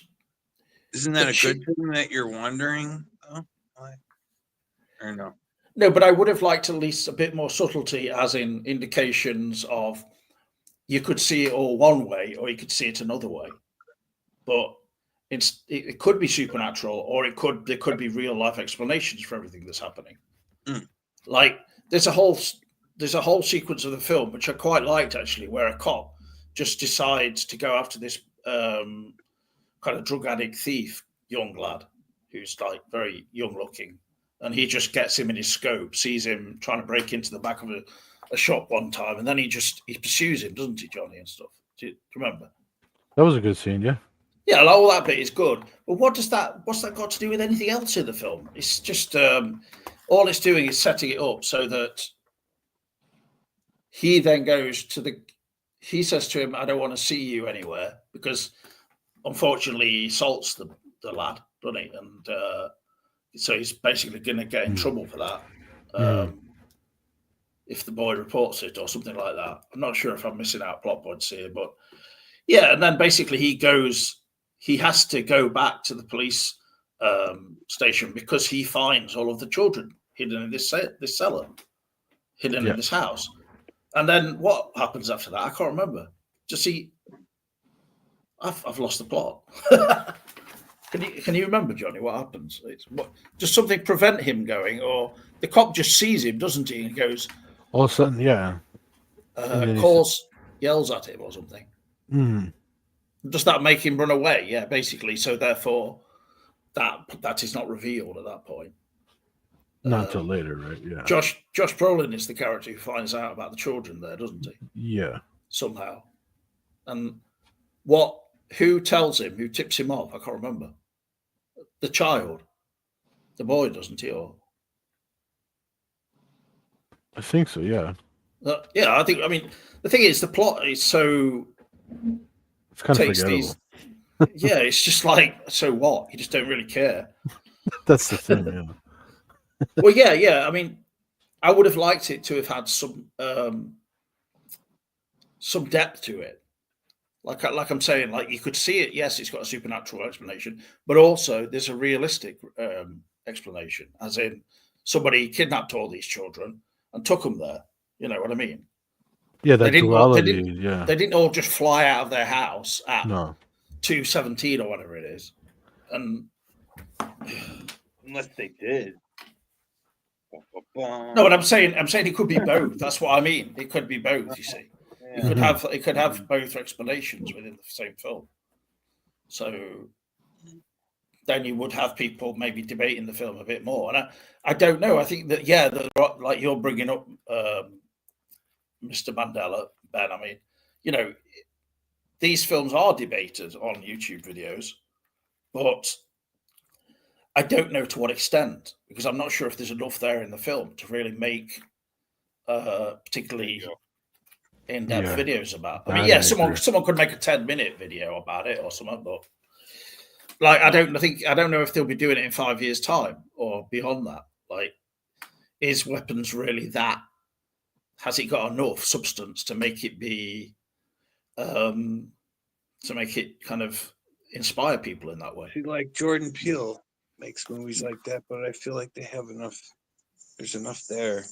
isn't that a good thing that you're wondering? Or no? No, but I would have liked at least a bit more subtlety, as in indications of you could see it all one way or you could see it another way. But it could be supernatural, or there could be real life explanations for everything that's happening. Like there's a whole sequence of the film which I quite liked actually, where a cop just decides to go after this kind of drug addict thief young lad who's like very young looking, and he just gets him in his scope, sees him trying to break into the back of a shop one time, and then he pursues him, doesn't he, Johnny, and stuff. Do you remember? That was a good scene, yeah. Yeah, like, all that bit is good. But what's that got to do with anything else in the film? It's just all it's doing is setting it up so that he then goes he says to him, I don't want to see you anywhere, because unfortunately he assaults the lad, doesn't he? And so he's basically going to get in trouble for that. if the boy reports it or something like that. I'm not sure if I'm missing out plot points here, but yeah. And then basically he has to go back to the police station because he finds all of the children hidden in this cellar, hidden in this house. And then what happens after that? I can't remember. Just see, I've lost the plot. Can you remember, Johnny? What happens? Does something prevent him going, or the cop just sees him, doesn't he? And goes, all of a sudden, yeah. yells at him or something. Mm. Does that make him run away? Yeah, basically. So therefore, that is not revealed at that point. Not until later, right? Yeah. Josh Brolin is the character who finds out about the children there, doesn't he? Yeah. Somehow. And who tells him, who tips him off? I can't remember. The child. The boy, doesn't he? Or I think so, yeah. I mean, the thing is, the plot is so... It's kind of forgettable. Yeah, it's just like, so what? You just don't really care. That's the thing, yeah. Well, yeah. I mean, I would have liked it to have had some depth to it. Like I'm saying, like you could see it. Yes, it's got a supernatural explanation, but also there's a realistic explanation, as in somebody kidnapped all these children and took them there. You know what I mean? Yeah, that duality. They didn't all just fly out of their house at no 2:17 or whatever it is, and unless they did. No, but I'm saying it could be both. That's what I mean. It could be both. You see, it could have both explanations within the same film. So then you would have people maybe debating the film a bit more. And I don't know. I think that like you're bringing up, Mr. Mandela, Ben. I mean, you know, these films are debated on YouTube videos, but I don't know to what extent, because I'm not sure if there's enough there in the film to really make particularly in-depth videos about. I mean, someone could make a 10-minute video about it or something, but like I don't know if they'll be doing it in 5 years' time or beyond that. Like, is Weapons really that? Has it got enough substance to make it be to make it kind of inspire people in that way? See, like Jordan Peele makes movies like that, but I feel like they have enough. There's enough there.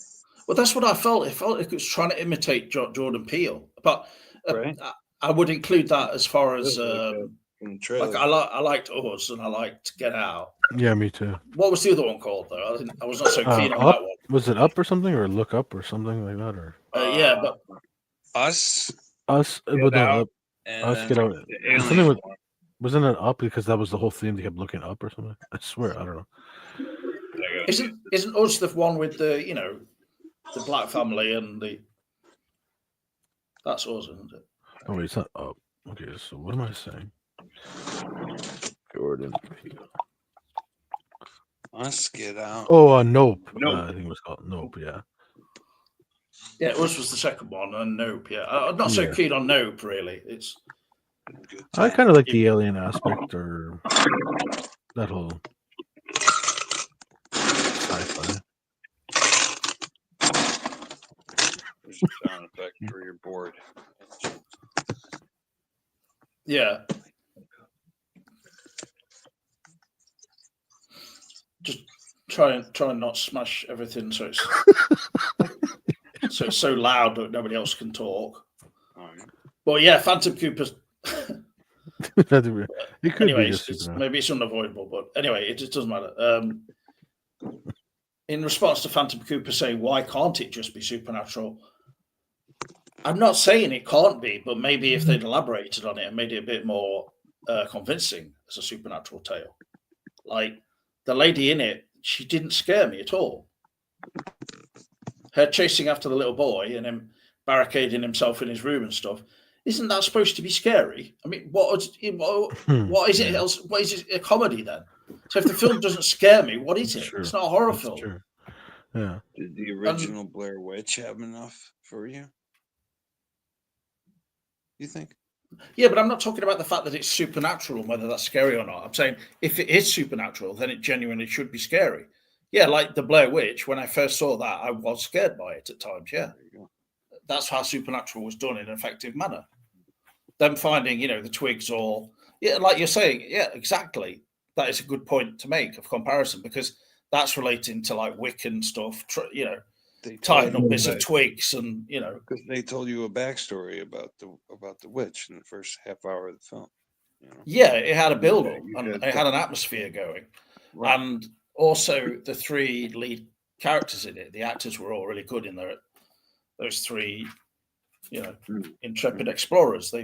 Well, that's what I felt. It felt like it was trying to imitate Jordan Peele, but right. I would include that as far as like I liked Us and I liked Get Out. Yeah, me too. What was the other one called though? I was not so keen on that one. Was it Up or something, or Look Up or something like that, or yeah, but Us, Get Out. Something with, wasn't it Up because that was the whole theme? They kept looking up or something. I swear, I don't know. Isn't Us the one with the the black family and that's Us, isn't it? Oh wait, it's not Up. Okay, so what am I saying? Jordan Peele. Us, Get Out. Oh, Nope. I think it was called Nope. Yeah. Yeah, Us was the second one, and Nope. Yeah, I'm not so keen on Nope. Really, it's. I kind of like the alien aspect, or that whole sci-fi. There's a sound effect for your board. Yeah. Just try and not smash everything so it's so loud that nobody else can talk. Well, yeah, Phantom Cooper's. It could anyway, be maybe it's unavoidable, but anyway, it just doesn't matter. In response to Phantom Cooper saying, "Why can't it just be supernatural?" I'm not saying it can't be, but maybe if they'd elaborated on it and made it a bit more convincing as a supernatural tale, like the lady in it, she didn't scare me at all. Her chasing after the little boy and him barricading himself in his room and stuff. Isn't that supposed to be scary? I mean, what is it else? What is it, a comedy then? So if the film doesn't scare me, what is it? True. It's not a horror That's film. True. Yeah. Did the original Blair Witch have enough for you? You think? Yeah, but I'm not talking about the fact that it's supernatural and whether that's scary or not. I'm saying if it is supernatural, then it genuinely should be scary. Yeah, like the Blair Witch. When I first saw that, I was scared by it at times. Yeah, There you go. that's how Supernatural was done in an effective manner. Them finding, the twigs, or like you're saying, yeah, exactly. That is a good point to make of comparison, because that's relating to like Wiccan stuff. They Tying told up you bits of that twigs, and because they told you a backstory about the witch in the first half hour of the film. yeah, it had a build Yeah, up you and had it had an atmosphere going, right. and also the three lead characters in it. The actors were all really good in those three, intrepid explorers.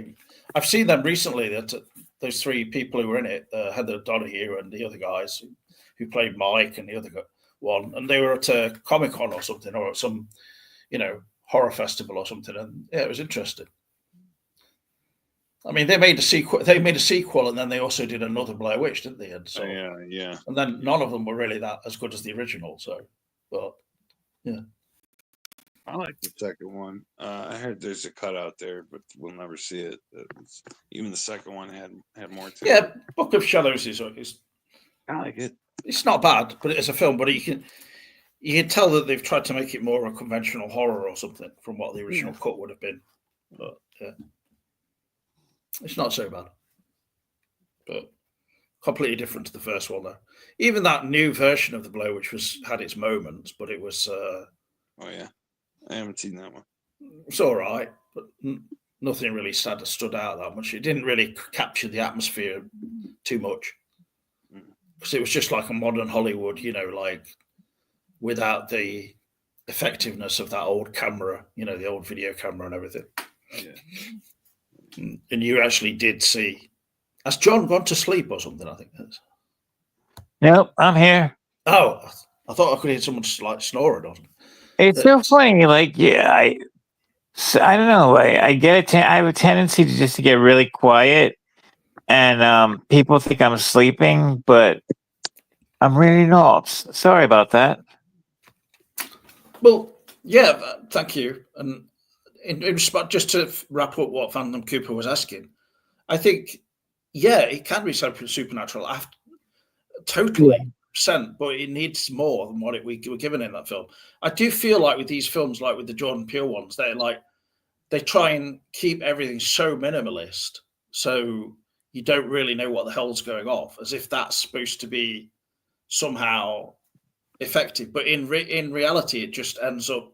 I've seen them recently. That those three people who were in it, Heather Donahue and the other guys who played Mike and the other one, and they were at a Comic-Con or something, or at some, horror festival or something, and yeah, it was interesting. I mean, they made a sequel. They made a sequel, and then they also did another Blair Witch, didn't they? And so, Yeah. and then none of them were really that as good as the original. So, but yeah, I like the second one. I heard there's a cut out there, but we'll never see it. Even the second one had more to yeah. it. Book of Shadows is I like it. it's not bad, but it's a film. But you can tell that they've tried to make it more of a conventional horror or something from what the original cut would have been. But yeah, it's not so bad. But completely different to the first one, though. Even that new version of the Blow, which had its moments, but it was. Oh yeah, I haven't seen that one. It's all right, but nothing really stood out that much. It didn't really capture the atmosphere too much, because it was just like a modern Hollywood, like without the effectiveness of that old camera, the old video camera and everything. Yeah. And you actually did see. Has John gone to sleep or something? I think that's. Nope, I'm here. Oh, I thought I could hear someone like snoring or something. It's so funny. Like, yeah, I don't know. I get I have a tendency to just to get really quiet, and people think I'm sleeping, but I'm really not. Sorry about that. Well, yeah, thank you. And in respect, just to wrap up what Phantom Cooper was asking, I think, yeah, it can be supernatural, totally, but it needs more than what we were given in that film. I do feel like with these films, like with the Jordan Peele ones, they try and keep everything so minimalist, so you don't really know what the hell's going off, as if that's supposed to be somehow effective. But in reality, it just ends up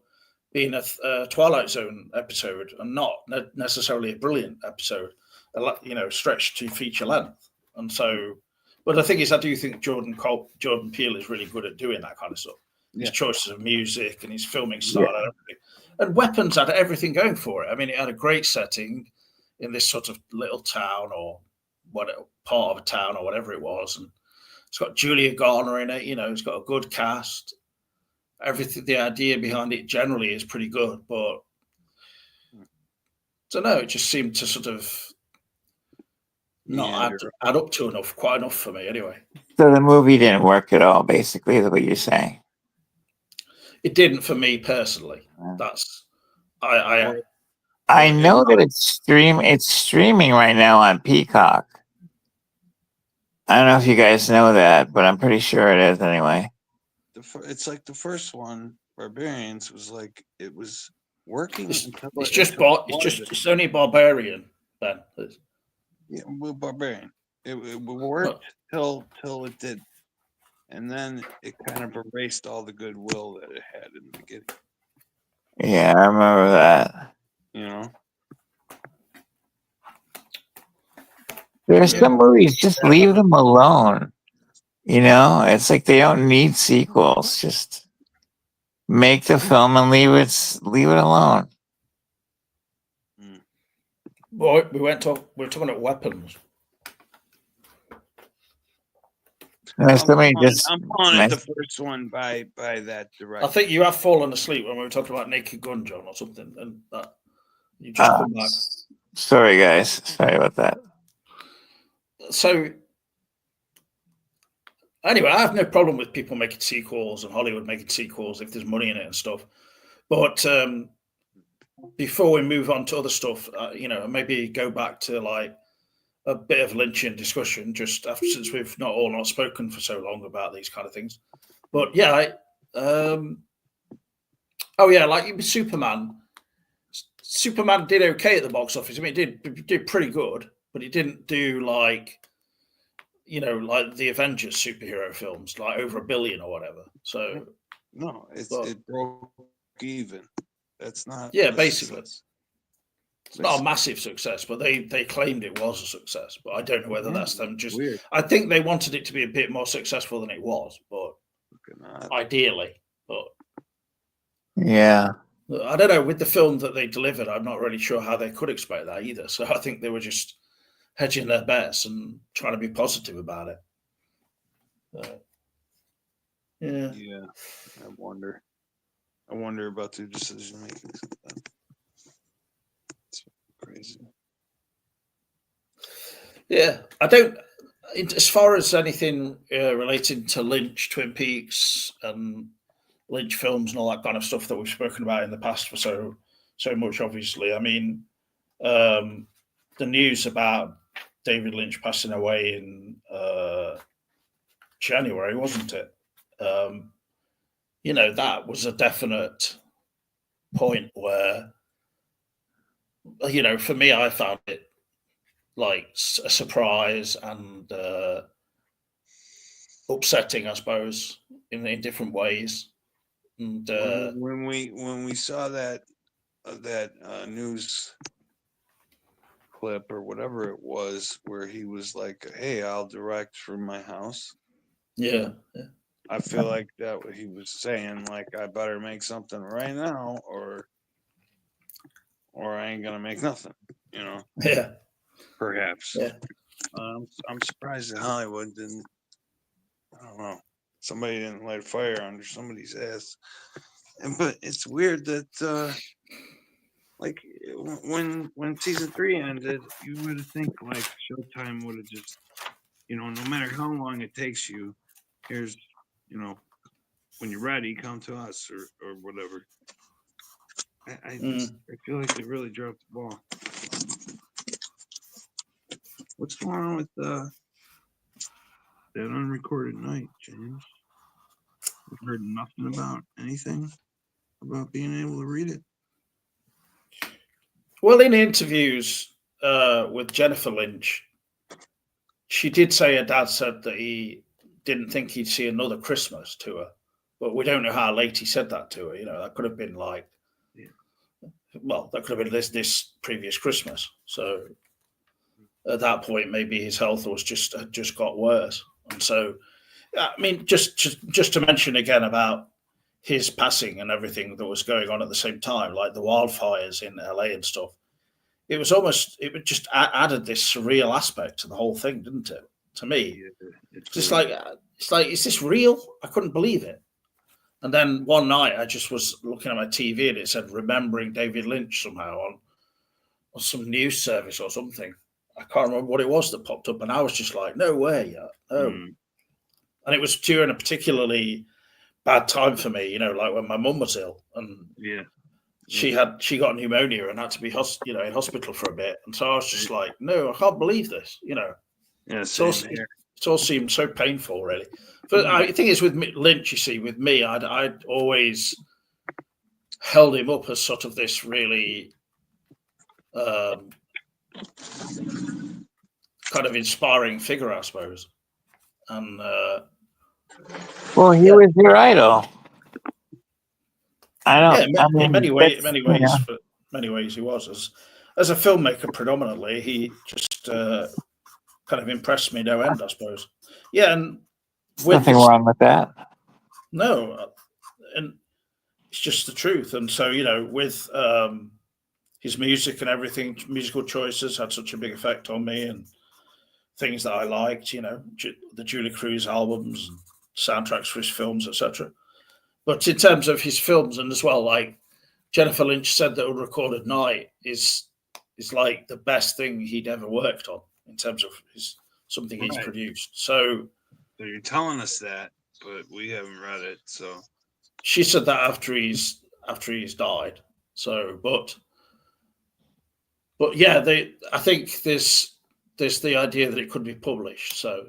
being a Twilight Zone episode, and not necessarily a brilliant episode, stretched to feature length. And so, but the thing is, I do think Jordan Peele is really good at doing that kind of stuff. His choices of music and his filming style and everything. And Weapons had everything going for it. I mean, it had a great setting in this sort of little town, or part of a town or whatever it was, and it's got Julia Garner in it. It's got a good cast. Everything, the idea behind it generally is pretty good, but I don't know. It just seemed to sort of not add up to quite enough for me, anyway. So the movie didn't work at all. Basically, is what you're saying. It didn't for me personally. That's I know that it's streaming right now on Peacock. I don't know if you guys know that, but I'm pretty sure it is anyway. It's like the first one, Barbarians, was like it was working. It's only Barbarian, Ben. Yeah, well, Barbarian. It worked till it did, and then it kind of erased all the goodwill that it had in the beginning. Yeah, I remember that. There's some movies, just leave them alone. It's like they don't need sequels. Just make the film and leave it alone. Well, we're talking about Weapons. I'm calling it the first one by that director. I think you have fallen asleep when we were talking about Naked Gun, John, or something, and that you just come back. Sorry, guys. Sorry about that. So anyway, I have no problem with people making sequels and Hollywood making sequels if there's money in it and stuff. But before we move on to other stuff, maybe go back to like a bit of Lynchian discussion, just since we've not spoken for so long about these kind of things. But yeah, oh yeah, like Superman. Superman did okay at the box office. I mean, it did pretty good, but it didn't do like like the Avengers superhero films, like over $1 billion or whatever. So No, but it broke even. That's not yeah, a basically. success. It's not a massive success, but they claimed it was a success. But I don't know whether that's them just. Weird. I think they wanted it to be a bit more successful than it was, but ideally. But Yeah. I don't know. With the film that they delivered, I'm not really sure how they could expect that either. So I think they were just hedging their bets and trying to be positive about it. Yeah. Yeah. I wonder about their decision making. It's crazy. Yeah, I don't. As far as anything relating to Lynch, Twin Peaks, and Lynch films and all that kind of stuff that we've spoken about in the past for so much, obviously. I mean, the news about David Lynch passing away in January, wasn't it? That was a definite point where, for me, I found it like a surprise and upsetting, I suppose, in different ways. And when we saw that news clip or whatever it was, where he was like, "Hey, I'll direct from my house." Yeah. I feel like that what he was saying, like, I better make something right now, or I ain't gonna make nothing. Yeah. Perhaps. Yeah. I'm surprised that Hollywood didn't. I don't know. Somebody didn't light a fire under somebody's ass. But it's weird that, like, when season 3 ended, you would think like Showtime would have just, no matter how long it takes you, here's, when you're ready, come to us or whatever. I feel like they really dropped the ball. What's going on with that unrecorded night, James? I've heard nothing about anything about being able to read it. Well, in interviews with Jennifer Lynch, she did say her dad said that he didn't think he'd see another Christmas to her, but we don't know how late he said that to her. That could have been like, well, that could have been this previous Christmas. So at that point, maybe his health was just got worse. And so, I mean, just to mention again about his passing and everything that was going on at the same time, like the wildfires in LA and stuff. It just added this surreal aspect to the whole thing, didn't it? To me, it's like, is this real? I couldn't believe it. And then one night, I just was looking at my TV and it said "Remembering David Lynch" somehow on some news service or something. I can't remember what it was that popped up, and I was just like, "No way, no!" And it was during a particularly bad time for me, like when my mum was ill, and she got pneumonia and had to be in hospital for a bit, and so I was just like, no, I can't believe this. It all seemed so painful, really. But I think it's with Lynch. You see, with me, I'd always held him up as sort of this really kind of inspiring figure, I suppose. And well, he was your idol. In many ways, he was as a filmmaker. Predominantly, he just kind of impressed me no end, I suppose. Yeah, and nothing wrong with that. No, and it's just the truth. And so, with his music and everything, musical choices had such a big effect on me, and things that I liked. The Julie Cruz albums, and soundtracks for his films, etc. But in terms of his films, and as well, like Jennifer Lynch said that Unrecorded Night is like the best thing he'd ever worked on in terms of something he's produced. So you're telling us that, but we haven't read it. So she said that after he's died. So, but yeah, I think there's the idea that it could be published. So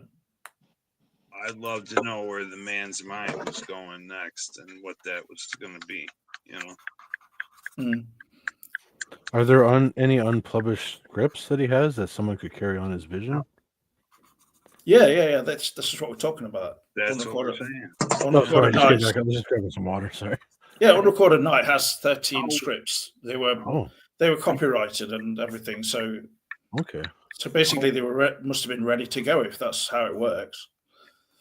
I'd love to know where the man's mind was going next and what that was going to be. You know. Mm. Are there any unpublished scripts that he has that someone could carry on his vision? Yeah. This is what we're talking about. That's what we're saying. No, sorry, Unrecorded just kidding. Nights. I was just grabbing some water. Sorry. Yeah, Unrecorded Night has 13 Oh. scripts. They Oh, were copyrighted and everything. So okay. basically, they must have been ready to go if that's how it works.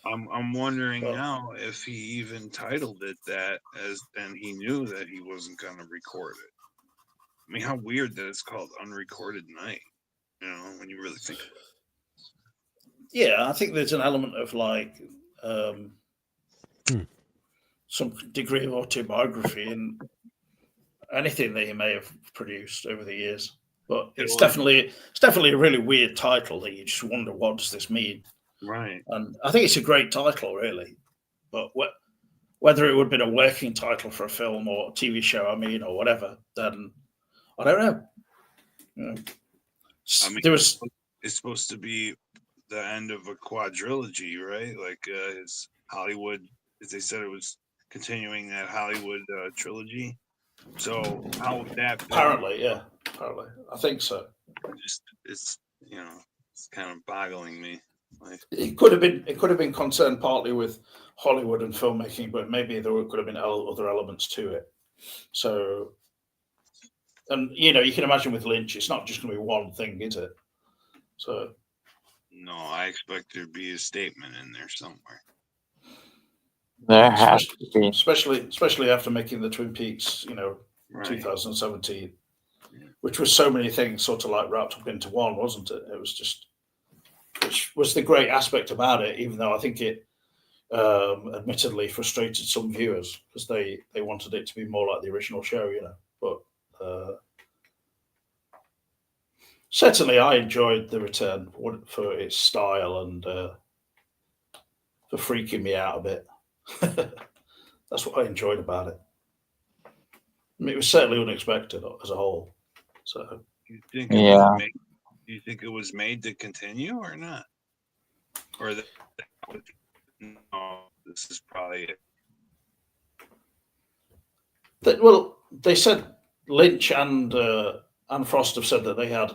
I'm wondering Well- now if he even titled it that, as then he knew that he wasn't going to record it. I mean, how weird that it's called Unrecorded Night. You know, when you really think about it. Yeah, I think there's an element of like some degree of autobiography in anything that he may have produced over the years. But it's definitely a really weird title that you just wonder, what does this mean? Right. And I think it's a great title, really. But whether it would have been a working title for a film or a TV show, or whatever, then I don't know. You know, I mean, there was it's supposed to be the end of a quadrilogy, right? Like his Hollywood, as they said, it was continuing that Hollywood trilogy. So how would that be? apparently, I think so. It's it's kind of boggling me. Like, It could have been concerned partly with Hollywood and filmmaking, but maybe there could have been other elements to it. So, and you can imagine with Lynch, it's not just going to be one thing, is it? So, No, I expect there to be a statement in there somewhere. There has to be. especially after making the Twin Peaks, right. 2017, which was so many things sort of like wrapped up into one, wasn't it? It was just, which was the great aspect about it, even though I think it admittedly frustrated some viewers because they wanted it to be more like the original show, But certainly, I enjoyed The Return for its style and for freaking me out a bit. That's what I enjoyed about it. I mean, it was certainly unexpected as a whole. So, Do you think it was made, do you think it was made to continue or not? Or no, this is probably it. well, they said Lynch and Frost have said that they had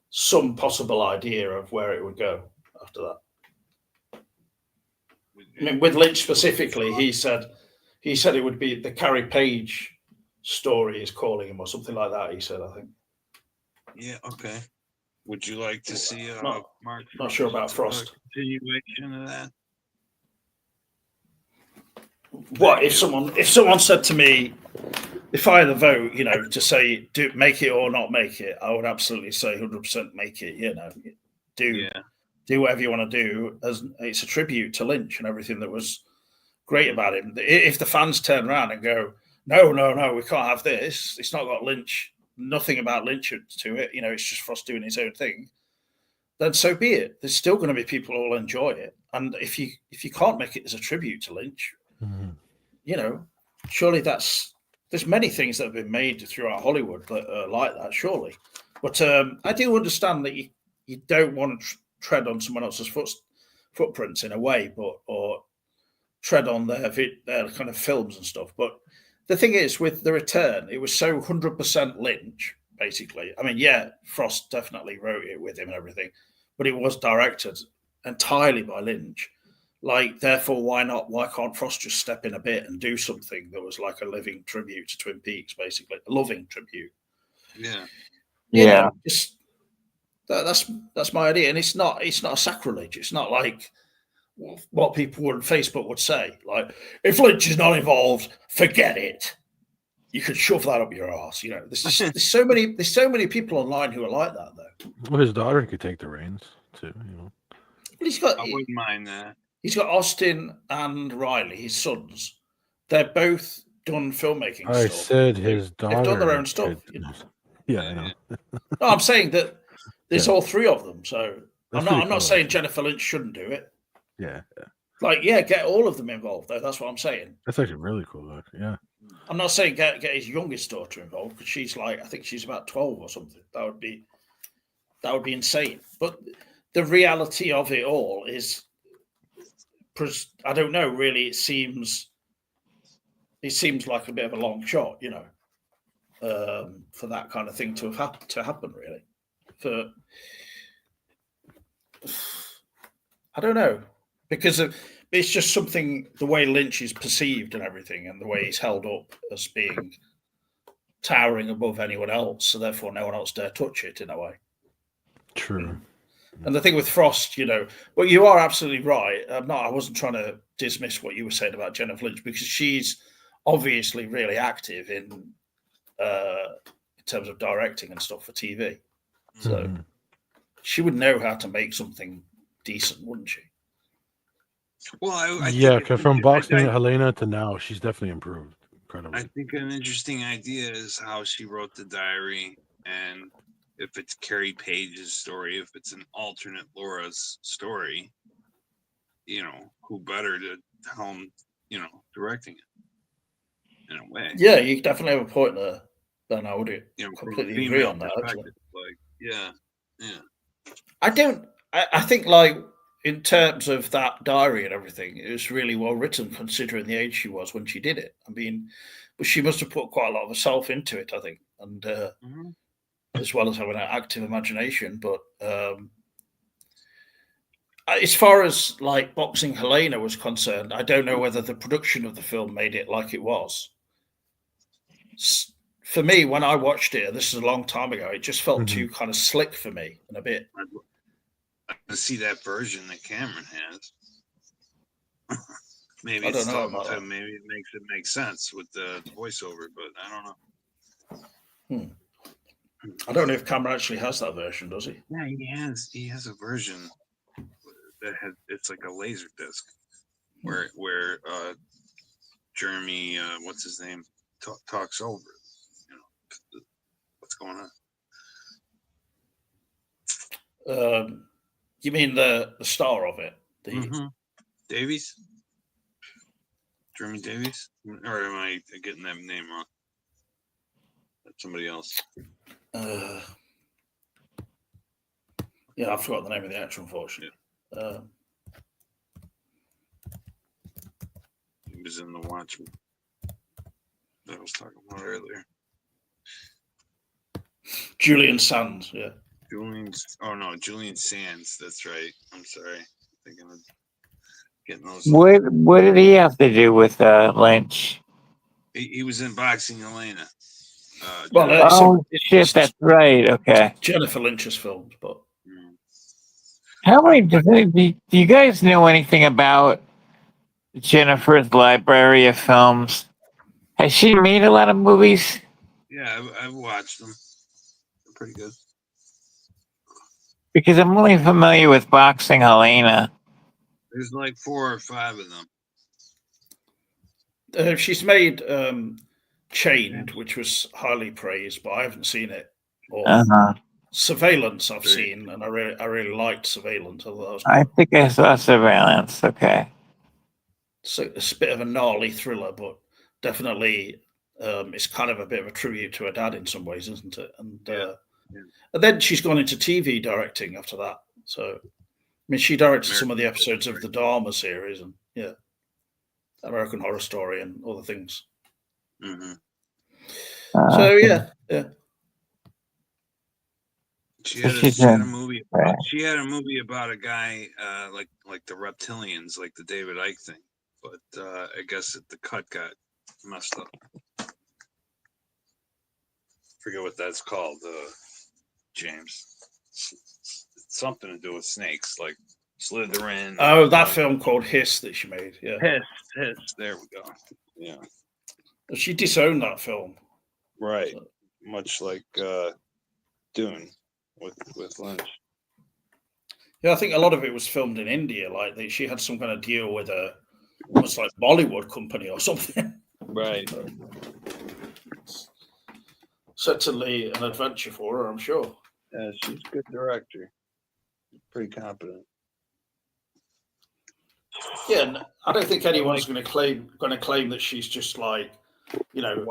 some possible idea of where it would go after that. I mean, with Lynch specifically, he said it would be the Carrie Page story is calling him or something like that. He said, I think. Yeah. Okay. Would you like to see Mark? Not sure about Frost. Continuation of that. What if someone said to me, if I had a vote, to say make it or not make it, I would absolutely say 100% make it. Do whatever you want to do, as it's a tribute to Lynch and everything that was great about him. If the fans turn around and go, no, we can't have this. It's not got Lynch, nothing about Lynch to it. It's just Frost doing his own thing. Then so be it. There's still going to be people who will enjoy it. And if you can't make it as a tribute to Lynch, surely there's many things that have been made throughout Hollywood that are like that, surely. But I do understand that you don't want to tread on someone else's footprints in a way, or tread on their kind of films and stuff. But the thing is, with The Return, it was so 100% Lynch, basically. I mean, yeah, Frost definitely wrote it with him and everything, but it was directed entirely by Lynch. Like, therefore, why can't Frost just step in a bit and do something that was like a living tribute to Twin Peaks, basically, a loving tribute? Yeah. Just that's my idea, and it's not a sacrilege. It's not like what people on Facebook would say, like, if Lynch is not involved, forget it. You could shove that up your ass. There's so many people online who are like that, though. Well, his daughter could take the reins too. Well, I wouldn't mind that. He's got Austin and Riley, his sons. They're both done filmmaking. I said his daughter. They've done their own stuff. Yeah, I know. No, I'm saying that there's all three of them. So That's I'm not cool, saying Jennifer Lynch shouldn't do it. Yeah. Get all of them involved, though. That's what I'm saying. That's actually really cool, though. Yeah. I'm not saying get his youngest daughter involved, because she's I think she's about 12 or something. That would be insane. But the reality of it all is, I don't know. Really, it seems like a bit of a long shot, for that kind of thing to happen. Really, for I don't know, because it's just something, the way Lynch is perceived and everything, and the way he's held up as being towering above anyone else, so therefore no one else dare touch it in a way. True. And the thing with Frost, well, you are absolutely right. I wasn't trying to dismiss what you were saying about Jennifer Lynch, because she's obviously really active in terms of directing and stuff for TV. So she would know how to make something decent, wouldn't she? Well, I Yeah, think because from boxing Helena to now, she's definitely improved incredibly. I think an interesting idea is how she wrote the diary, and if it's Carrie Page's story, if it's an alternate Laura's story, who better to helm, directing it in a way. Yeah, you definitely have a point there, Ben. I would completely agree on that. Actually. Yeah. I think, like, in terms of that diary and everything, it was really well written considering the age she was when she did it. I mean, but she must have put quite a lot of herself into it, I think, and as well as having an active imagination. But as far as like Boxing Helena was concerned, I don't know whether the production of the film made it like it was. For me, when I watched it, this is a long time ago, it just felt too kind of slick for me and a bit. To see that version that Cameron has. Maybe I don't it's know talking about to that. him. Maybe it makes it make sense with the voiceover, but I don't know. I don't know if Cameron actually has that version, does he? Yeah, he has a version that it's like a laser disc where Jeremy, what's his name, talks over it, what's going on. You mean the star of it? Davies? Jeremy Davies? Or am I getting that name wrong? That's somebody else. Yeah, I forgot the name of the actor, unfortunately. He was in The Watchmen that I was talking about earlier. Julian Sands, yeah. Julian Sands. That's right. I'm sorry. Thinking of getting those. What did he have to do with Lynch? He was in Boxing Elena. Shit, that's right. Okay. Jennifer Lynch's films, but how many? Do you guys know anything about Jennifer's library of films? Has she made a lot of movies? Yeah, I've watched them. They're pretty good. Because I'm only familiar with Boxing Helena. There's like 4 or 5 of them. She's made Chained, which was highly praised, but I haven't seen it. Or Surveillance, I've seen, and I really liked Surveillance. I think I saw Surveillance. Okay. So it's a bit of a gnarly thriller, but definitely it's kind of a bit of a tribute to her dad in some ways, isn't it? And then she's gone into TV directing after that. So, I mean, she directed some of the episodes of the Dharma series, and American Horror Story, and other things. So yeah. She had a movie. She had a movie about a guy like the reptilians, like the David Icke thing. But I guess the cut got messed up. Forget what that's called, James. It's something to do with snakes, like Slytherin. Oh, that film called Hiss that she made. Yeah. Hiss. There we go. Yeah. She disowned that film. Right. So. Much like Dune with Lynch. Yeah, I think a lot of it was filmed in India. Like she had some kind of deal with almost like Bollywood company or something. Right. Certainly an adventure for her, I'm sure. Yeah, she's a good director. Pretty competent. Yeah, I don't think anyone's going to claim that she's just like, The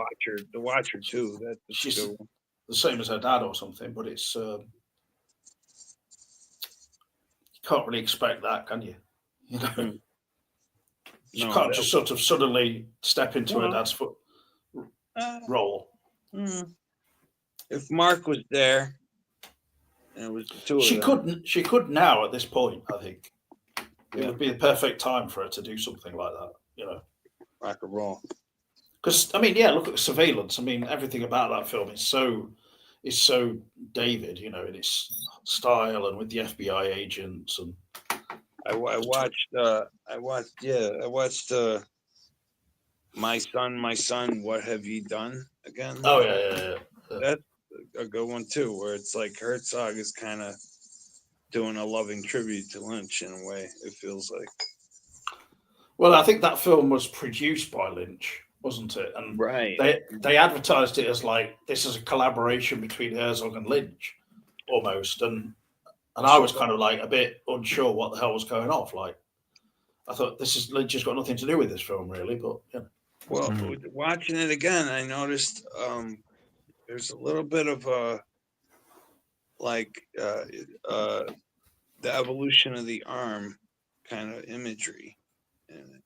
Watcher too. She's the same as her dad or something, but it's you can't really expect that, can you? She can't just sort of suddenly step into her dad's foot role. If Mark was there, and it was the two of them. She could now at this point. I think it would be the perfect time for her to do something like that. You know, rock and roll. Because I mean, yeah, look at the surveillance. I mean, everything about that film is so David. You know, in its style and with the FBI agents and. I watched. My son, what have you done again? Oh yeah. That's a good one too, where it's like Herzog is kind of doing a loving tribute to Lynch in a way. It feels like. Well, I think that film was produced by Lynch, wasn't it? And right. They advertised it as like this is a collaboration between Herzog and Lynch, almost. And I was kind of like a bit unsure what the hell was going off. Like, I thought Lynch has got nothing to do with this film, really. But yeah. Well, watching it again, I noticed there's a little bit of the evolution of the arm kind of imagery in it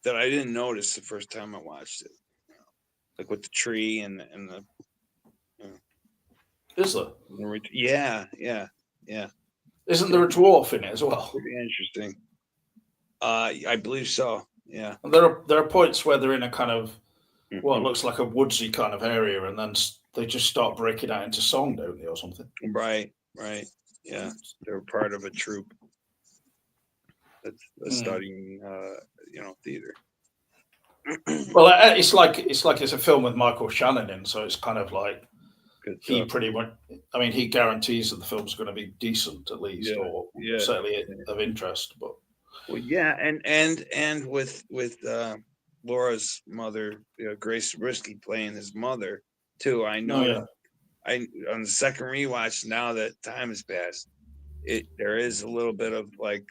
that I didn't notice the first time I watched it. You know, like with the tree and the. Is there? Yeah. Isn't there a dwarf in it as well? Pretty interesting. I believe so. Yeah. And there are points where they're in a kind of what looks like a woodsy kind of area, and then they just start breaking out into song, don't they, or something? Right. Yeah, they're part of a troupe that's studying, theater. Well, it's like it's a film with Michael Shannon in, so it's kind of like he pretty much. I mean, he guarantees that the film's going to be decent at least, or certainly of interest. But well, yeah, and with Laura's mother, Grace Zabriskie playing his mother too. I know. On the second rewatch, now that time has passed, there is a little bit of like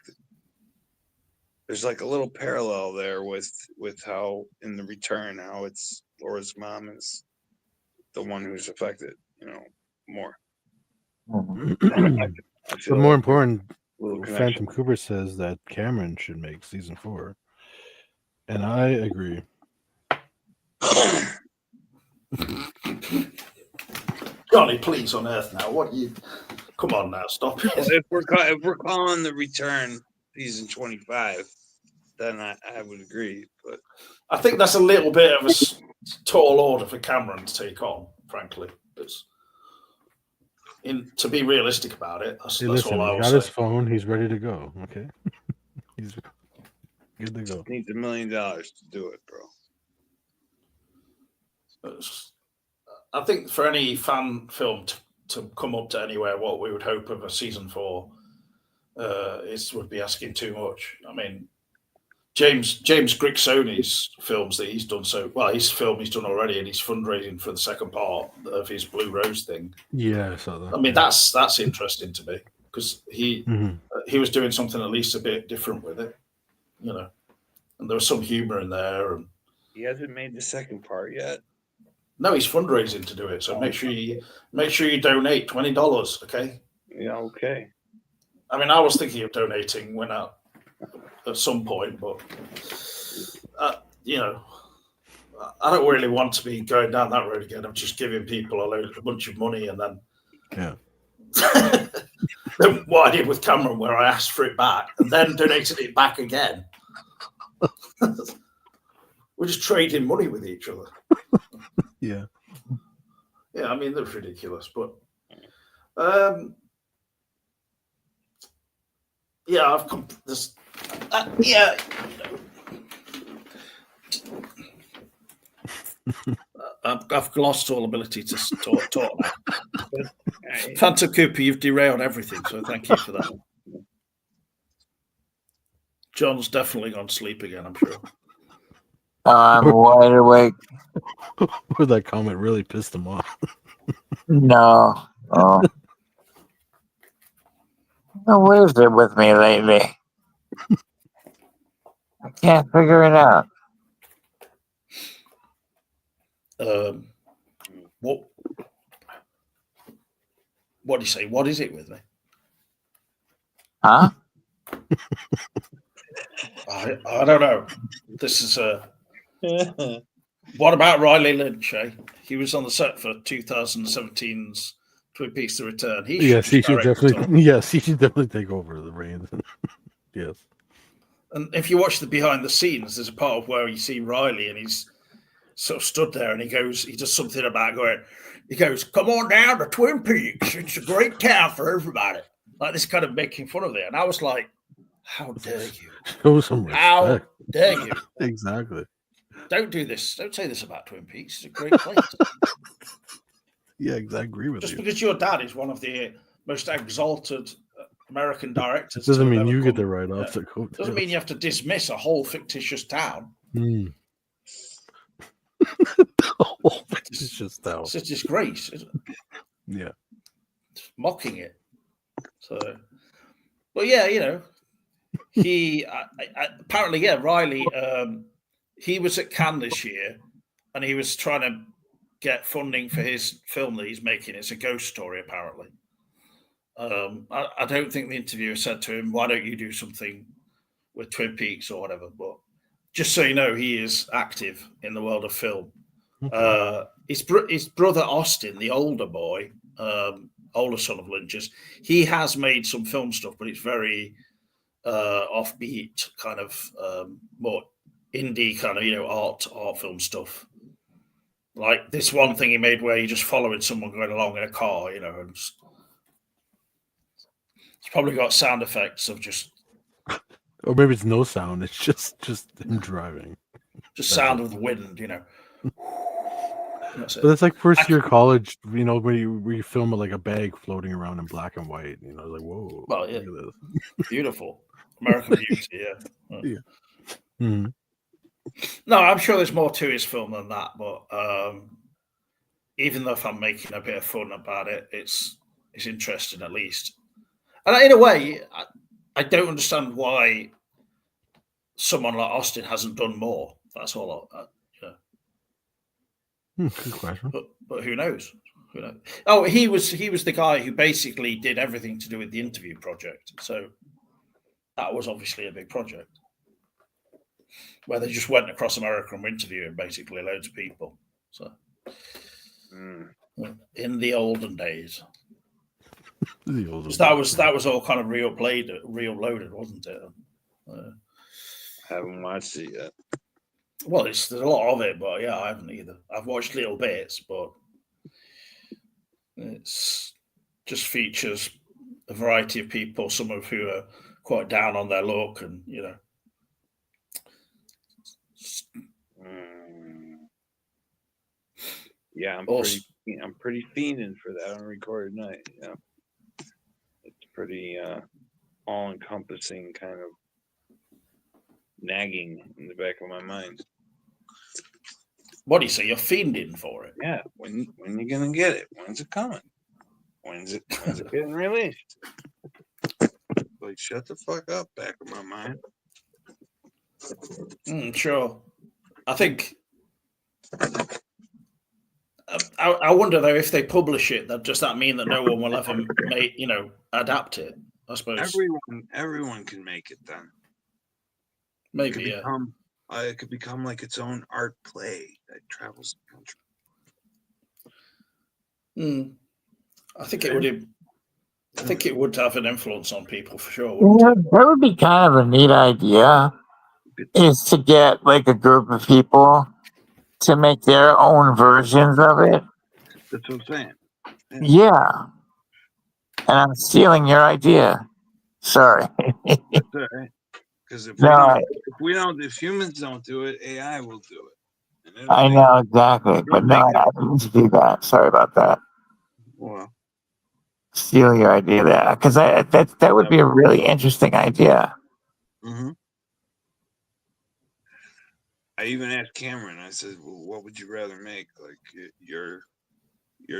there's like a little parallel there with how in The Return, how it's Laura's mom is the one who's affected, more. But more important, Phantom Cooper says that Cameron should make season 4, and I agree. Johnny, please, on Earth now. What you? Come on now, stop it. Well, if we're calling The Return season 25, then I would agree. But I think that's a little bit of a tall order for Cameron to take on. Frankly, to be realistic about it, that's all I will say. He got his phone. He's ready to go. Okay, he's good to go. Needs $1 million to do it, bro. I think for any fan film to come up to anywhere what we would hope of a season 4, would be asking too much. I mean, James Grixoni's films that he's done his film he's done already, and he's fundraising for the second part of his Blue Rose thing. Yeah, I saw that. I mean, that's interesting to me because he was doing something at least a bit different with it, and there was some humor in there. And he hasn't made the second part yet. No, he's fundraising to do it. So make sure you donate $20. Okay. Yeah. Okay. I mean, I was thinking of donating at some point, but I don't really want to be going down that road again of just giving people a bunch of money and then then what I did with Cameron, where I asked for it back and then donated it back again. We're just trading money with each other. Yeah. Yeah, I mean, that's ridiculous, but I've come this. I've lost all ability to talk now. Phantom Cooper, you've derailed everything, so thank you for that. John's definitely gone to sleep again, I'm sure. I'm wide awake. That comment really pissed him off. No. Oh. What is it with me lately? I can't figure it out. What do you say? What is it with me? Huh? I don't know. This is a. What about Riley Lynch? Eh? He was on the set for 2017's Twin Peaks: The Return. He should Yes, he just should direct it all. definitely. Yes, he should definitely take over the reins. Yes. And if you watch the behind the scenes, there's a part of where you see Riley and he's sort of stood there and he does something about he goes, come on down to Twin Peaks. It's a great town for everybody. Like this kind of making fun of it. And I was like, how dare you? Show some How respect. dare you? Exactly. Don't do this. Don't say this about Twin Peaks. It's a great place. Yeah, I agree with Just you. because your dad is one of the most exalted American directors. Doesn't to mean have you ever get the come- right off yeah. the coat. Doesn't mean you have to dismiss a whole fictitious town. It's just out. It's a disgrace. Yeah. Mocking it. So, but yeah, he apparently, yeah, Riley. He was at Cannes this year, and he was trying to get funding for his film that he's making. It's a ghost story, apparently. I don't think the interviewer said to him, "Why don't you do something with Twin Peaks or whatever?" But just so you know, he is active in the world of film. Okay. His brother Austin, the older boy, older son of Lynch's, he has made some film stuff, but it's very offbeat, kind of more indie kind of art film stuff. Like this one thing he made where you just following someone going along in a car, and it's probably got sound effects of just Or maybe it's no sound. It's just him driving. Just sound of the wind, That's But it. it's like first year college, where you film like a bag floating around in black and white. Like, whoa. Well, yeah. Look at this. Beautiful. American Beauty, yeah. Yeah. Mm-hmm. No, I'm sure there's more to his film than that, but even though if I'm making a bit of fun about it, it's interesting at least. And in a way, I don't understand why someone like Austin hasn't done more. That's all. Good question. But who knows? Who knows? Oh, he was the guy who basically did everything to do with the interview project. So that was obviously a big project where they just went across America and were interviewing basically loads of people. So in the olden days, that was all kind of real loaded, wasn't it? Haven't watched it yet. Well, there's a lot of it, but yeah, I haven't either. I've watched little bits, but it's just features a variety of people, some of who are quite down on their luck, and Yeah, I'm pretty fiending for that on recorded night. Yeah, it's pretty all-encompassing, kind of nagging in the back of my mind. What do you say? You're fiending for it? Yeah, when you gonna get it? When's it coming? When's it getting released? Like, shut the fuck up, back of my mind. Sure. I think. I wonder though if they publish it, does that mean that no one will ever adapt it? I suppose Everyone can make it then. Maybe it could become like its own art play that travels the country. I think it would. I think it would have an influence on people for sure. That would be kind of a neat idea. Is to get like a group of people to make their own versions of it. That's what I'm saying. Yeah. And I'm stealing your idea. Sorry. That's all right. Because if humans don't do it, AI will do it. I know exactly, but no, I didn't do that. Sorry about that. Well, steal your idea there, because that would be a really interesting idea. Mm-hmm. I even asked Cameron. I said, "Well, what would you rather make, like your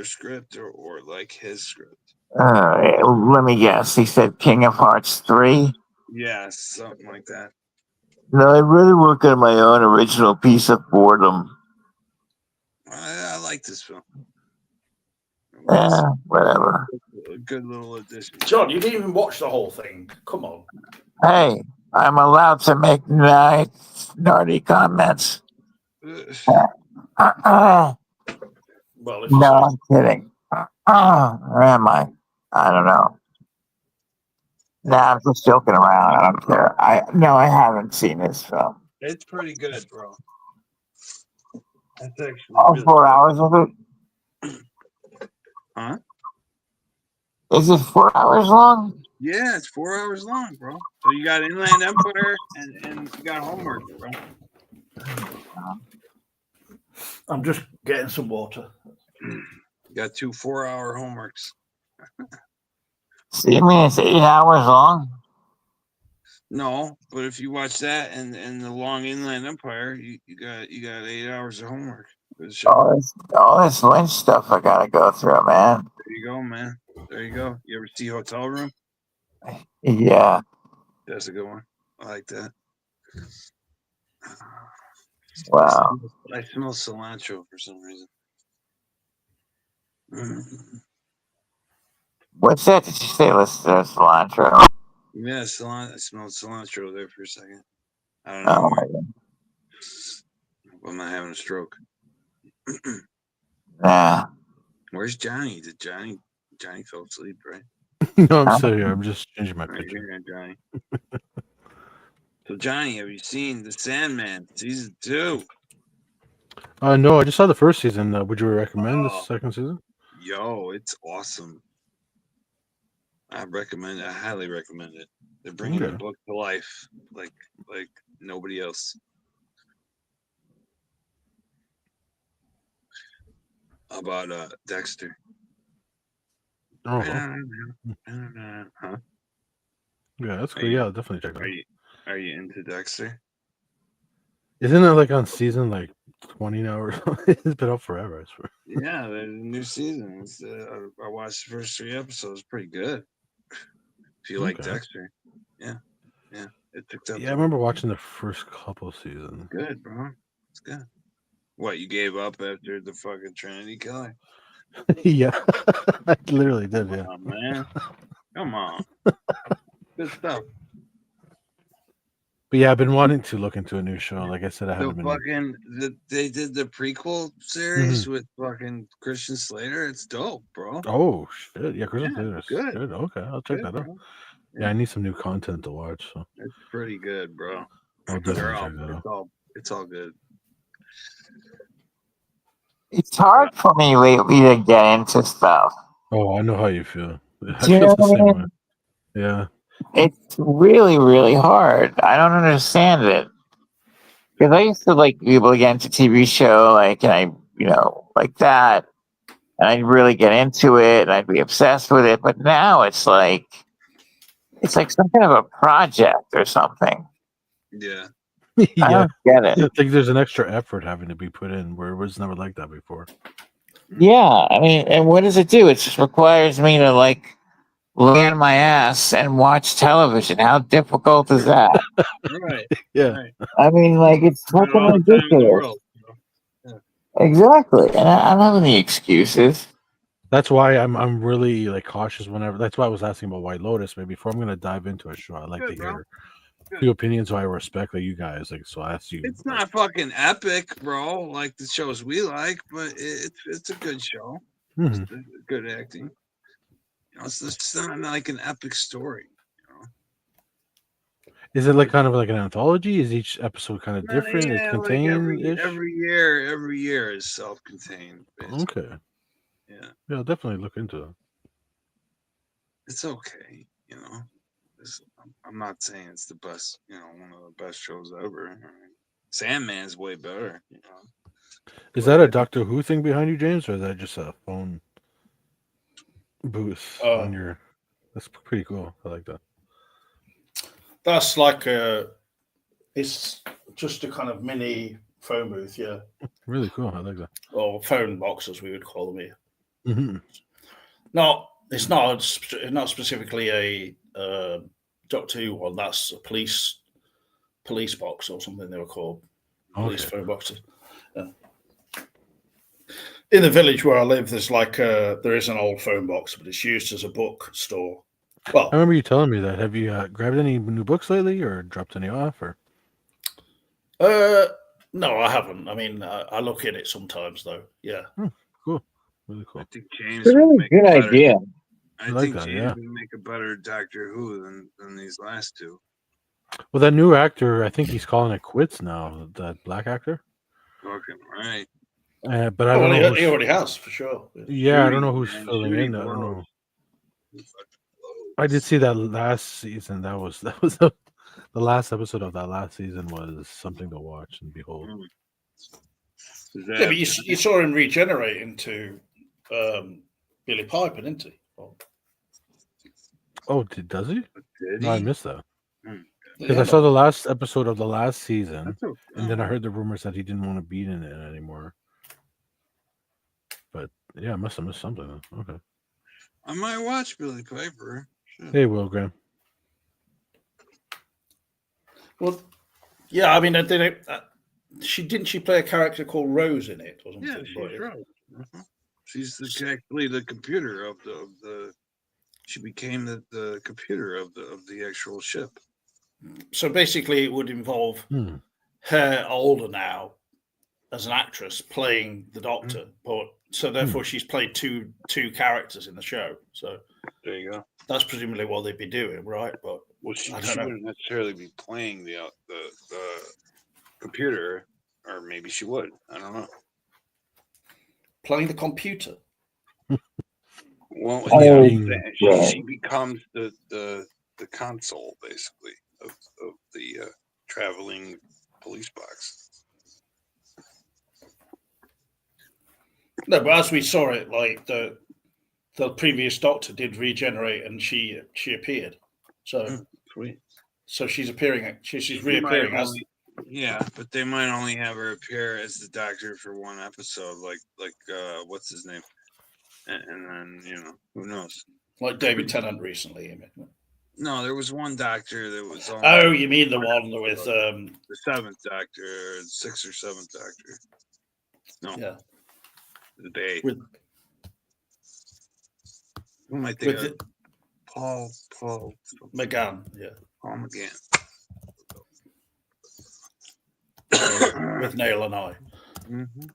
script or like his script?" Let me guess. He said King of Hearts 3. Yeah, something like that. No, I'd rather work on my own original piece of boredom. I like this film. Whatever. A good little addition. John, you didn't even watch the whole thing. Come on. Hey, I'm allowed to make nice, naughty comments. No, Well, if you say I'm kidding. Or am I? I don't know. Nah, I'm just joking around. I don't care. I haven't seen this film. It's pretty good, bro. That's actually All really 4 good. hours of it? Huh? Is it 4 hours long? Yeah, it's 4 hours long, bro. So you got Inland Empire and you got homework, bro. I'm just getting some water. You got 2 4-hour homeworks. So you mean it's 8 hours long? No, but if you watch that and the long Inland Empire, you got 8 hours of homework for the show. All this Lynch stuff I gotta go through, man. There you go, man. There you go. You ever see Hotel Room? Yeah. That's a good one. I like that. Wow. I smell cilantro for some reason. What's that? Did you say cilantro? Yeah, cilantro. I smelled cilantro there for a second. I don't Oh know my why. God. I'm not having a stroke. Nah. Where's Johnny? Did Johnny fell asleep, right? No, I'm still here. I'm just changing my Right picture. here, Johnny. So Johnny, have you seen The Sandman season 2? No, I just saw the first season. Would you recommend the Oh. second season? Yo, it's awesome. I recommend it. I highly recommend it. They're bringing the Okay. book to life like nobody else. How about Dexter? Oh, well. Huh? Yeah, that's Are cool. you, Yeah, I'll definitely check that are out. you are you into Dexter? Isn't it like on season like 20 now or something? It's been up forever, I swear. Yeah, there's a new season. I watched the first 3 episodes. Pretty good. If you like Okay. Dexter, yeah, it picked up. Yeah, I remember watching the first couple seasons. Good, bro. It's good. What, you gave up after the fucking Trinity killer? Yeah, I literally did. Come Yeah. on, man. Come on. Good stuff. But yeah, I've been wanting to look into a new show. Like I said, I haven't been. They did the prequel series with fucking Christian Slater. It's dope, bro. Oh shit! Yeah, Christmas Yeah, Theater's good. good. Okay, I'll check Good, that out. bro. Yeah, I need some new content to watch, so It's pretty good, bro. I'll definitely check that out. It's all good. It's hard for me lately to get into stuff. Oh, I know how you feel. I Do you feel know the what I same way. mean? Yeah. It's really, really hard. I don't understand it. Because I used to like be able to get into TV show, like that, and I'd really get into it, and I'd be obsessed with it. But now it's like some kind of a project or something. Yeah. I Yeah. don't get I it. think there's an extra effort having to be put in where it was never like that before. Yeah, I mean, and what does it do? It just requires me to lay on my ass and watch television. How difficult is that? Right. Yeah. Right. I mean, it's Got fucking all the time in the ridiculous. world. Exactly, and I don't have any excuses. That's why I'm really like cautious whenever. That's why I was asking about White Lotus. Maybe before I'm gonna dive into a show, I like to Good, bro. hear a few opinions. So I respect like you guys. Like, so I ask you. It's not fucking epic, bro, like the shows we like, but it's a good show. Mhm. It's good acting. You know, it's not like an epic story. You know? Is it like kind of like an anthology? Is each episode kind of No, different? It's yeah, like contained-ish? every year is self-contained. Basically. Okay. Yeah, Yeah, I'll definitely look into it. it's okay. You know, I'm not saying it's the best. You know, one of the best shows ever. I mean, Sandman's way better. You know, Is but that a Doctor Who thing behind you, James, or is that just a phone booth on your? That's pretty cool. I like that. That's it's just a kind of mini phone booth, yeah, Really cool. I like that. or phone box as we would call them here. Mm-hmm. No, it's not specifically a Doctor Who one. That's a police box or something they were called. Police phone boxes. In the village where I live, there's there is an old phone box, but it's used as a book store. Well, I remember you telling me that. Have you grabbed any new books lately, or dropped any off, or? no, I haven't. I mean, I look at it sometimes, though. Yeah. Cool, really cool. I think It's James a would really make good a better. idea. I I like think that, James yeah. would make a better Doctor Who than these last two. Well, that new actor, I think he's calling it quits now. That black actor. Fucking right. But I Oh, don't well, know he who's. already has for sure. Yeah. Yeah, I don't Judy, know who's man, filling Judy in. I don't know. blows. He fucking I did blows. see that last season. That was the last episode of that last season was something to watch and behold. Mm. Is Yeah, but that you saw him regenerate into Billy Piper, didn't he? Oh, Oh, does he? did No, I he? missed that Mm. because yeah, I saw the last episode of the last season, That's okay. and then I heard the rumors that he didn't want to be in it anymore. But yeah, I must have missed something. Then. Okay. I might watch Billy Piper. Shit. Hey, Will Graham. Well, yeah. I mean, I didn't. She play a character called Rose in it or something? Yeah, she's But right. She's actually the computer of the. She became the computer of the actual ship. so basically, it would involve her older now as an actress playing the Doctor, but so therefore she's played two characters in the show. So There you go. that's presumably what they'd be doing, right? But Well, she I don't know. wouldn't necessarily be playing the computer, or maybe she would. I don't know. Playing the computer. Well, Oh, yeah, she becomes the console basically of the traveling police box. No, but as we saw it, like the previous Doctor did regenerate, and she appeared. So Sweet. so she's appearing. She's She reappearing might as. only- yeah, but they might only have her appear as the Doctor for one episode, like what's his name, and then who knows. Like David Tennant recently. I mean. No, there was one Doctor that was on. Oh, you mean the one with the seventh Doctor, sixth or seventh Doctor? No, yeah, the day. with Who am I thinking? with Of? Paul McGann, yeah, Paul McGann. with Nail and I, Mm-hmm.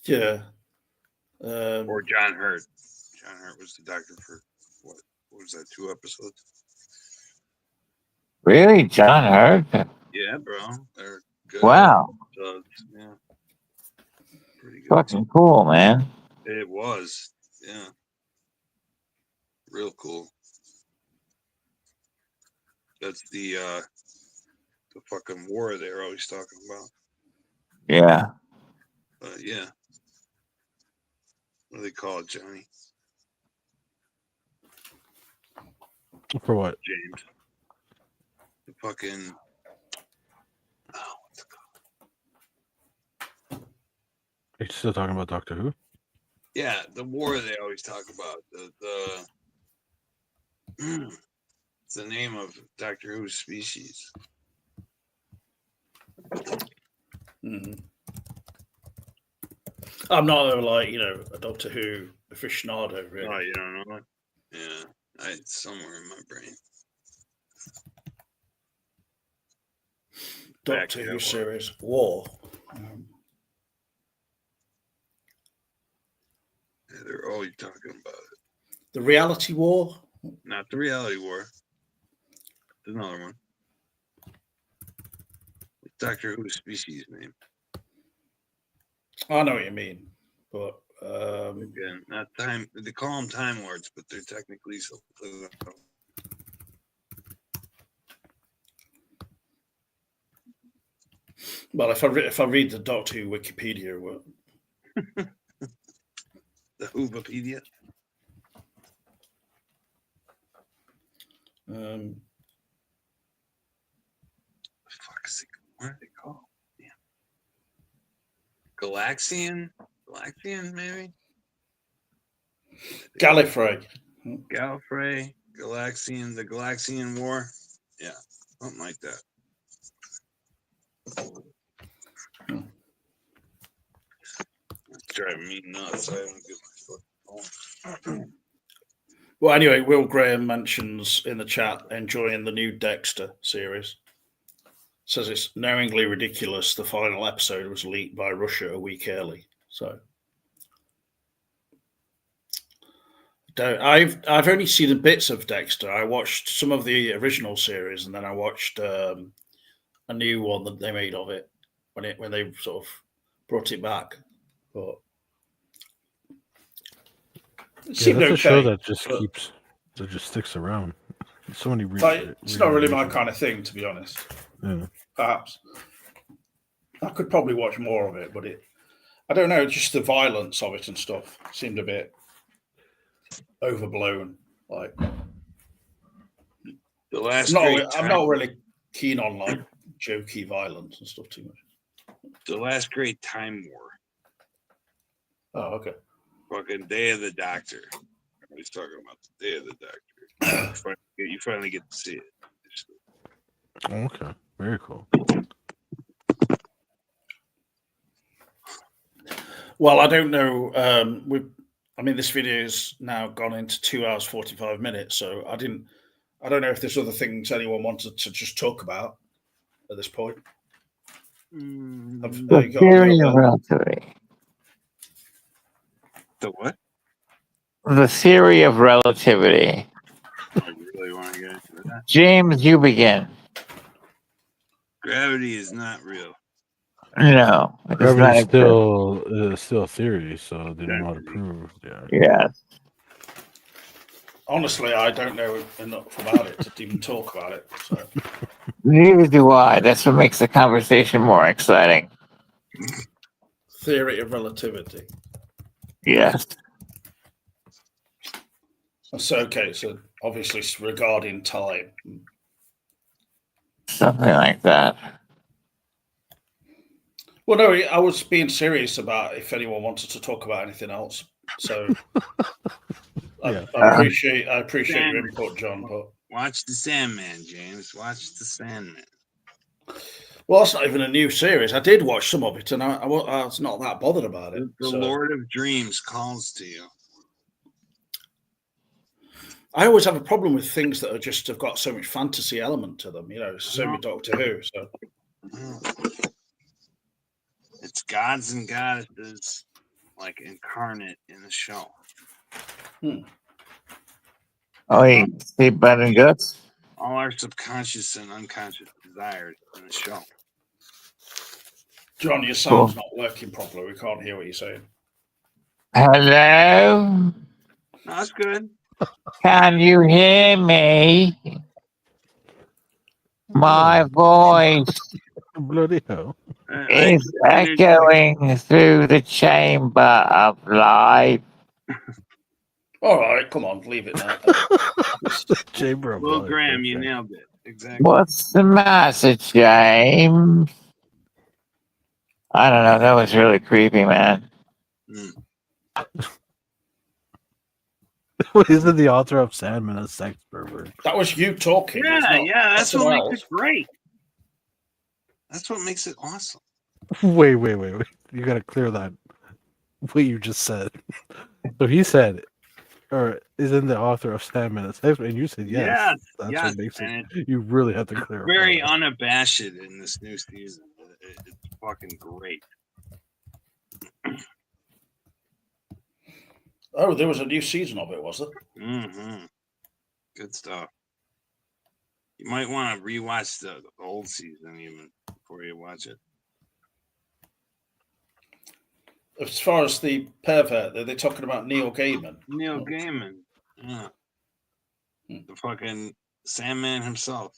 yeah. Or John Hurt. John Hurt was the Doctor for what was that? 2 episodes. Really, John Hurt? Yeah, bro. They're good. Wow, Episodes. Yeah, pretty good. fucking cool, man. It was. Yeah, real cool. That's the fucking war they're always talking about. Yeah. Yeah. What do they call it, Johnny? For what? James. The fucking. Oh, what's it called? Are you still talking about Doctor Who? Yeah, the war they always talk about. It's the name of Doctor Who's species. Mm-hmm. I'm not like a Doctor Who aficionado, really. Oh, you don't know it? Yeah, it's somewhere in my brain. Doctor Who series War. Yeah, they're always talking about it. The Reality War. Not the Reality War. There's another one. What's Doctor Who's species name? I know what you mean, but Again, not time. They call them Time Lords, but they're technically something. well, if I read the Doctor Who Wikipedia, well, The Whovipedia. Fuck is it? What are they called? Yeah. Galaxian, maybe. Gallifrey. Gallifrey, Galaxian, the Galaxian War. Yeah, something like that. It's driving me nuts. I don't get my fucking phone. Well, anyway, Will Graham mentions in the chat enjoying the new Dexter series. Says it's knowingly ridiculous. The final episode was leaked by Russia a week early. So, I've only seen bits of Dexter. I watched some of the original series, and then I watched a new one that they made of it when they sort of brought it back. But it seemed that's okay. a show that just but just sticks around. So many. it's not really my kind of thing, to be honest. Yeah. Perhaps I could probably watch more of it, but I don't know. Just the violence of it and stuff seemed a bit overblown. Like The last I'm not really keen on like jokey violence and stuff too much. The last great Time War. Oh, okay. Fucking Day of the Doctor. Everybody's talking about the Day of the Doctor. You finally get to see it. Okay, very cool. Well, I don't know. This video's now gone into 2 hours 45 minutes, so I don't know if there's other things anyone wanted to just talk about at this point. The theory of relativity. The what? The theory of relativity. You really want to get into that? James, you begin. Gravity is not real. No, Gravity's still a theory, so they don't know how to prove. Yeah. Yes. Honestly, I don't know enough about it to even talk about it. So. Neither do I. That's what makes the conversation more exciting. Theory of relativity. Yes. So, okay, so obviously it's regarding time. Something like that. Well, no, I was being serious about if anyone wanted to talk about anything else. So Yeah. I appreciate your input, John. But watch the Sandman, James. Watch the Sandman. Well, that's not even a new series. I did watch some of it, and I was not that bothered about it. The Lord of Dreams calls to you. I always have a problem with things that are just have got so much fantasy element to them. You know, so many Doctor Who. So it's gods and goddesses, like incarnate in the show. Oh, you see blood and guts? All our subconscious and unconscious desires in the show. John, your sound's not working properly. We can't hear what you're saying. Hello? No, that's good. Can you hear me? My voice Bloody hell. is echoing through the chamber of life. All right, come on, leave it now. Chamber of Will life. Graham, you Okay. nailed it. Exactly. What's the matter, James? I don't know. That was really creepy, man. Isn't the author of Sandman a sex pervert? That was you talking. Yeah, that's what makes it great. That's what makes it awesome. Wait. You gotta clear that. What you just said. So he said, or isn't the author of Sandman a sex? And you said yes. That's what makes it. You really have to clear. Very unabashed in this new season. It's fucking great. Oh, there was a new season of it, was there? Mm-hmm. Good stuff. You might want to rewatch the old season even before you watch it. As far as the pervert, they're talking about Neil Gaiman. Neil Gaiman. Yeah. The fucking Sandman himself.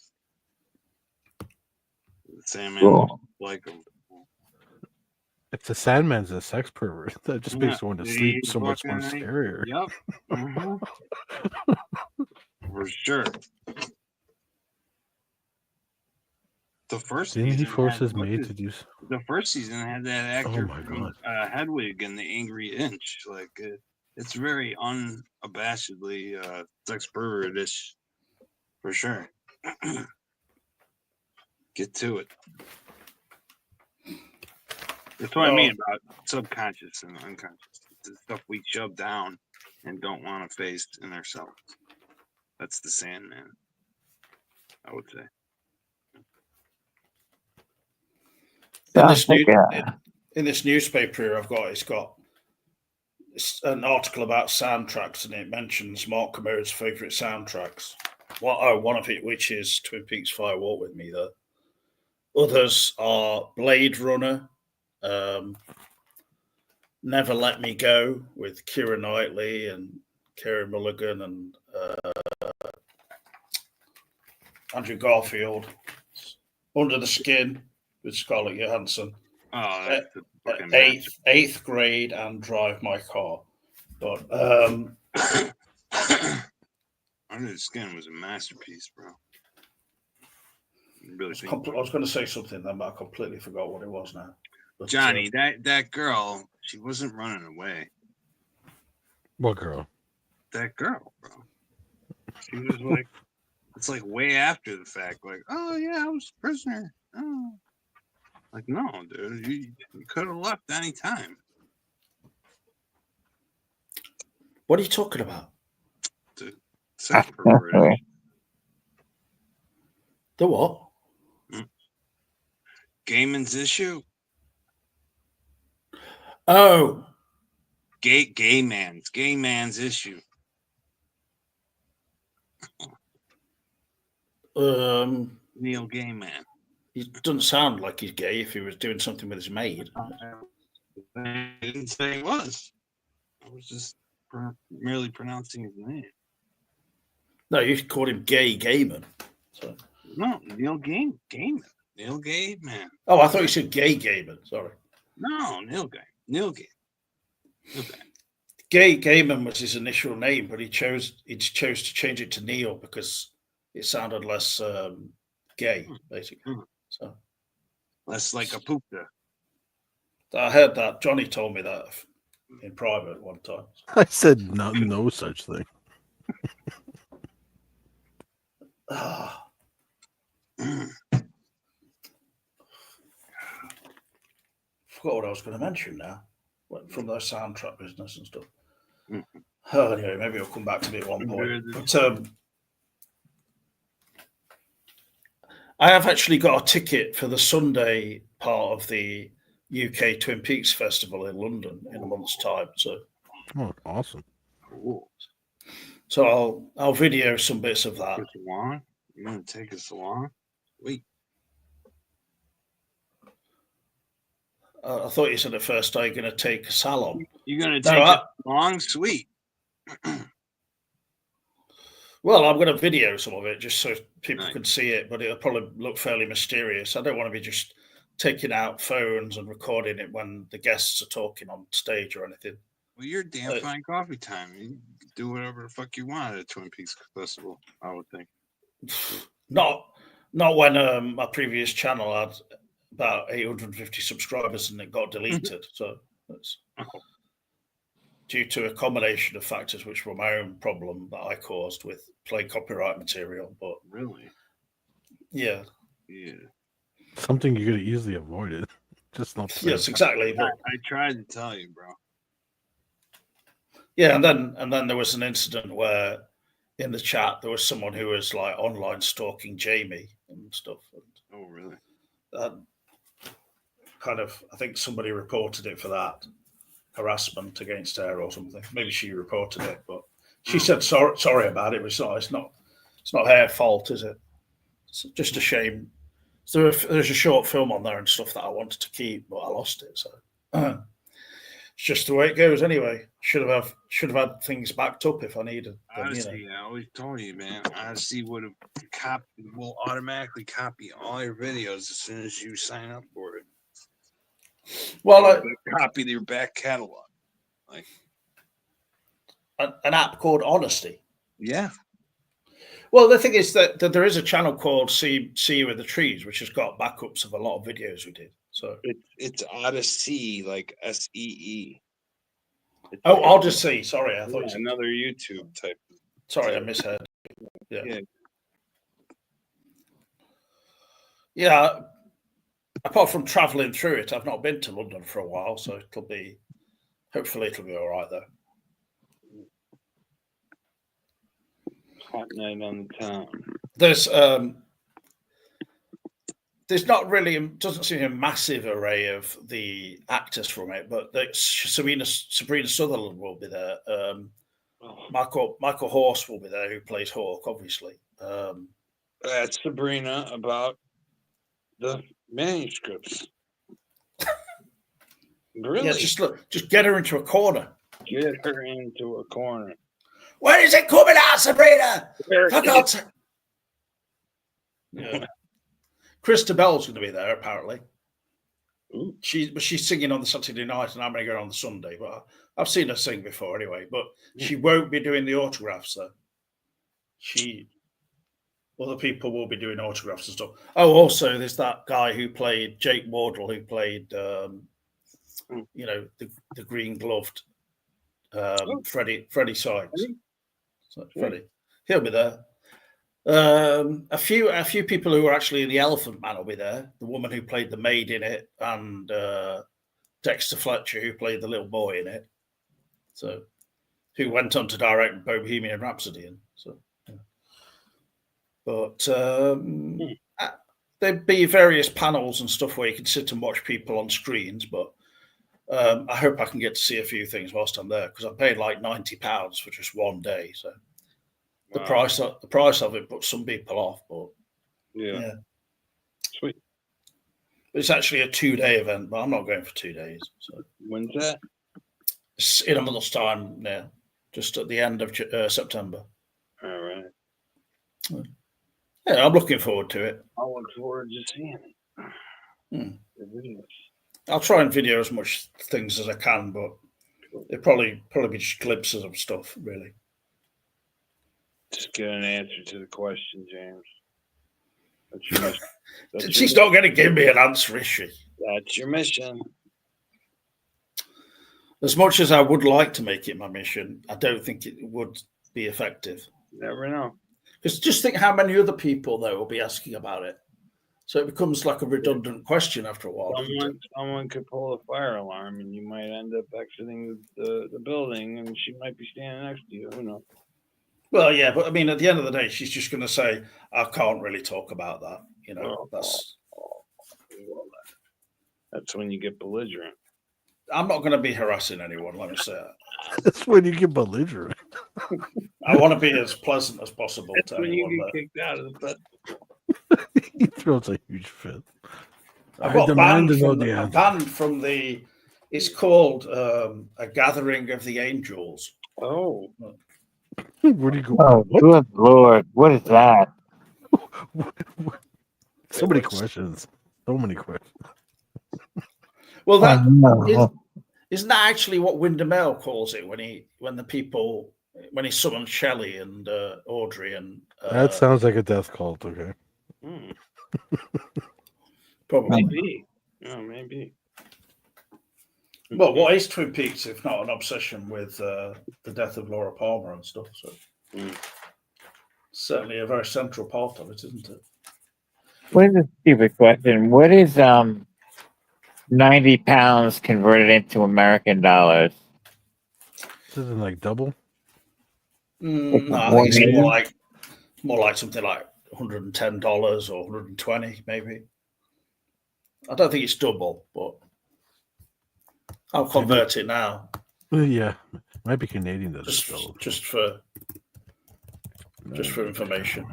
Sandman like him. If the Sandman's a sex pervert, that just makes one to sleep so much more scarier. Yep. For sure. The first Didn't he season force his maid to do? The first season had that actor Oh my from Hedwig and the Angry Inch. Like it's very unabashedly sex pervertish, for sure. Get to it. That's what I mean about subconscious and unconscious. The stuff we shove down and don't want to face in themselves. That's the Sandman, I would say. In this newspaper here I've got, it's an article about soundtracks, and it mentions Mark Kermode's favourite soundtracks. One of it, which is Twin Peaks Fire Walk With Me, though. Others are Blade Runner, Never Let Me Go with Keira Knightley and Carey Mulligan and Andrew Garfield, Under the Skin with Scarlett Johansson, Oh, that's a fucking eighth Grade, and Drive My Car. But Under the Skin was a masterpiece, bro. I was going to say something then, but I completely forgot what it was now. But, Johnny, that girl, she wasn't running away. What girl? That girl, bro. She was like, it's like way after the fact. Like, oh yeah, I was a prisoner. Oh, like no, dude, you could have left any time. What are you talking about? The sex perverted. The what? Gaiman's issue. Oh, gay man's issue. Neil Gaiman. He doesn't sound like he's gay if he was doing something with his maid. I didn't say he was. I was just merely pronouncing his name. No, you called him Gay Gaiman. So. No, Neil Gaiman. Neil Gaiman. Oh, I thought you said Gay Gaiman. Sorry. No, Neil Gaiman. Gay Gaiman was his initial name, but he chose to change it to Neil because it sounded less gay, basically. So less like a poopta. I heard that. Johnny told me that in private one time. I said no such thing. Forgot what I was going to mention now. From the soundtrack business and stuff. Oh, anyway, maybe I'll come back to me at one point. But I have actually got a ticket for the Sunday part of the UK Twin Peaks Festival in London in a month's time. So, awesome! Cool. So I'll video some bits of that. You're gonna take us along? Wait. I thought you said at first, are you going to take Sal on? You're going to take us along? Sweet. Well, I'm going to video some of it just so people can see it, but it'll probably look fairly mysterious. I don't want to be just taking out phones and recording it when the guests are talking on stage or anything. Well, you're damn fine coffee time. You can do whatever the fuck you want at a Twin Peaks Festival, I would think. Not when my previous channel had about 850 subscribers and it got deleted. So that's due to a combination of factors, which were my own problem that I caused with playing copyright material. But really, yeah, something you could have easily avoided. Just not. Yes, exactly. I tried to tell you, bro. Yeah, and then there was an incident where in the chat there was someone who was like online stalking Jamie and stuff. Oh, really? I think somebody reported it for that harassment against her or something. Maybe she reported it, but she said sorry about it. It's not her fault, is it? It's just a shame. So there's a short film on there and stuff that I wanted to keep, but I lost it. So it's just the way it goes. Anyway, should have had things backed up if I needed. Odyssey, I always told you, man. Odyssey will automatically copy all your videos as soon as you sign up for it. Well, copy your back catalog, like an app called Honesty. Yeah. Well, the thing is that there is a channel called See You in the Trees, which has got backups of a lot of videos we did. So it's Odyssey, like SEE. Oh, I'll just see. Sorry, I thought you said another YouTube type. Sorry, I misheard. Yeah. Apart from travelling through it, I've not been to London for a while, so hopefully it'll be all right though. Hot night on the town. There's not really doesn't seem a massive array of the actors from it, but Sabrina Sutherland will be there. Michael Horse will be there, who plays Hawk, obviously. That's Sabrina about the manuscripts. Really? Yeah, just get her into a corner. Get her into a corner. Where is it coming out, Sabrina? For God's sake. Yeah. Krista Bell's going to be there, apparently. Ooh. She's singing on the Saturday night, and I'm going to go on the Sunday. But I've seen her sing before, anyway. But she won't be doing the autographs, though. Other people will be doing autographs and stuff. Oh, also, there's that guy who played Jake Wardle, who played, the green gloved Freddie Sykes. So Freddie, he'll be there. A few people who are actually in the Elephant Man will be there. The woman who played the maid in it, and Dexter Fletcher, who played the little boy in it. So, who went on to direct Bohemian Rhapsody. And so, yeah. But there'd be various panels and stuff where you can sit and watch people on screens. But I hope I can get to see a few things whilst I'm there, because I paid like £90 for just one day. So. The price of it puts some people off, but yeah. Sweet. But it's actually a 2-day event, but I'm not going for 2 days. So when's that? It's in a month's time now, just at the end of September. All right. Yeah, I'm looking forward to it. I'll look forward to seeing it. I'll try and video as much things as I can, but it'll probably be just glimpses of stuff, really. Just get an answer to the question, James. That's your mission. She's not going to give me an answer, is she? That's your mission. As much as I would like to make it my mission, I don't think it would be effective. Never know. Because just think how many other people, though, will be asking about it. So it becomes like a redundant question after a while. Someone could pull a fire alarm, and you might end up exiting the building, and she might be standing next to you. Who knows? Well, yeah, but I mean, at the end of the day, she's just going to say, "I can't really talk about that." That's when you get belligerent. I'm not going to be harassing anyone. Let me say that. That's when you get belligerent. I want to be as pleasant as possible. That's to when anyone you get kicked out of the bed. He throws a huge fit. I got banned from the. It's called A Gathering of the Angels. Oh. Where do you go? Oh, good Lord. What is that? So many questions. Well, isn't that actually what Windham calls it when he summons Shelley and Audrey and that sounds like a death cult. Okay. Probably. Maybe. Oh, maybe. Well, what is Twin Peaks if not an obsession with the death of Laura Palmer and stuff? So certainly a very central part of it, isn't it? What is a stupid question? What is 90 pounds converted into American dollars? Isn't like double? No, I think it's more like something like $110 or $120, maybe. I don't think it's double, but I'll convert it now. Yeah, might be Canadian. Just for information.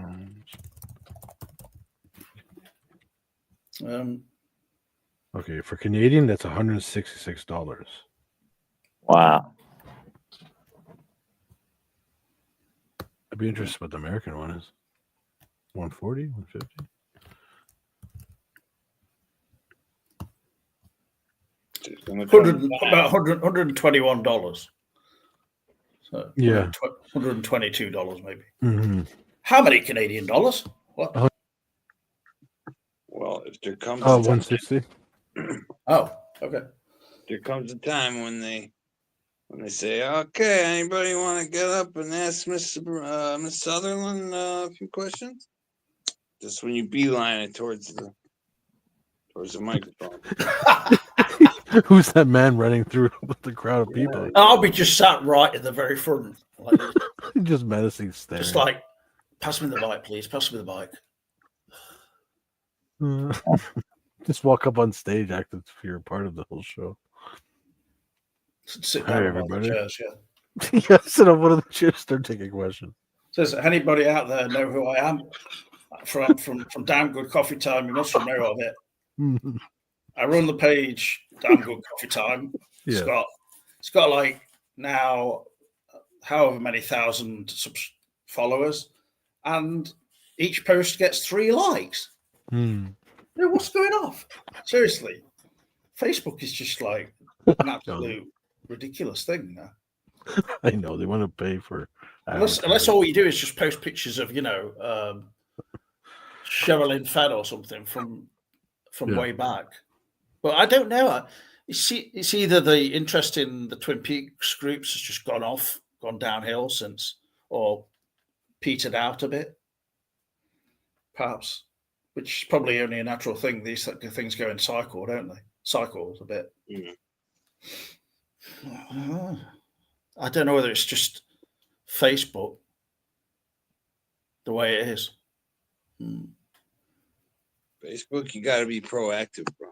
Okay, for Canadian, that's $166. Wow. I'd be interested what the American one is. 140, 150. About $121. So yeah, $122 maybe. Mm-hmm. How many Canadian dollars? What? Well, if there comes 160. Oh, okay. There comes a time when they say, "Okay, anybody want to get up and ask Miss Sutherland a few questions?" Just when you beeline it towards the microphone. Who's that man running through the crowd of people? I'll be just sat right at the very front, just menacing stare. Just like Pass me the bike, please. Pass me the bike. Just walk up on stage, act as if you're a part of the whole show. Sit Hey, down on one of everybody. the chairs, yeah. Yeah, sit on one of the chairs, start taking questions. So does anybody out there know who I am? From Damn Good Coffee Time, you must know of it. I run the page Damn Good Coffee Time. Yeah. It's got like now however many thousand followers, and each post gets 3 likes. What's going off? Seriously, Facebook is just like an absolute ridiculous thing now. I know they want to pay for Unless all you do is just post pictures of Sherilyn Fenn or something from way back. But I don't know. It's either the interest in the Twin Peaks groups has just gone downhill since, or petered out a bit, perhaps. Which is probably only a natural thing. These things go in cycle, don't they? Cycles a bit. I don't know whether it's just Facebook the way it is. Facebook, you got to be proactive, bro.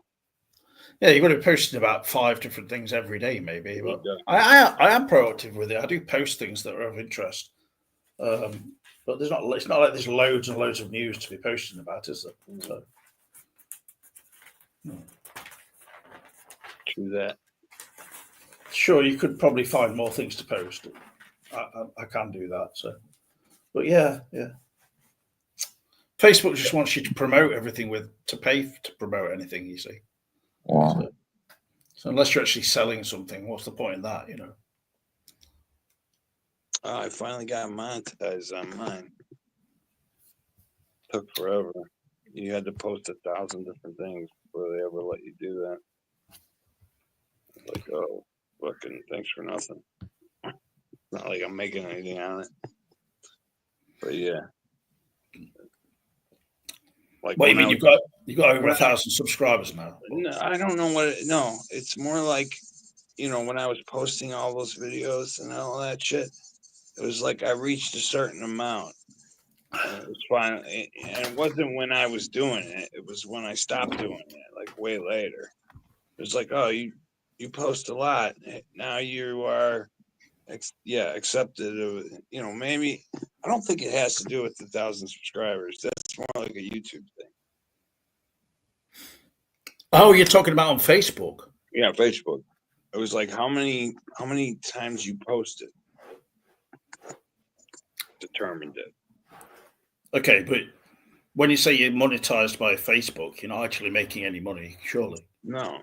Yeah, you've got to be posting about 5 different things every day, maybe. But I am proactive with it. I do post things that are of interest. But it's not like there's loads and loads of news to be posting about, is there? So, True that. Sure, you could probably find more things to post. I can do that. So, but yeah. Facebook just wants you to promote everything to pay to promote anything, you see. Yeah. So unless you're actually selling something, what's the point in that, I finally got monetized on mine. Took forever. You had to post 1,000 different things before they ever let you do that. Like, oh, fucking thanks for nothing. Not like I'm making anything on it. But yeah. Like, what do you mean? You've got over 1,000 subscribers now? No, I don't know no, it's more like, when I was posting all those videos and all that shit, it was like I reached a certain amount. And it was fine. And it wasn't when I was doing it. It was when I stopped doing it, like way later. It was like, oh, you post a lot. Now you are, accepted. Maybe, I don't think it has to do with the 1,000 subscribers. That's more like a YouTube thing. Oh, you're talking about on Facebook? Yeah, Facebook. It was like how many times you posted determined it. Okay, but when you say you're monetized by Facebook, you're not actually making any money, surely. No.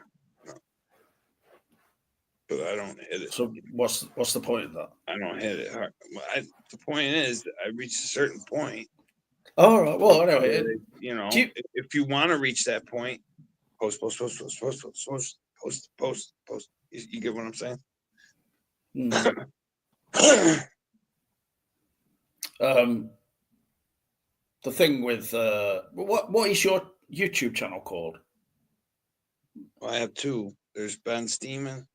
But I don't hit it. So what's the point of that? I don't hit it hard. The point is, I reached a certain point. Oh, right. Well, anyway, if you want to reach that point, post. You get what I'm saying? The thing with what is your YouTube channel called? Well, I have 2. There's Ben Steeman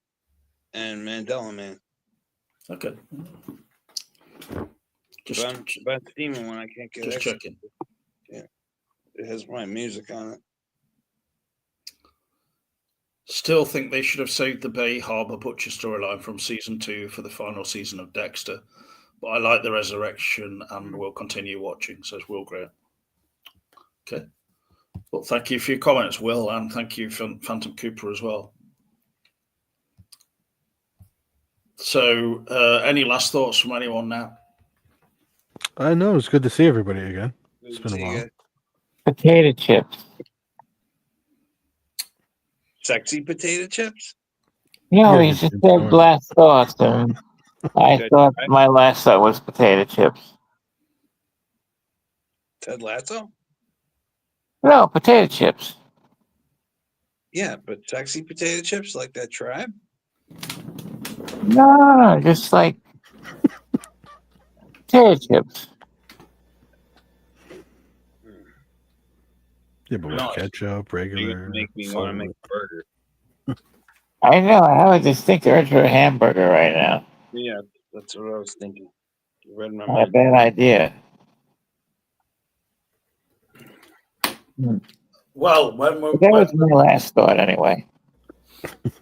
and Mandela Man. Okay. Ben Steeman, when I can't get just access. checking. Yeah, it has my music on it. Still think they should have saved the Bay Harbor Butcher storyline from season 2 for the final season of Dexter, but I like the resurrection and will continue watching, says Will Grant. Okay. Well, thank you for your comments, Will, and thank you for Phantom Cooper as well. So, any last thoughts from anyone now? I know, it's good to see everybody again. It's been a while. Potato chips. Sexy potato chips? No, he just said last thoughts, and I thought my last thought was potato chips. Ted Lasso? No, potato chips. Yeah, but sexy potato chips like that tribe? No, just like potato chips. Yeah, but with ketchup, regular. Make me want to make a burger. I know. I have a distinct urge for a hamburger right now. Yeah, that's what I was thinking. You read my Not a mind. bad idea. Well, when we That was my last thought, anyway.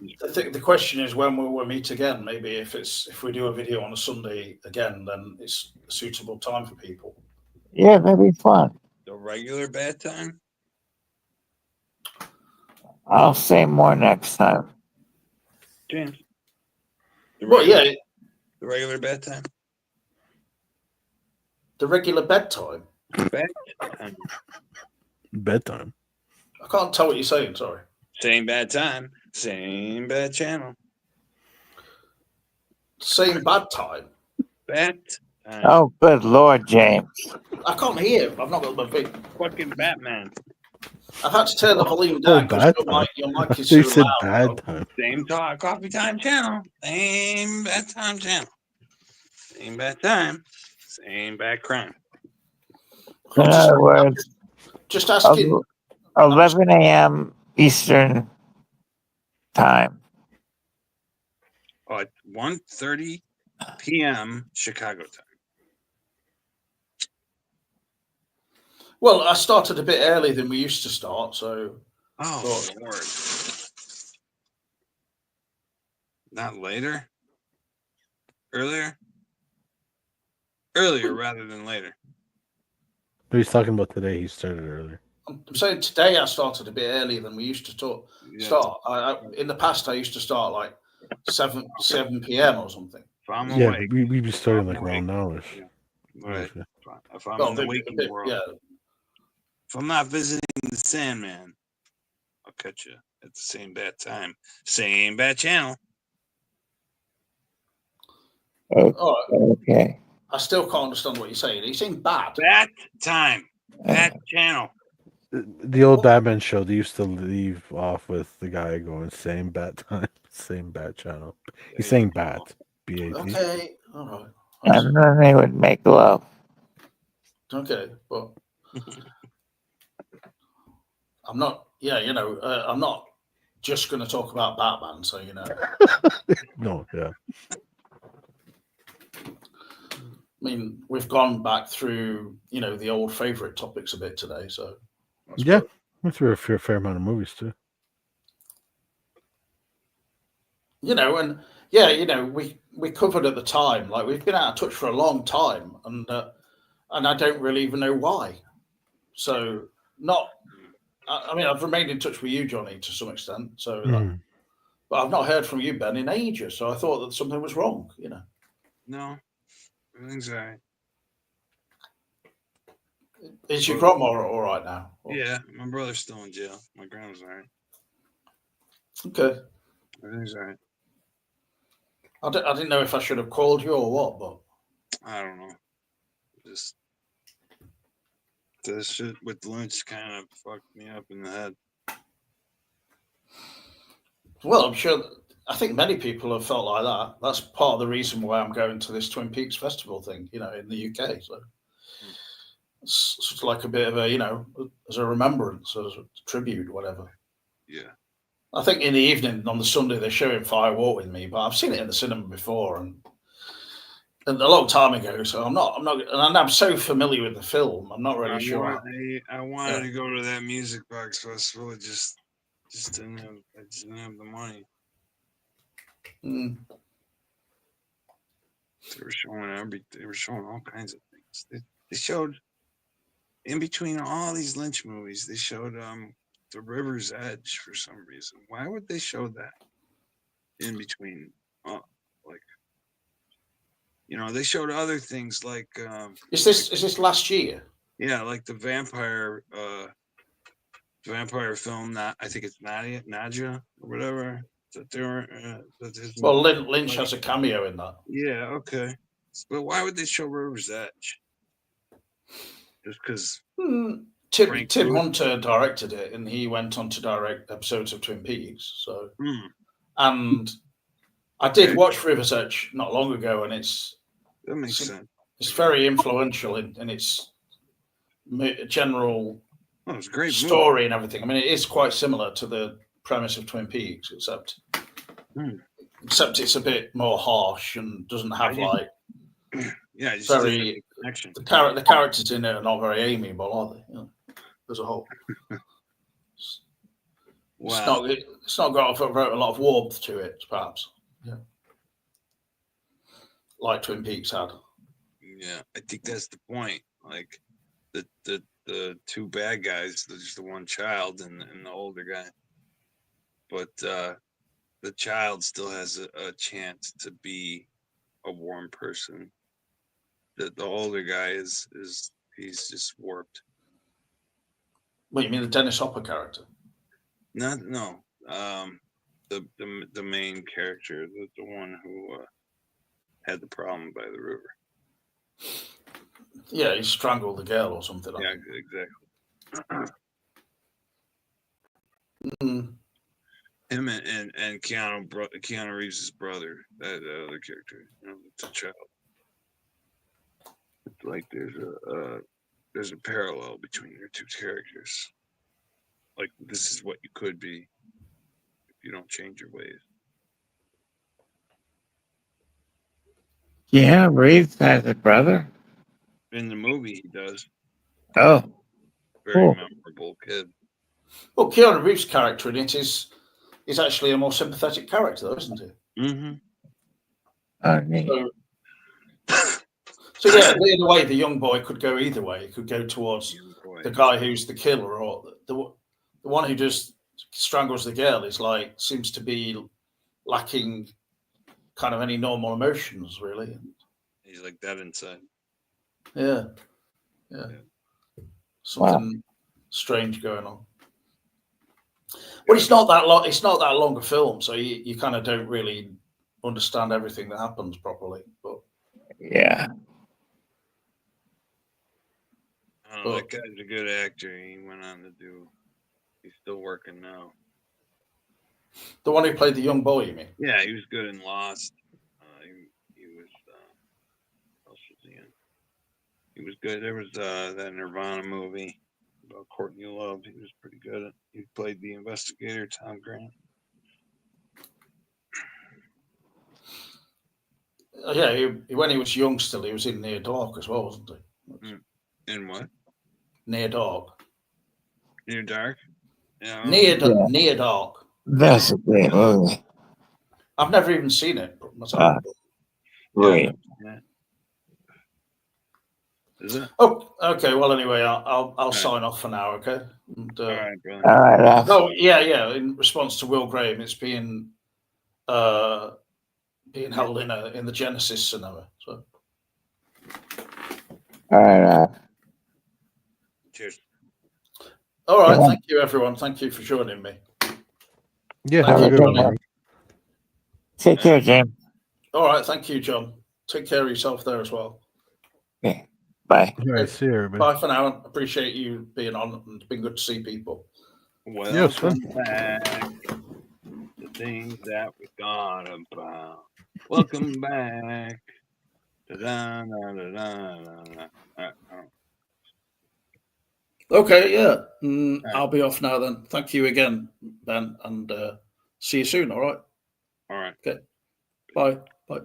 the question is when will we meet again? Maybe if we do a video on a Sunday again, then it's a suitable time for people. Yeah, that'd be fun. The regular bad time. I'll say more next time. James. Well, yeah, The regular bad time. the regular bedtime. Bedtime. Bedtime. I can't tell what you're saying. Sorry. Same bad time. Same bad channel. Same bad time. Bad time. Oh, good Lord, James. I can't hear. I've not got my big. Fucking Batman. I've had to turn the volume down bad because time. your mic is They so said loud. bad time. Same coffee time channel. Same bad time channel. Same bad time. Same bad crime. In other words, Just asking. 11 a.m. Eastern time. At 1:30 p.m. Chicago time. Well, I started a bit earlier than we used to start, so. Oh, Lord. Not later? Earlier? Earlier rather than later. No, he's talking about today. He started earlier. I'm saying today I started a bit earlier than we used to start. In the past, I used to start like 7 p.m. or something. If I'm Yeah, awake. we'd be starting like I'm around nowish. Yeah. Right. Yeah. If I'm in the waking world. Yeah. If I'm not visiting the Sandman, I'll catch you at the same bad time. Same bad channel. Okay. I still can't understand what you're saying. Are you saying bad? Bad time. Bad channel. The old Batman show, they used to leave off with the guy going, same bat time, same bat channel. He's saying bat. B-A-T. Okay. All right. And then they would make love. Okay. But I'm not, I'm not just going to talk about Batman, so you know. No, yeah. I mean, we've gone back through, the old favorite topics a bit today, so. Yeah, went through a fair amount of movies too. We covered at the time, like we've been out of touch for a long time, and I don't really even know why. So I've remained in touch with you, Johnny, to some extent. So, but I've not heard from you, Ben, in ages. So I thought that something was wrong. No, everything's all right. Is your grandma all right now? Yeah, my brother's still in jail. My grandma's all right. Okay. Everything's all right. I didn't know if I should have called you or what, but I don't know. Just this shit with Lynch kind of fucked me up in the head. Well, I'm sure. I think many people have felt like that. That's part of the reason why I'm going to this Twin Peaks festival thing, in the UK. So it's sort of like a bit of a, as a remembrance, as a tribute, whatever. Yeah. I think in the evening on the Sunday they're showing Fire Walk with Me, but I've seen it in the cinema before and a long time ago. So I'm not, and I'm so familiar with the film. I'm not really sure. I wanted to go to that Music Box Festival. Just didn't have the money. Mm. They were showing all kinds of things. They showed in between all these Lynch movies. They showed The River's Edge for some reason. Why would they show that in between? They showed other things like. Is this last year? Yeah, like the vampire film. I think it's Nadia or whatever. Lynch has a cameo in that. Yeah, okay. But why would they show River's Edge? Just because Tim Hunter directed it, and he went on to direct episodes of Twin Peaks. So, and I did watch River's Edge not long ago, and that makes sense. It's very influential in its general it's a great story movie. And everything. I mean, it is quite similar to the premise of Twin Peaks, except it's a bit more harsh and doesn't have very the characters in it are not very amiable, are they? as a whole. Well, It's not got a lot of warmth to it, perhaps. Yeah, like Twin Peaks had. yeah, I think that's the point. Like the two bad guys, there's the one child and the older guy, but the child still has a chance to be a warm person. The older guy is he's just warped. What, you mean the Dennis Hopper character? No, the main character, the one who had the problem by the river. Yeah, he strangled the girl or something. Yeah, exactly. Mm. Him and Keanu Reeves' brother, that other character, the child. It's like there's a parallel between your two characters. Like, this is what you could be if you don't change your ways. Yeah, Reeves has a brother. In the movie, he does. Oh, Very cool. memorable kid. Well, Keanu Reeves' character in it is actually a more sympathetic character, though, isn't he? Mm-hmm. Oh, neat. So yeah, in a way, the young boy could go either way. He could go towards the guy who's the killer, or the one who just strangles the girl is seems to be lacking kind of any normal emotions, really. He's like that inside. Yeah. Something strange going on. Well, it's not that long. It's not that long a film, so you kind of don't really understand everything that happens properly. But Yeah. That guy's a good actor. He went on to do. He's still working now. The one who played the young boy, you mean? Yeah, he was good in Lost. He was. What else was he in? He was good. There was that Nirvana movie about Courtney Love. He was pretty good. He played the investigator, Tom Grant. Yeah, when he was young still, he was in Near Dark as well, wasn't he? In what? Near Dark. Near Dark? Yeah. Near Dark. That's a great movie. I've never even seen it myself. Great. Yeah. Is it? Oh, okay. Well, anyway, I'll sign off for now. Okay. And, All right, brother. All right. oh, yeah. In response to Will Graham, it's being held in the Genesis cinema. So. All right. Cheers. All right. Thank you, everyone. Thank you for joining me. Yeah, Thank have a you, good one, Johnny. man. Take care, Jim. All right. Thank you, John. Take care of yourself there as well. Okay. Bye. All right, see you, everybody. Bye for now. Appreciate you being on, and it's been good to see people. Welcome Yeah, it's fun. back. The things that we thought about. Welcome back. Da-da-da-da-da-da. Okay, yeah. I'll be off now then. Thank you again, Ben, and see you soon. All right. All right. Okay. Bye. Bye.